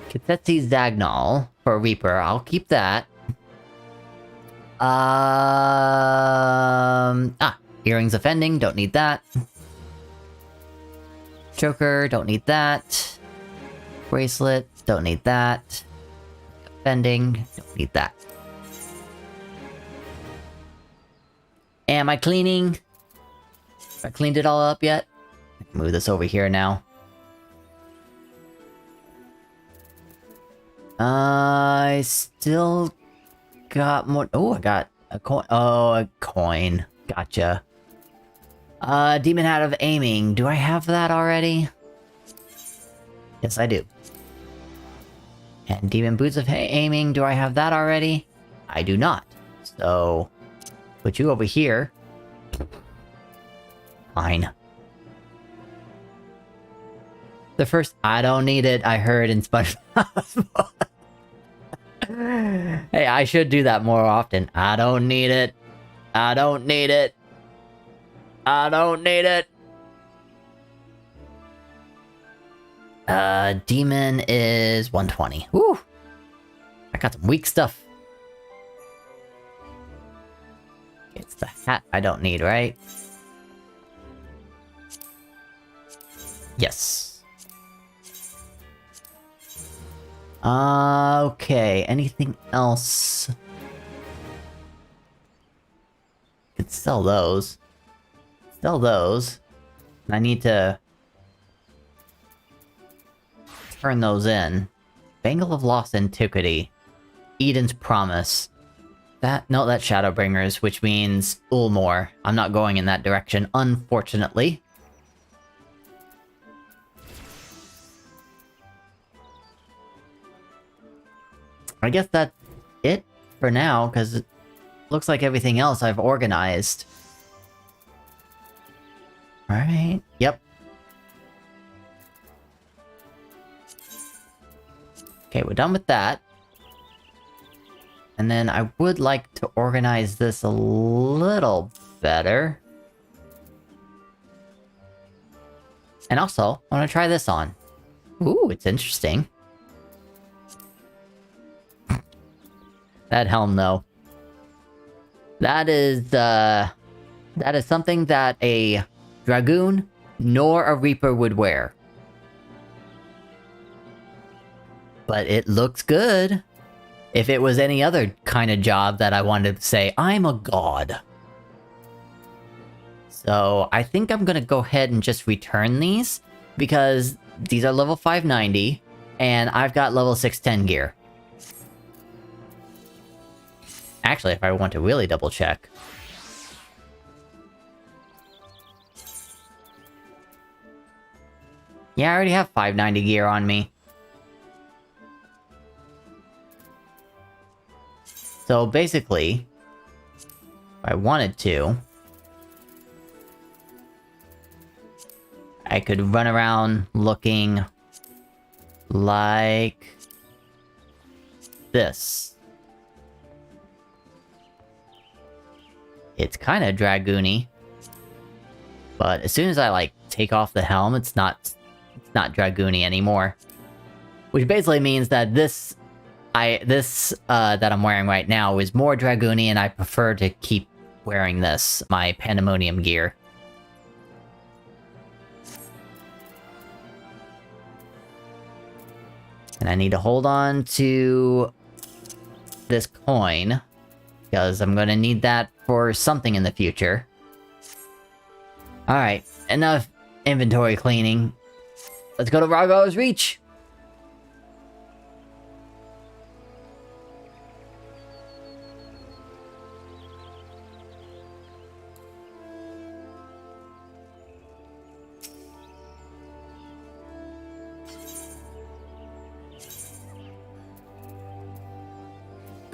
Kitsetsi Zagnal for Reaper. I'll keep that. Earrings Offending. Don't need that. Choker. Don't need that. Bracelet. Don't need that. Offending. Don't need that. Am I cleaning? Have I cleaned it all up yet? I can move this over here now. I still got more. Oh, I got a coin. Oh, a coin. Gotcha. Demon Hat of Aiming. Do I have that already? Yes, I do. And Demon Boots of Aiming. Do I have that already? I do not. So, put you over here. Fine. The first, I don't need it, I heard in SpongeBob. Hey, I should do that more often. I don't need it. I don't need it. I don't need it. Demon is 120. Woo! I got some weak stuff. It's the hat I don't need, right? Yes. Okay, anything else? Could sell those. Sell those. I need to turn those in. Bangle of Lost Antiquity. Eden's Promise. That's Shadowbringers, which means Ulmore. I'm not going in that direction, unfortunately. I guess that's it for now, because it looks like everything else I've organized. Alright, yep. Okay, we're done with that. And then I would like to organize this a little better. And also, I want to try this on. Ooh, it's interesting. That helm, though. That is something that a Dragoon nor a Reaper would wear. But it looks good. If it was any other kind of job that I wanted to say, I'm a god. So I think I'm gonna go ahead and just return these, because these are level 590, and I've got level 610 gear. Actually, if I want to really double check. Yeah, I already have 590 gear on me. So basically, if I wanted to, I could run around looking like this. It's kind of dragoony, but as soon as I like take off the helm, it's not dragoony anymore. Which basically means that this that I'm wearing right now is more dragoony, and I prefer to keep wearing this, my Pandemonium gear. And I need to hold on to this coin, because I'm gonna need that for something in the future. Alright, enough inventory cleaning. Let's go to Raghar's Reach!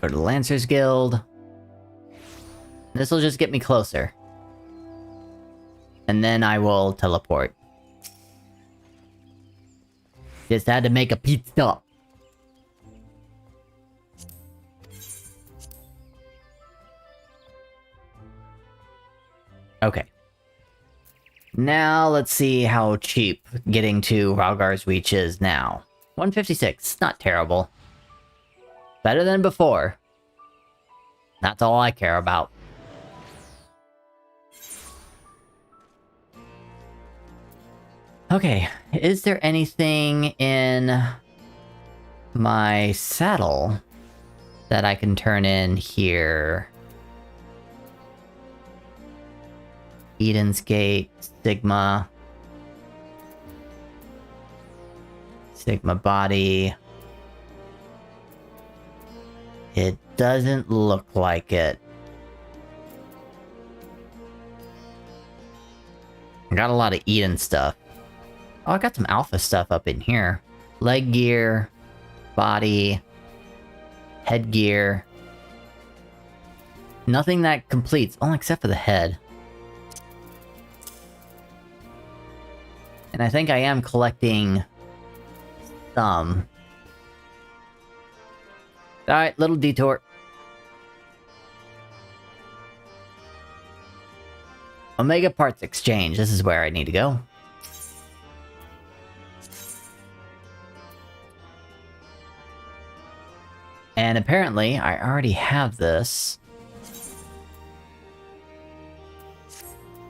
Go to the Lancers Guild. This'll just get me closer. And then I will teleport. Just had to make a pit stop. Okay. Now let's see how cheap getting to Ralgar's Reach is now. 156, not terrible. Better than before. That's all I care about. Okay, is there anything in my saddle that I can turn in here? Eden's Gate, Sigma body. It doesn't look like it. I got a lot of Eden stuff. Oh, I got some alpha stuff up in here. Leg gear, body, headgear. Nothing that completes, oh, except for the head. And I think I am collecting some. Alright, little detour. Omega Parts Exchange, this is where I need to go. And apparently, I already have this.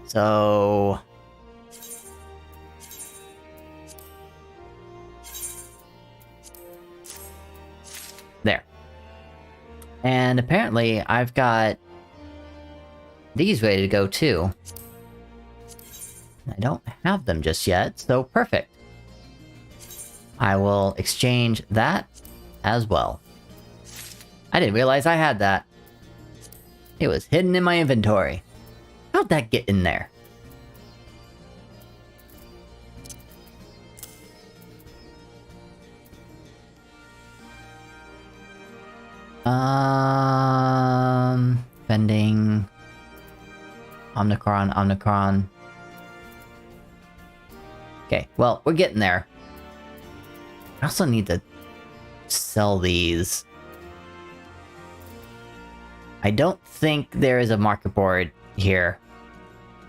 So... there. And apparently, I've got these ready to go too. I don't have them just yet, so perfect. I will exchange that as well. I didn't realize I had that. It was hidden in my inventory. How'd that get in there? Vending... Omnicron. Okay, well, we're getting there. I also need to sell these. I don't think there is a market board here.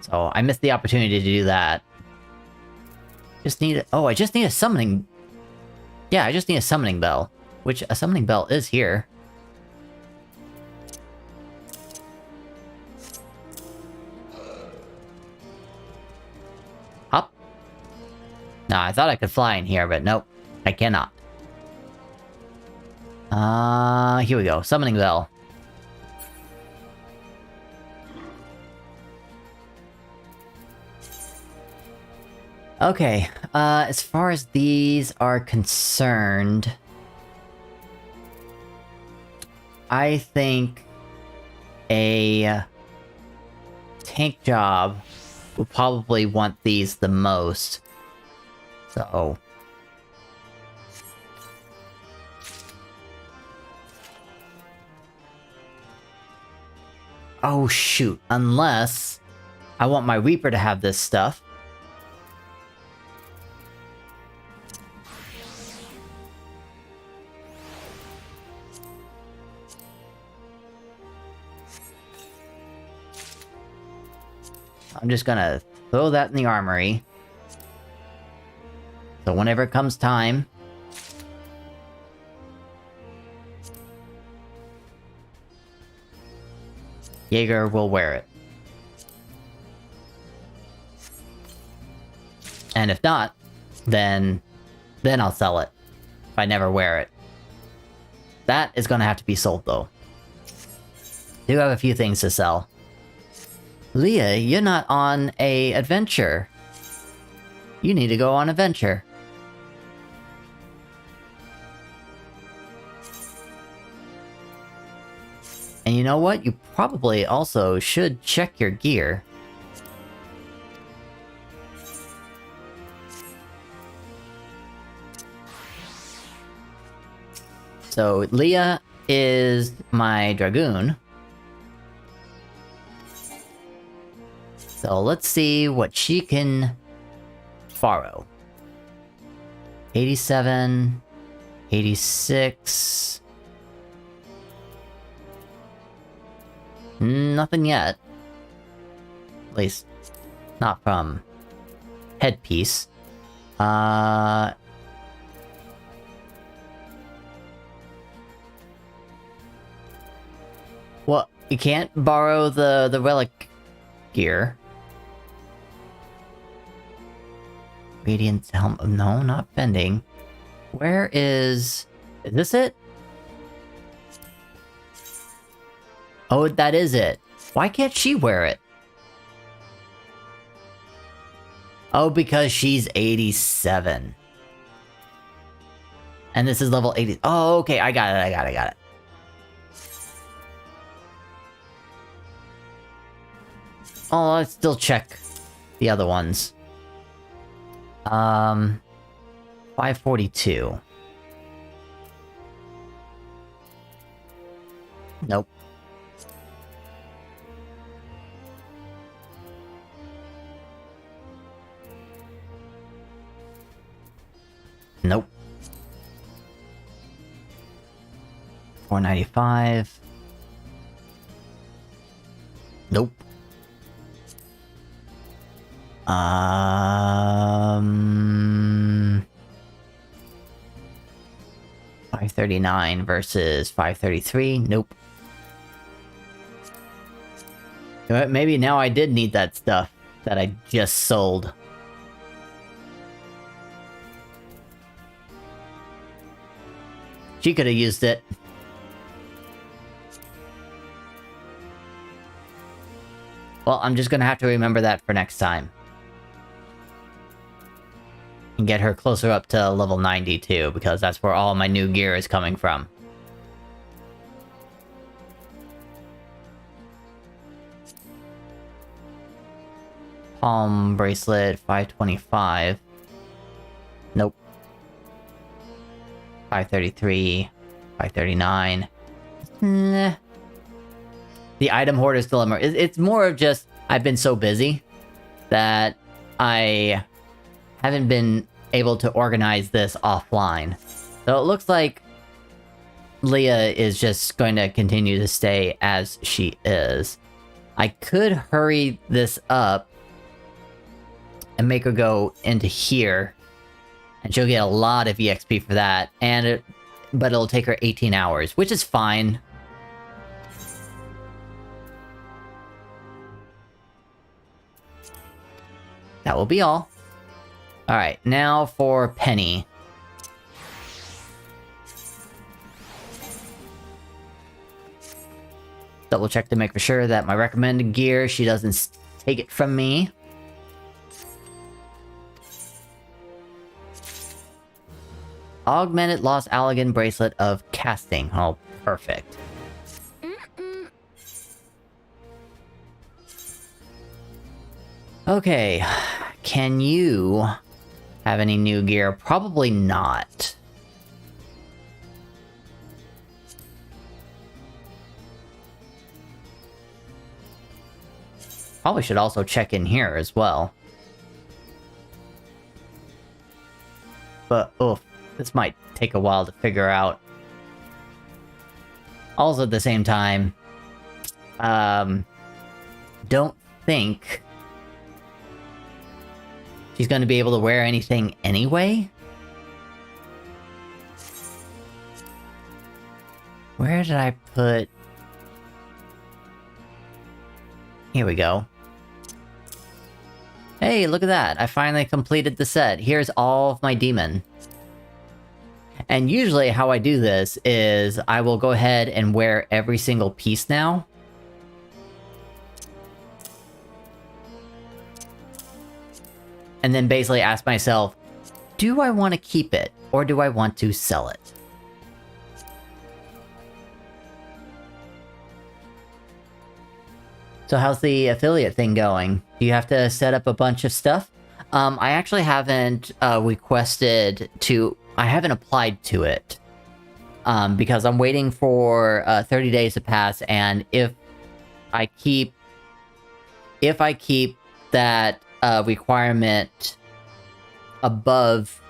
So I missed the opportunity to do that. Just need oh, I just need a summoning... Yeah, I just need a summoning bell. Which, a summoning bell is here. Up. No, I thought I could fly in here, but nope. I cannot. Here we go. Summoning bell. Okay, as far as these are concerned... I think... a... tank job will probably want these the most. So... oh shoot, unless... I want my Reaper to have this stuff. I'm just gonna throw that in the armory. So whenever it comes time... Jaeger will wear it. And if not, then I'll sell it. If I never wear it. That is gonna have to be sold though. Do have a few things to sell. Leah, you're not on a adventure. You need to go on adventure. And you know what? You probably also should check your gear. So, Leah is my Dragoon. So let's see what she can borrow. 87, 86. Nothing yet. At least, not from headpiece. Well, you can't borrow the relic gear. Radiant helm. No, not bending. Where is... is this it? Oh, that is it. Why can't she wear it? Oh, because she's 87. And this is level 80. Oh, okay, I got it. Oh, let's still check the other ones. 542. Nope. Nope. 495. Nope. 539 versus 533. Nope. You know what, maybe now I did need that stuff that I just sold. She could have used it. Well, I'm just gonna have to remember that for next time. And get her closer up to level 92, because that's where all my new gear is coming from. Palm bracelet, 525. Nope. 533, 539. Nah. The item hoarder's dilemma. It's more of just, I've been so busy that I haven't been able to organize this offline. So it looks like Leah is just going to continue to stay as she is. I could hurry this up and make her go into here, and she'll get a lot of EXP for that, but it'll take her 18 hours, which is fine. That will be all. Alright, now for Penny. Double check to make for sure that my recommended gear, she doesn't take it from me. Augmented Lost Allegan Bracelet of Casting. Oh, perfect. Okay, can you have any new gear? Probably not. Probably should also check in here as well. But, this might take a while to figure out. Also at the same time, don't think she's gonna be able to wear anything anyway. Where did I put... Here we go. Hey, look at that. I finally completed the set. Here's all of my demon. And usually how I do this is I will go ahead and wear every single piece now. And then basically ask myself, do I want to keep it or do I want to sell it? So how's the affiliate thing going? Do you have to set up a bunch of stuff? I actually haven't requested to... I haven't applied to it. Because I'm waiting for 30 days to pass, and if I keep that requirement above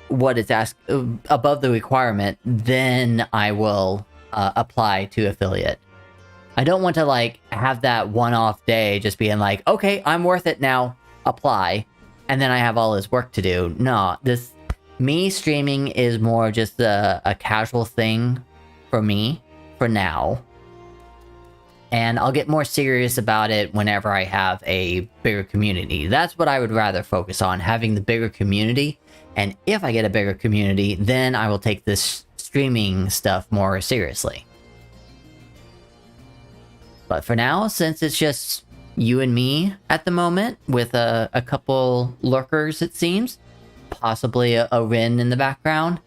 what is asked, above the requirement, then I will apply to affiliate. I don't want to, like, have that one-off day just being like, okay, I'm worth it now, apply, and then I have all this work to do. No, me streaming is more just a casual thing for me, for now. And I'll get more serious about it whenever I have a bigger community. That's what I would rather focus on, having the bigger community. And if I get a bigger community, then I will take this streaming stuff more seriously. But for now, since it's just you and me at the moment, with a couple lurkers, it seems, possibly a Rin in the background,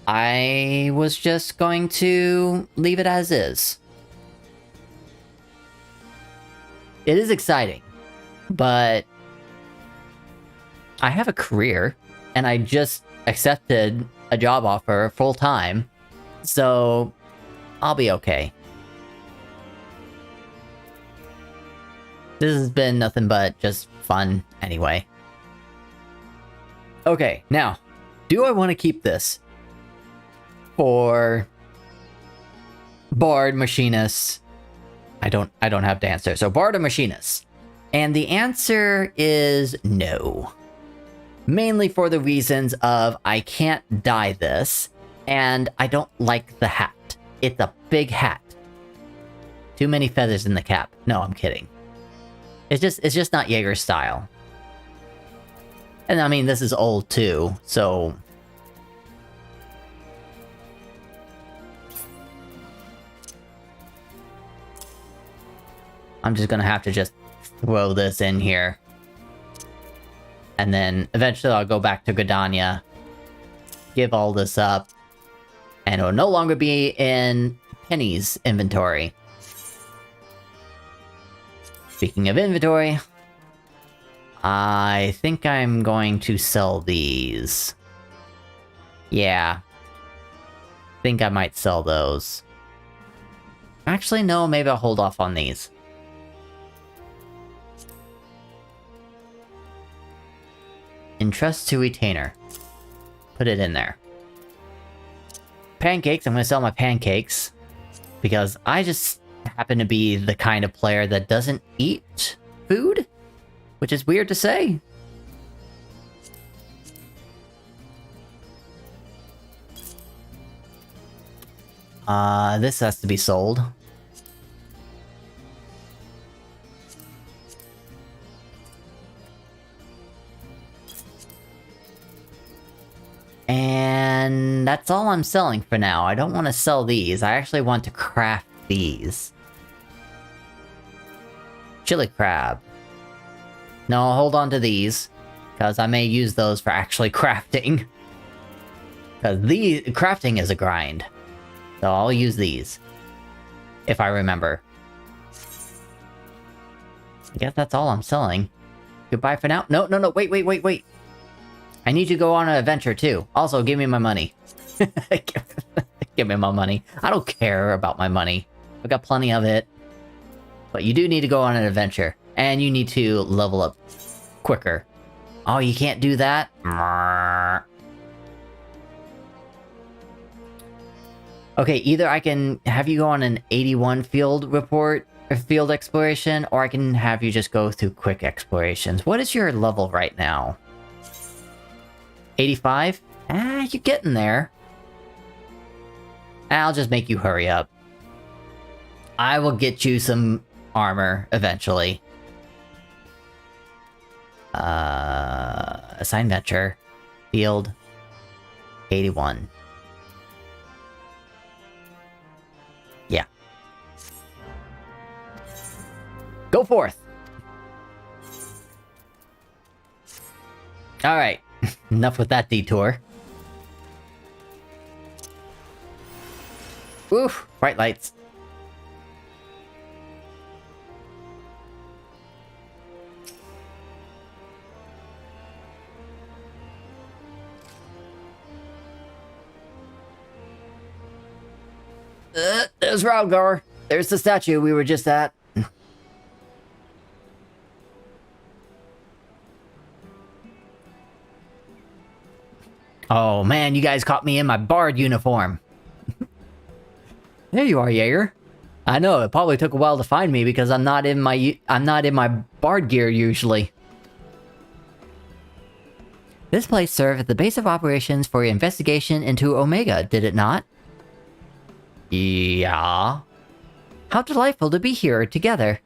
I was just going to leave it as is. It is exciting, but I have a career, and I just accepted a job offer full-time, so I'll be okay. This has been nothing but just fun anyway. Okay, now, do I want to keep this for Bard, Machinist? I don't have to answer. So Bard or Machinist? And the answer is no. Mainly for the reasons of I can't dye this, and I don't like the hat. It's a big hat. Too many feathers in the cap. No, I'm kidding. It's just not Jaeger style. And I mean, this is old too, so... I'm just gonna have to just throw this in here. And then eventually I'll go back to Gridania, give all this up, and it'll no longer be in Penny's inventory. Speaking of inventory, I think I'm going to sell these. Yeah. I think I might sell those. Actually, no, maybe I'll hold off on these. Entrust to Retainer. Put it in there. pancakes, I'm gonna sell my pancakes. Because I just happen to be the kind of player that doesn't eat food. Which is weird to say. This has to be sold. And that's all I'm selling for now. I don't want to sell these. I actually want to craft these. Chili crab. No, I'll hold on to these. Because I may use those for actually crafting. Because crafting is a grind. So I'll use these. If I remember. I guess that's all I'm selling. Goodbye for now. No, wait. I need you to go on an adventure too. Also, give me my money. Give me my money. I don't care about my money. I've got plenty of it. But you do need to go on an adventure. And you need to level up quicker. Oh, you can't do that? Okay, either I can have you go on an 81 field report, or field exploration, or I can have you just go through quick explorations. What is your level right now? 85? You're getting there. I'll just make you hurry up. I will get you some armor eventually. Assign venture. Field. 81. Yeah. Go forth! Alright. Enough with that detour. Oof! Bright lights. There's Ralgar. There's the statue we were just at. Oh man, you guys caught me in my bard uniform. There you are, Jaeger. I know, it probably took a while to find me because I'm not in my bard gear usually. This place served as the base of operations for your investigation into Omega, did it not? Yeah. How delightful to be here together.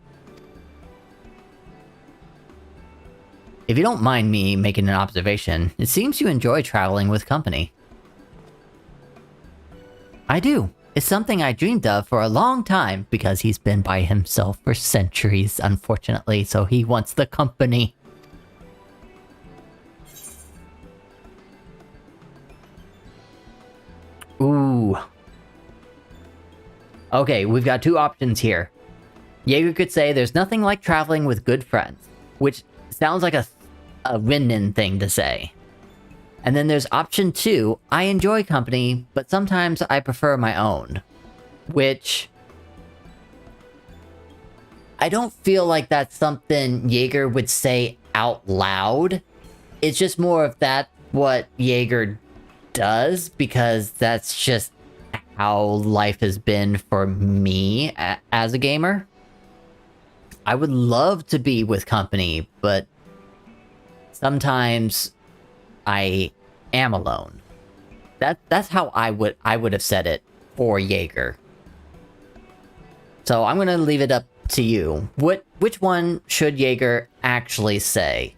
If you don't mind me making an observation, it seems you enjoy traveling with company. I do. It's something I dreamed of for a long time, because he's been by himself for centuries, unfortunately, so he wants the company. Ooh. Okay, we've got two options here. Jaeger could say there's nothing like traveling with good friends, which sounds like a Rinnin thing to say. And then there's option 2, I enjoy company, but sometimes I prefer my own. Which... I don't feel like that's something Jaeger would say out loud. It's just more of that what Jaeger does, because that's just how life has been for me as a gamer. I would love to be with company, but sometimes I am alone. That's how I would have said it for Jaeger. So I'm gonna leave it up to you. Which one should Jaeger actually say?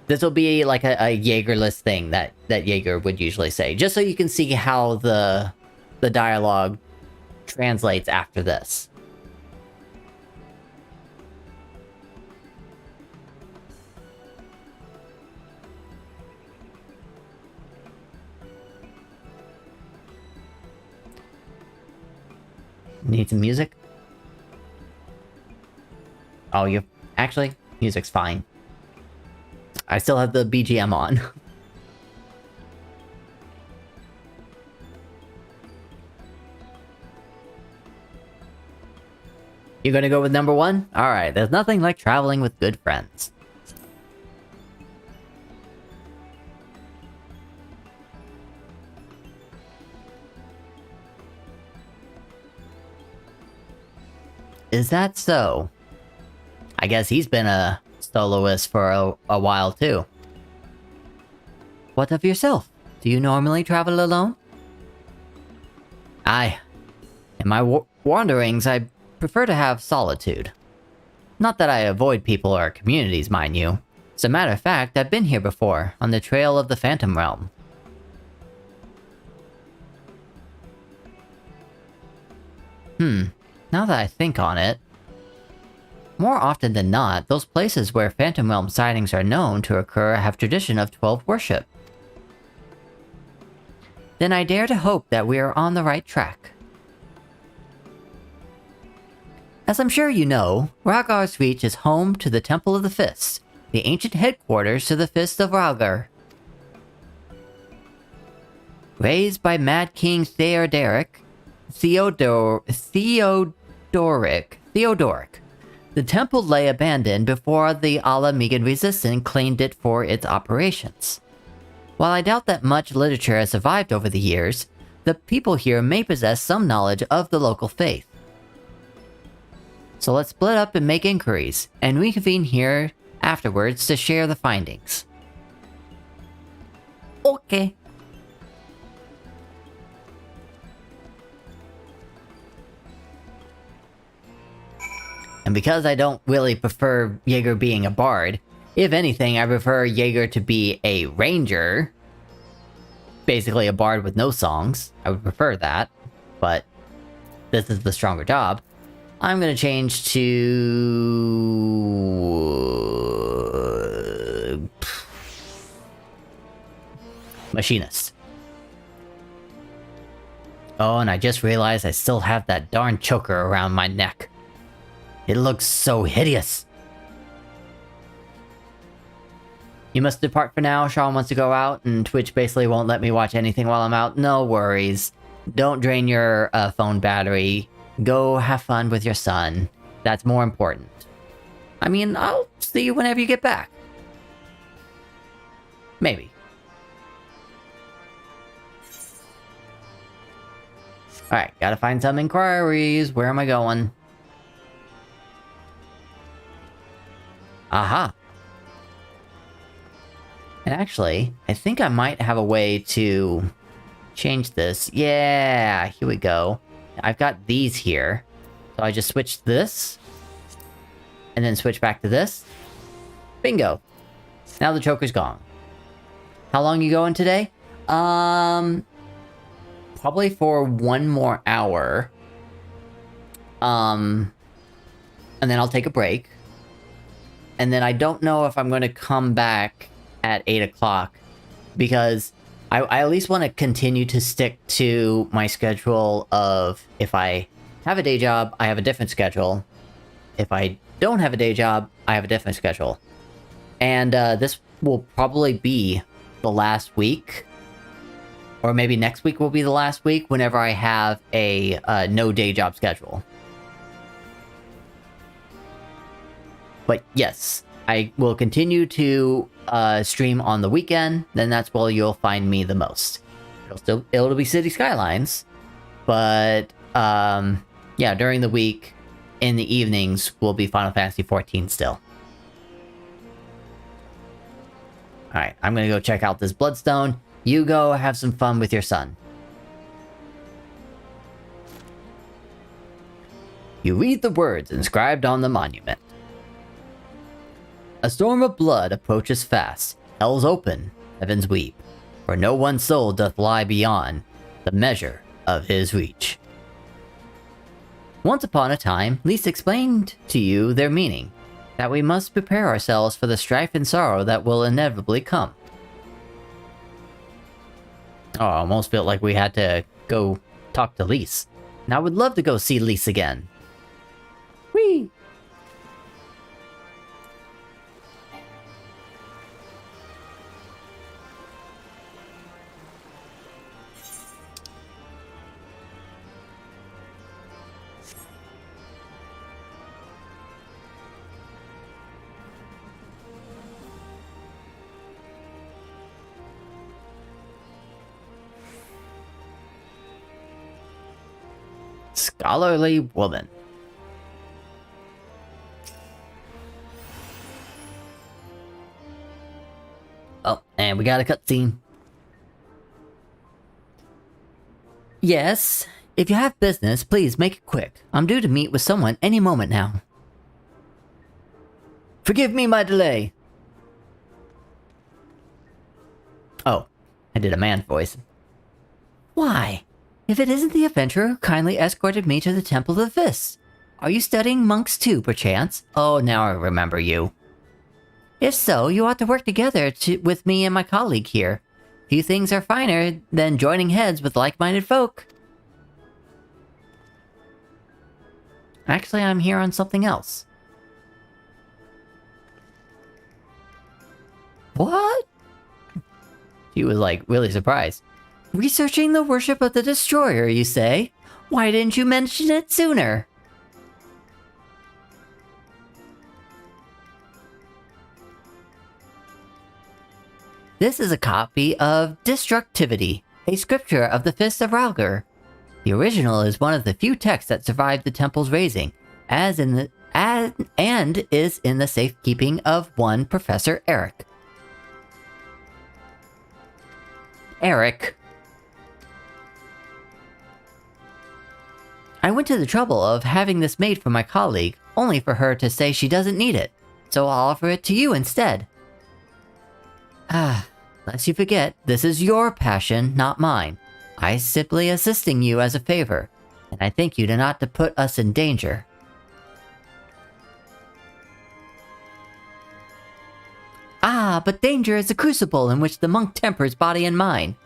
This will be like a Jaegerless thing that Jaeger would usually say, just so you can see how the dialogue translates after this. Need some music? Oh, you... Actually, music's fine. I still have the BGM on. You gonna go with number 1? Alright, there's nothing like traveling with good friends. Is that so? I guess he's been a soloist for a while too. What of yourself? Do you normally travel alone? In my wanderings, I prefer to have solitude. Not that I avoid people or communities, mind you. As a matter of fact, I've been here before, on the trail of the Phantom Realm. Now that I think on it, more often than not, those places where Phantom Realm sightings are known to occur have tradition of 12 worship. Then I dare to hope that we are on the right track. As I'm sure you know, Rhaegar's Reach is home to the Temple of the Fist, the ancient headquarters to the Fist of Rhaegar. Raised by Mad King Theodoric, the temple lay abandoned before the Ala Mhigan resistance claimed it for its operations. While I doubt that much literature has survived over the years, the people here may possess some knowledge of the local faith. So let's split up and make inquiries, and reconvene here afterwards to share the findings. Okay. And because I don't really prefer Jaeger being a bard, if anything, I prefer Jaeger to be a ranger. Basically a bard with no songs. I would prefer that, but this is the stronger job. I'm gonna change to... machinist. Oh, and I just realized I still have that darn choker around my neck. It looks so hideous. You must depart for now. Sean wants to go out, and Twitch basically won't let me watch anything while I'm out. No worries. Don't drain your phone battery. Go have fun with your son. That's more important. I mean, I'll see you whenever you get back. Maybe. Alright, gotta find some inquiries. Where am I going? Aha. And actually, I think I might have a way to change this. Yeah, here we go. I've got these here. So I just switch this. And then switch back to this. Bingo. Now the choker's gone. How long you going today? Probably for 1 more hour. And then I'll take a break. And then I don't know if I'm going to come back at 8 o'clock. Because I at least want to continue to stick to my schedule of if I have a day job, I have a different schedule. If I don't have a day job, I have a different schedule. And this will probably be the last week. Or maybe next week will be the last week whenever I have a no day job schedule. But yes, I will continue to stream on the weekend, then that's where you'll find me the most. It'll be City Skylines, but yeah, during the week, in the evenings, will be Final Fantasy XIV still. Alright, I'm gonna go check out this Bloodstone. You go have some fun with your son. You read the words inscribed on the monument. A storm of blood approaches fast. Hell's open, heavens weep. For no one soul doth lie beyond the measure of his reach. Once upon a time, Lys explained to you their meaning. That we must prepare ourselves for the strife and sorrow that will inevitably come. Oh, I almost felt like we had to go talk to Lys. And I would love to go see Lys again. Whee! Scholarly woman. And we got a cutscene. Yes, if you have business, please make it quick. I'm due to meet with someone any moment now. Forgive me my delay. Oh, I did a man's voice. Why? If it isn't the adventurer who kindly escorted me to the Temple of the Fists. Are you studying monks too, perchance? Oh, now I remember you. If so, you ought to work together with me and my colleague here. Few things are finer than joining heads with like-minded folk. Actually, I'm here on something else. What? She was like really surprised. Researching the worship of the Destroyer, you say? Why didn't you mention it sooner? This is a copy of Destructivity, a scripture of the Fist of Ralgar. The original is one of the few texts that survived the temple's razing, and is in the safekeeping of one Professor Eric. Eric. I went to the trouble of having this made for my colleague, only for her to say she doesn't need it, so I'll offer it to you instead. Lest you forget, this is your passion, not mine. I simply assisting you as a favor, and I thank you not to put us in danger. But danger is the crucible in which the monk tempers body and mind.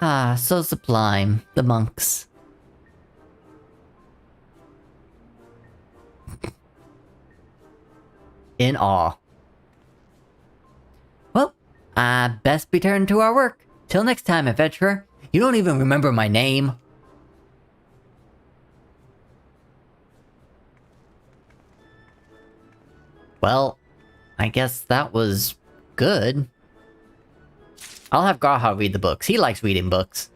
So sublime, the monks. In awe. Well, best be turned to our work. Till next time, adventurer. You don't even remember my name. Well, I guess that was good. I'll have Garha read the books. He likes reading books.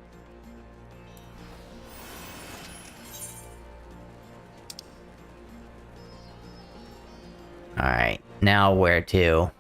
Alright, now where to?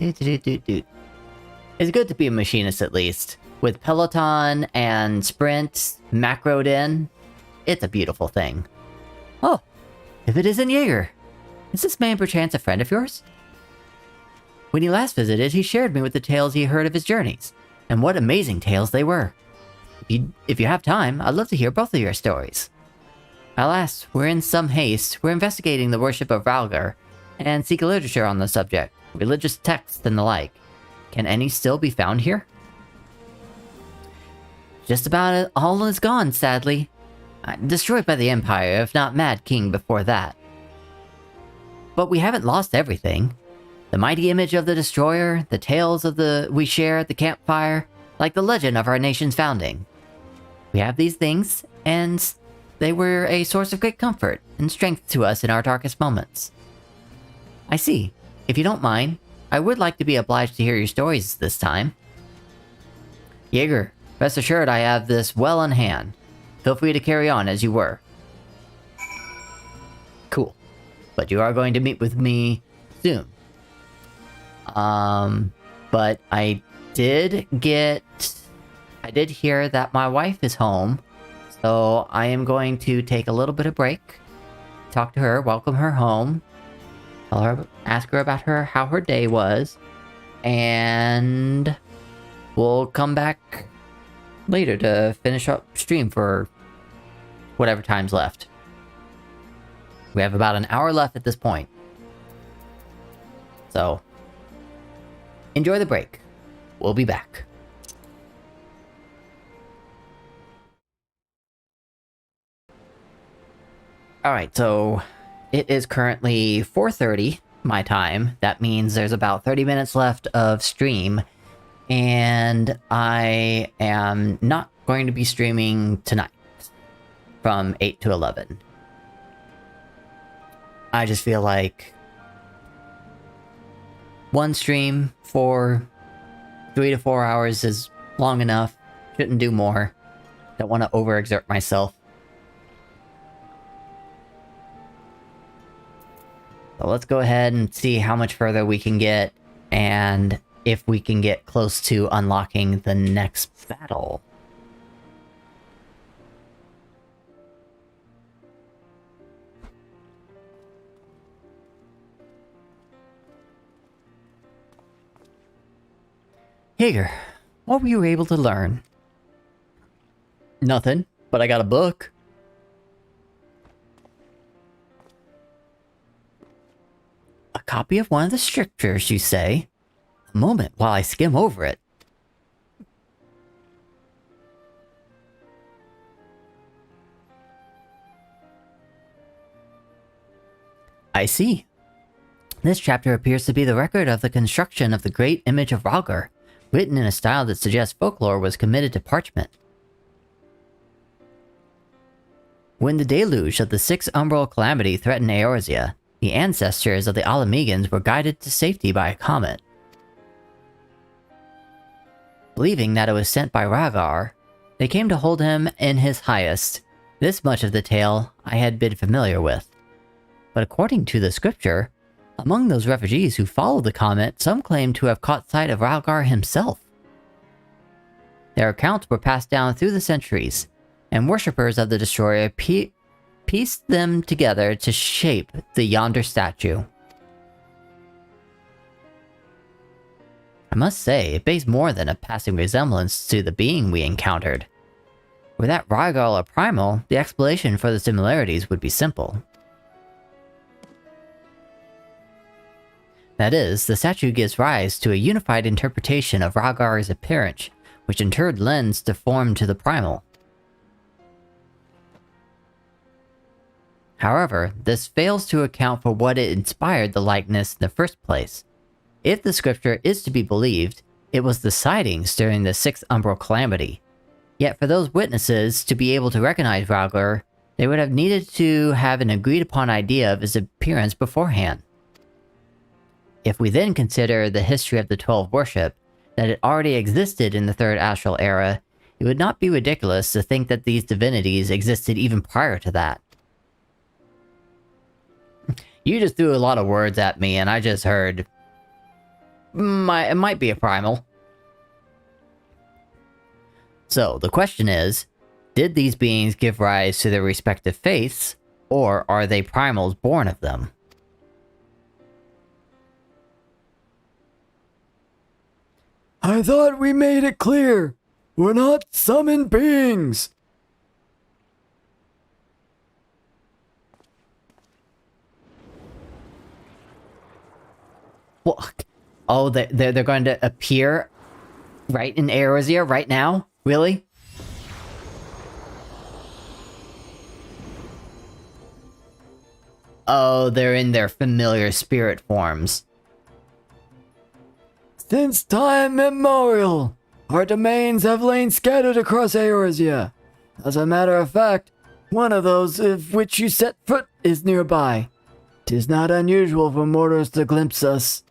It's good to be a machinist at least. With Peloton and Sprint macroed in, it's a beautiful thing. Oh, if it isn't Jaeger. Is this man perchance a friend of yours? When he last visited, he shared me with the tales he heard of his journeys. And what amazing tales they were. If you have time, I'd love to hear both of your stories. Alas, we're in some haste. We're investigating the worship of Ralgar, and seek literature on the subject, religious texts and the like. Can any still be found here? Just about all is gone, sadly. Destroyed by the Empire, if not Mad King before that. But we haven't lost everything. The mighty image of the Destroyer, the tales of we share at the campfire, like the legend of our nation's founding. We have these things, and they were a source of great comfort and strength to us in our darkest moments. I see. If you don't mind, I would like to be obliged to hear your stories this time. Jaeger, rest assured I have this well in hand. Feel free to carry on as you were. Cool. But you are going to meet with me soon. But I did hear that my wife is home, so I am going to take a little bit of break, talk to her, welcome her home, tell her, ask her about how her day was, and we'll come back later to finish up stream for whatever time's left. We have about an hour left at this point. So, enjoy the break. We'll be back. Alright, so it is currently 4:30 my time. That means there's about 30 minutes left of stream. And I am not going to be streaming tonight. from 8 to 11. I just feel like one stream for 3 to 4 hours is long enough. Shouldn't do more. Don't want to overexert myself. So let's go ahead and see how much further we can get, and if we can get close to unlocking the next battle. Hager, what were you able to learn? Nothing, but I got a book. A copy of one of the scriptures, you say? A moment while I skim over it. I see. This chapter appears to be the record of the construction of the great image of Rhalgr, written in a style that suggests folklore was committed to parchment. When the deluge of the Sixth Umbral Calamity threatened Eorzea, the ancestors of the Alamegans were guided to safety by a comet. Believing that it was sent by Rhalgr, they came to hold him in his highest. This much of the tale I had been familiar with. But according to the scripture, among those refugees who followed the comet, some claimed to have caught sight of Rhalgr himself. Their accounts were passed down through the centuries, and worshippers of the destroyer pieced them together to shape the yonder statue. I must say, it bears more than a passing resemblance to the being we encountered. Were that Rhalgr or Primal, the explanation for the similarities would be simple. That is, the statue gives rise to a unified interpretation of Rhalgr's appearance, which in turn lends the form to the Primal. However, this fails to account for what inspired the likeness in the first place. If the scripture is to be believed, it was the sightings during the Sixth Umbral Calamity. Yet for those witnesses to be able to recognize Rhalgr, they would have needed to have an agreed-upon idea of his appearance beforehand. If we then consider the history of the 12 worship, that it already existed in the Third Astral Era, it would not be ridiculous to think that these divinities existed even prior to that. You just threw a lot of words at me, and I just heard... it might be a primal. So, the question is, did these beings give rise to their respective faiths, or are they primals born of them? I thought we made it clear. We're not summoned beings. What? Oh, they're going to appear right in Eorzea right now? Really? Oh, they're in their familiar spirit forms. Since time immemorial, our domains have lain scattered across Eorzea. As a matter of fact, one of those of which you set foot is nearby. 'Tis not unusual for mortals to glimpse us.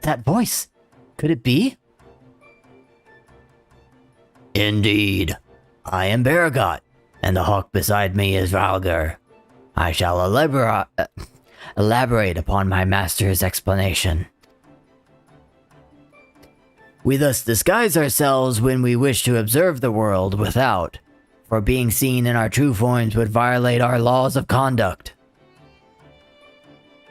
That voice, could it be? Indeed. I am Baragot, and the hawk beside me is Rhalgr. I shall elaborate upon my master's explanation. We thus disguise ourselves when we wish to observe the world without, for being seen in our true forms would violate our laws of conduct.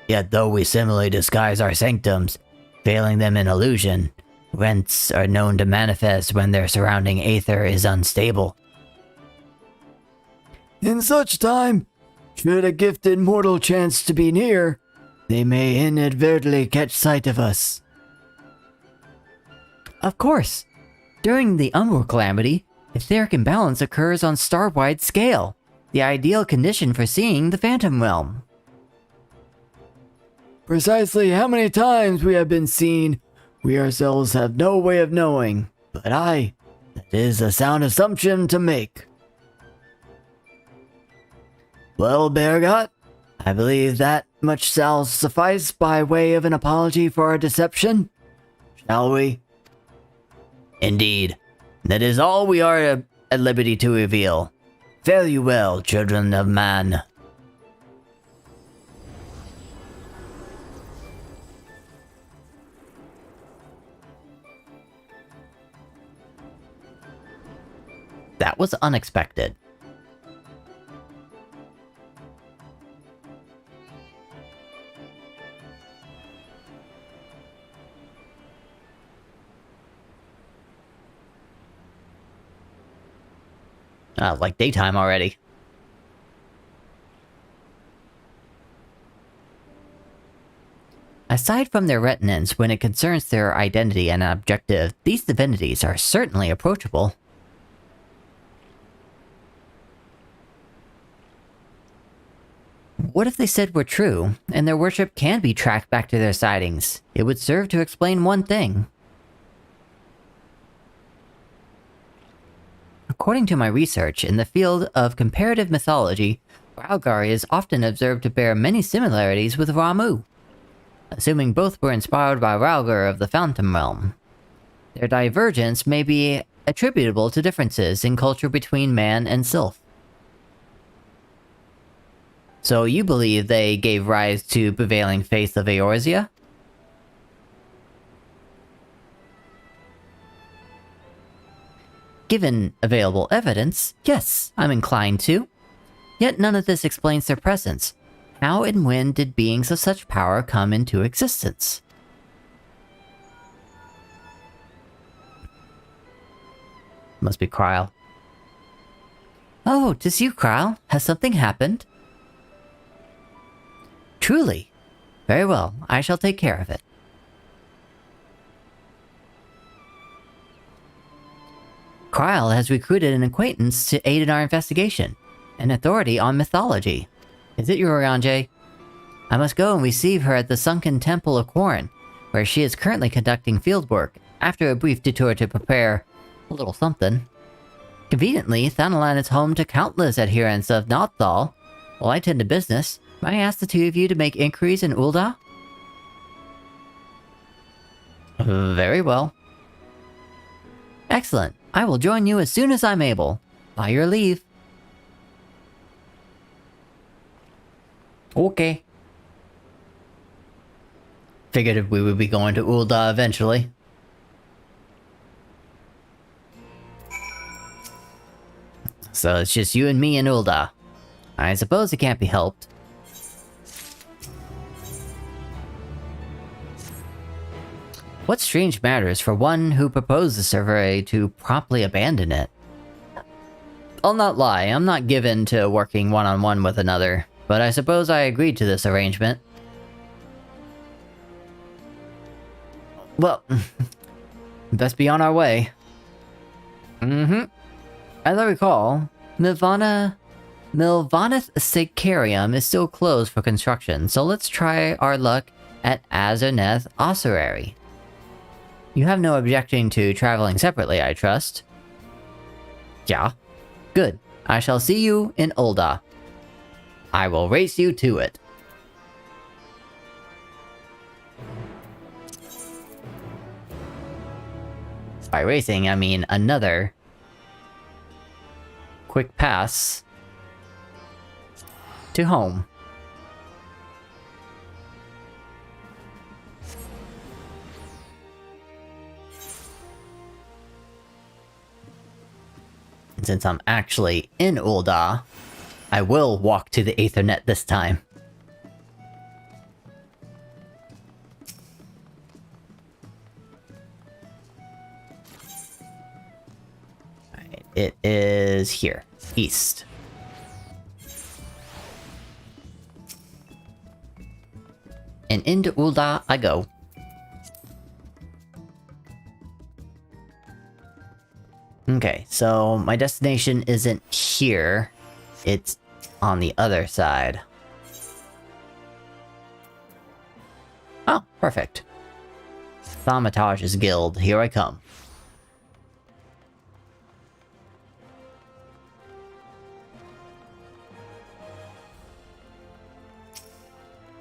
Yet though we similarly disguise our sanctums, failing them in illusion, rents are known to manifest when their surrounding aether is unstable. In such time, should a gifted mortal chance to be near, they may inadvertently catch sight of us. Of course. During the Umbral Calamity, etheric imbalance occurs on star-wide scale, the ideal condition for seeing the Phantom Realm. Precisely how many times we have been seen, we ourselves have no way of knowing. But that is a sound assumption to make. Well, Bergot, I believe that much shall suffice by way of an apology for our deception. Shall we? Indeed. That is all we are at liberty to reveal. Fare you well, children of man. That was unexpected. Like daytime already. Aside from their retinence, when it concerns their identity and objective, these divinities are certainly approachable. What if they said were true, and their worship can be tracked back to their sightings? It would serve to explain one thing. According to my research in the field of comparative mythology, Rhalgar is often observed to bear many similarities with Ramu, assuming both were inspired by Rhalgar of the Phantom Realm. Their divergence may be attributable to differences in culture between man and sylph. So you believe they gave rise to prevailing faith of Eorzea? Given available evidence, yes, I'm inclined to. Yet none of this explains their presence. How and when did beings of such power come into existence? Must be Kryle. Oh, 'tis you, Kryle. Has something happened? Truly. Very well, I shall take care of it. Kryle has recruited an acquaintance to aid in our investigation. An authority on mythology. Is it Urianger? I must go and receive her at the sunken temple of Quarren, where she is currently conducting fieldwork, after a brief detour to prepare a little something. Conveniently, Thanalan is home to countless adherents of Nothal. While I tend to business, may I ask the two of you to make inquiries in Ul'dah? Very well. Excellent. I will join you as soon as I'm able. By your leave. Okay. Figured we would be going to Ul'dah eventually. So it's just you and me in Ul'dah. I suppose it can't be helped. What strange matters for one who proposed the survey to promptly abandon it? I'll not lie, I'm not given to working one-on-one with another, but I suppose I agreed to this arrangement. Well, best be on our way. As I recall, Milvaneth Sacarium is still closed for construction, so let's try our luck at Azerneth Ossuary. You have no objection to traveling separately, I trust? Yeah. Good. I shall see you in Ul'dah. I will race you to it. By racing, I mean another quick pass to home. Since I'm actually in Ul'dah, I will walk to the Aethernet this time. Alright, it is here, east. And into Ul'dah I go. Okay, so my destination isn't here. It's on the other side. Oh, perfect. Thaumaturge's Guild, here I come.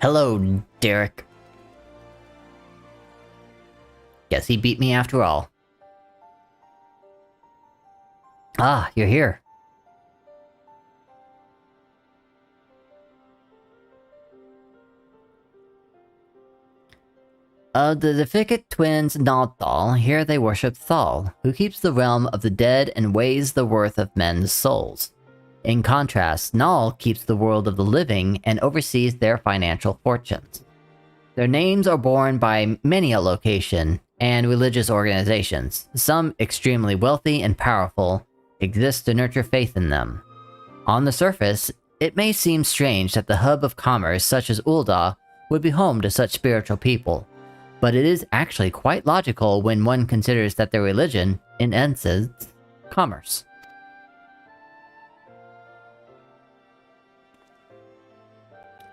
Hello, Derek. Guess he beat me after all. Ah, you're here. Of the Deficit twins Nalthal, here they worship Thal, who keeps the realm of the dead and weighs the worth of men's souls. In contrast, Nal keeps the world of the living and oversees their financial fortunes. Their names are borne by many a location and religious organizations. Some extremely wealthy and powerful exist to nurture faith in them. On the surface, it may seem strange that the hub of commerce such as Ul'dah would be home to such spiritual people, but it is actually quite logical when one considers that their religion, in essence, commerce.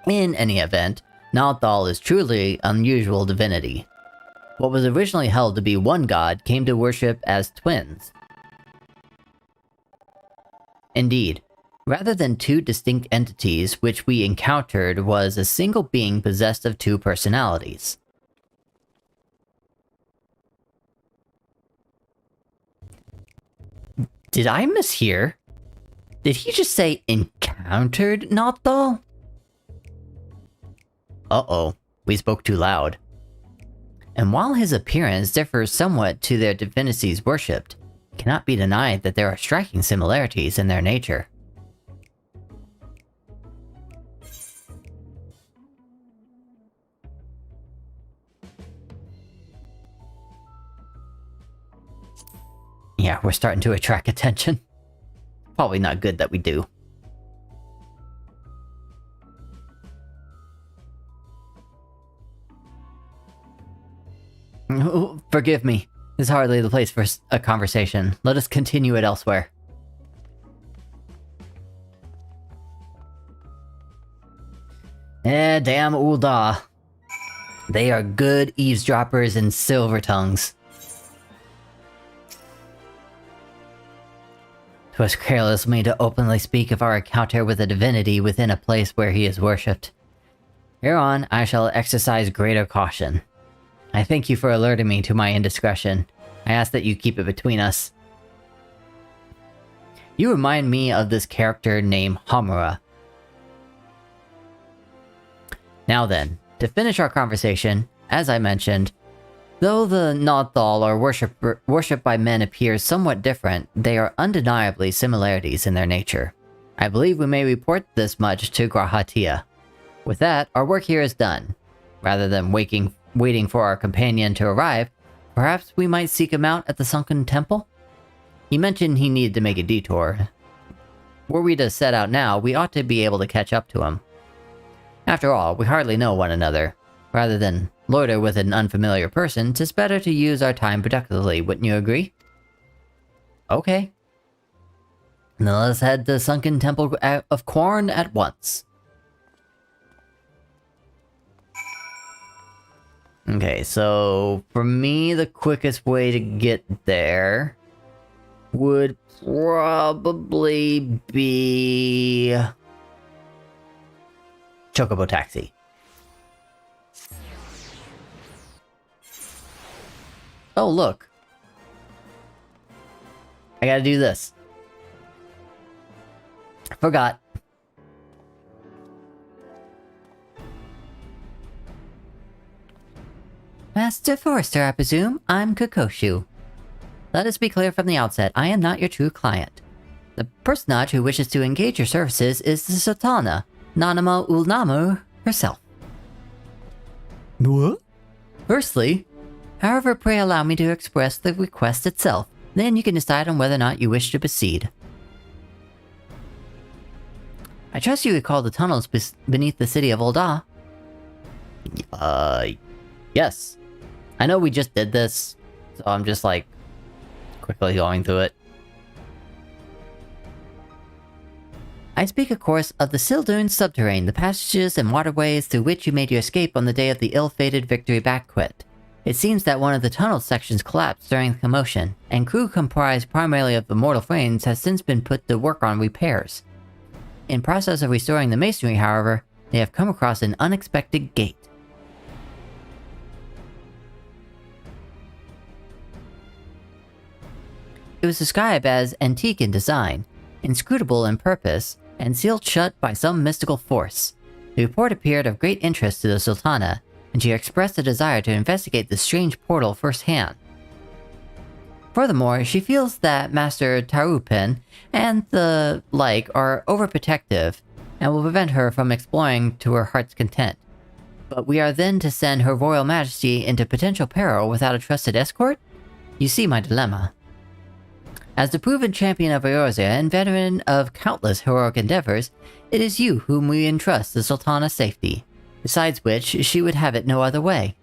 In any event, Nalthal is truly unusual divinity. What was originally held to be one god came to worship as twins. Indeed, rather than two distinct entities, which we encountered was a single being possessed of two personalities. Did I mishear? Did he just say encountered Nalthal? Uh-oh, we spoke too loud. And while his appearance differs somewhat to their divinities worshipped, it cannot be denied that there are striking similarities in their nature. Yeah, we're starting to attract attention. Probably not good that we do. Forgive me. This is hardly the place for a conversation. Let us continue it elsewhere. Damn Ul'dah. They are good eavesdroppers and silver tongues. 'Twas careless of me to openly speak of our encounter with a divinity within a place where he is worshipped. Hereon, I shall exercise greater caution. I thank you for alerting me to my indiscretion. I ask that you keep it between us. You remind me of this character named Hamura. Now then, to finish our conversation, as I mentioned, though the Nalthal or worshipped by men appears somewhat different, they are undeniably similarities in their nature. I believe we may report this much to Grahatia. With that, our work here is done. Rather than waiting for our companion to arrive, perhaps we might seek him out at the sunken temple? He mentioned he needed to make a detour. Were we to set out now, we ought to be able to catch up to him. After all, we hardly know one another. Rather than loiter with an unfamiliar person, 'tis better to use our time productively, wouldn't you agree? Okay. Then let's head to the sunken temple of Korn at once. Okay, so for me, the quickest way to get there would probably be Chocobo Taxi. Oh, look. I gotta do this. Forgot. Master Forrester, I presume. I'm Kokoshu. Let us be clear from the outset, I am not your true client. The personage who wishes to engage your services is the Sultana, Nanama Ulnamu herself. What? Firstly, however, pray allow me to express the request itself. Then you can decide on whether or not you wish to proceed. I trust you recall the tunnels beneath the city of Ul'dah. Yes. I know we just did this, so I'm just like, quickly going through it. I speak, of course, of the Sil'Dune subterrane, the passages and waterways through which you made your escape on the day of the ill-fated victory banquet. It seems that one of the tunnel sections collapsed during the commotion, and crew comprised primarily of immortal frames has since been put to work on repairs. In process of restoring the masonry, however, they have come across an unexpected gate. It was described as antique in design, inscrutable in purpose, and sealed shut by some mystical force. The report appeared of great interest to the Sultana, and she expressed a desire to investigate the strange portal firsthand. Furthermore, she feels that Master Tarupin and the like are overprotective and will prevent her from exploring to her heart's content. But we are then to send Her Royal Majesty into potential peril without a trusted escort? You see my dilemma. As the proven champion of Eorzea and veteran of countless heroic endeavors, it is you whom we entrust the Sultana's safety. Besides which, she would have it no other way.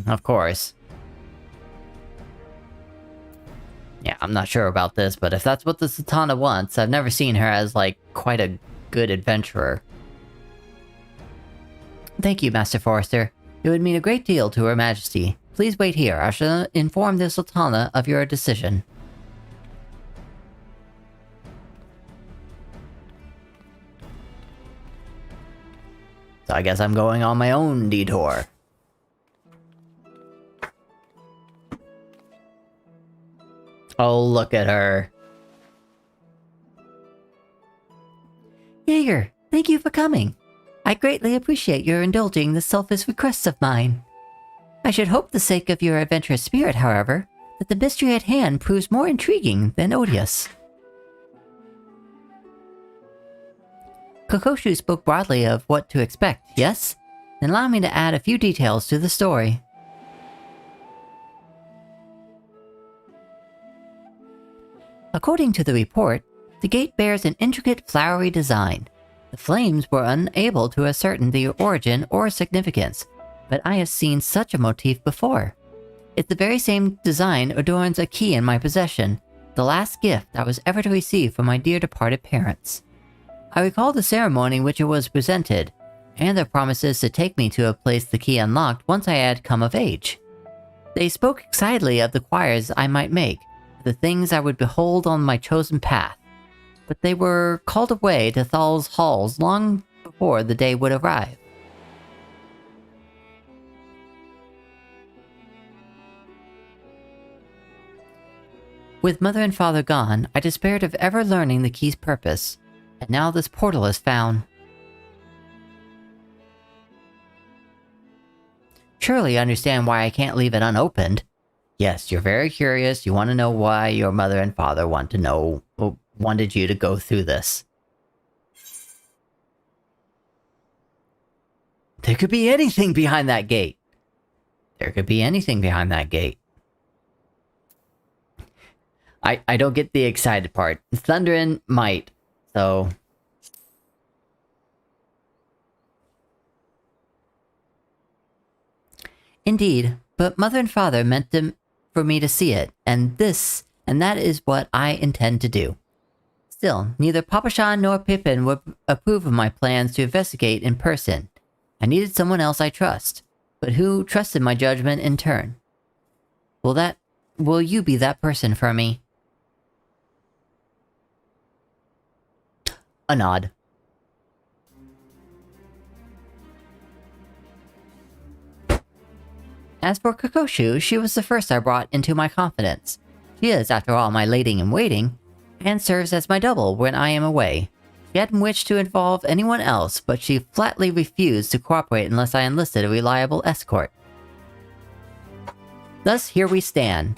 Of course. Yeah, I'm not sure about this, but if that's what the Sultana wants, I've never seen her as, like, quite a good adventurer. Thank you, Master Forrester. It would mean a great deal to Her Majesty. Please wait here. I shall inform the Sultana of your decision. So I guess I'm going on my own detour. Oh, look at her. Jaeger, thank you for coming. I greatly appreciate your indulging the selfish requests of mine. I should hope the sake of your adventurous spirit, however, that the mystery at hand proves more intriguing than odious. Kokoshu spoke broadly of what to expect, yes? Then allow me to add a few details to the story. According to the report, the gate bears an intricate flowery design. The flames were unable to ascertain the origin or significance, but I have seen such a motif before. It's the very same design adorns a key in my possession, the last gift I was ever to receive from my dear departed parents. I recall the ceremony in which it was presented, and their promises to take me to a place the key unlocked once I had come of age. They spoke excitedly of the choirs I might make, the things I would behold on my chosen path, but they were called away to Thal's halls long before the day would arrive. With mother and father gone, I despaired of ever learning the key's purpose, and now this portal is found. Surely you understand why I can't leave it unopened. Yes, you're very curious, you want to know why your mother and father wanted you to go through this. There could be anything behind that gate. There could be anything behind that gate. I don't get the excited part. Thunderin might, so... Indeed, but mother and father meant for me to see it, and that is what I intend to do. Still, neither Papashan nor Pippin would approve of my plans to investigate in person. I needed someone else I trust, but who trusted my judgment in turn. Will you be that person for me? A nod. As for Kokoshu, she was the first I brought into my confidence. She is, after all, my lady-in-waiting, and serves as my double when I am away. She hadn't wished to involve anyone else, but she flatly refused to cooperate unless I enlisted a reliable escort. Thus, here we stand.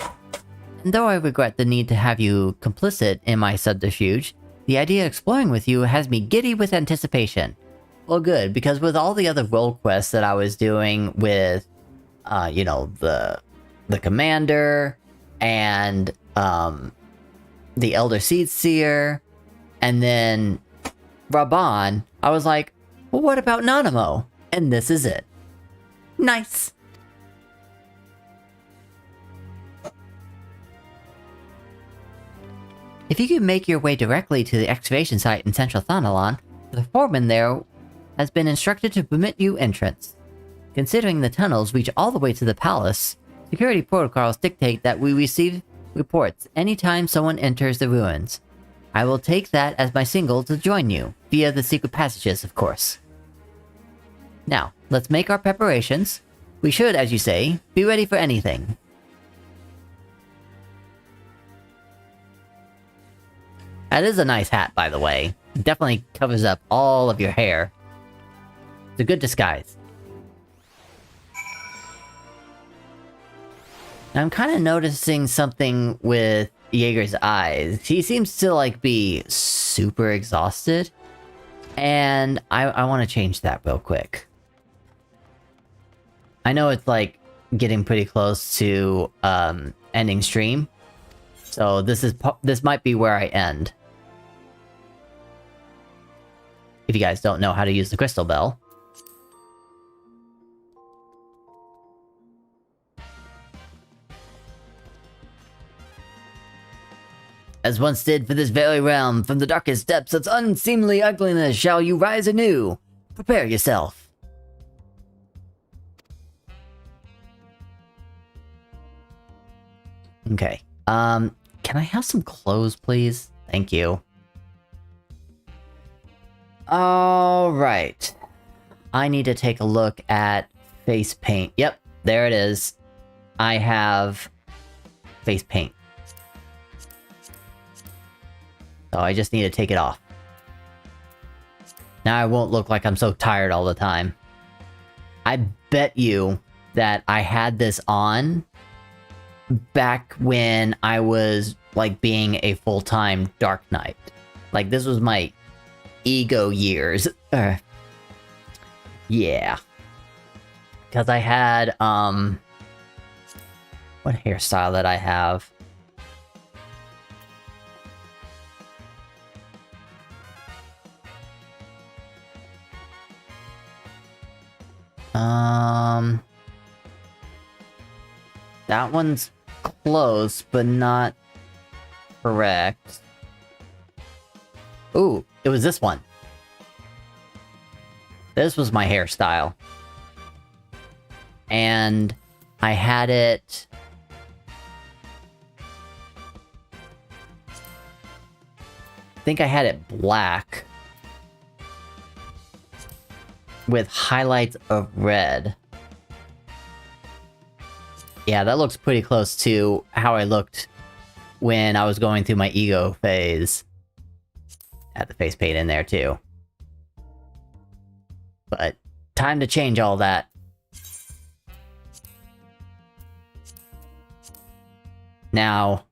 And though I regret the need to have you complicit in my subterfuge, the idea of exploring with you has me giddy with anticipation. Well, good, because with all the other role quests that I was doing with, you know, the commander, and, the Elder Seed Seer, and then Raban, I was like, well, what about Nanamo? And this is it. Nice! If you can make your way directly to the excavation site in Central Thanalan, the foreman there has been instructed to permit you entrance. Considering the tunnels reach all the way to the palace, security protocols dictate that we receive reports anytime someone enters the ruins. I will take that as my signal to join you, via the secret passages, of course. Now, let's make our preparations. We should, as you say, be ready for anything. That is a nice hat, by the way. It definitely covers up all of your hair. It's a good disguise. Now, I'm kind of noticing something with Jaeger's eyes. He seems to, like, be super exhausted. And I want to change that real quick. I know it's, like, getting pretty close to, ending stream. So this might be where I end. If you guys don't know how to use the crystal bell. As once did for this very realm, from the darkest depths of unseemly ugliness shall you rise anew. Prepare yourself. Okay. Can I have some clothes, please? Thank you. Alright. I need to take a look at face paint. Yep, there it is. I have face paint. So I just need to take it off. Now I won't look like I'm so tired all the time. I bet you that I had this on back when I was, like, being a full-time Dark Knight. Like, this was my ego years. Yeah. Because I had, what hairstyle did I have? That one's close, but not correct. Ooh, it was this one. This was my hairstyle. And I had it... I think I had it black. With highlights of red. Yeah, that looks pretty close to how I looked when I was going through my ego phase. Had the face paint in there too. But time to change all that. Now,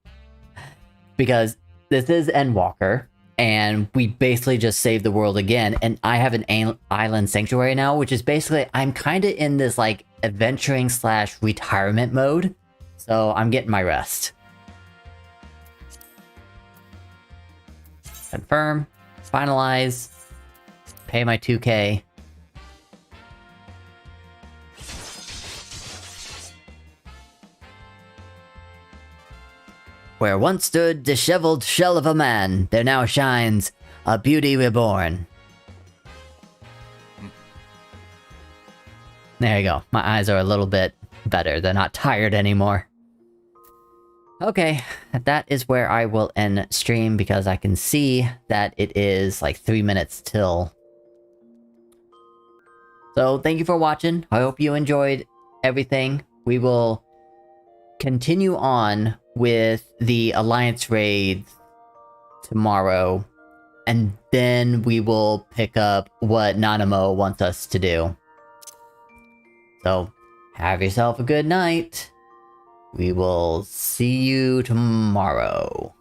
because this is Endwalker, and we basically just saved the world again, and I have an island sanctuary now, which is basically, I'm kind of in this, like, adventuring / retirement mode, so I'm getting my rest. Confirm, finalize, pay my 2K. Where once stood disheveled shell of a man, there now shines a beauty reborn. There you go. My eyes are a little bit better. They're not tired anymore. Okay, that is where I will end stream because I can see that it is like 3 minutes till. So thank you for watching. I hope you enjoyed everything. We will continue on with the Alliance raids tomorrow, and then we will pick up what Nanamo wants us to do. So, have yourself a good night. We will see you tomorrow.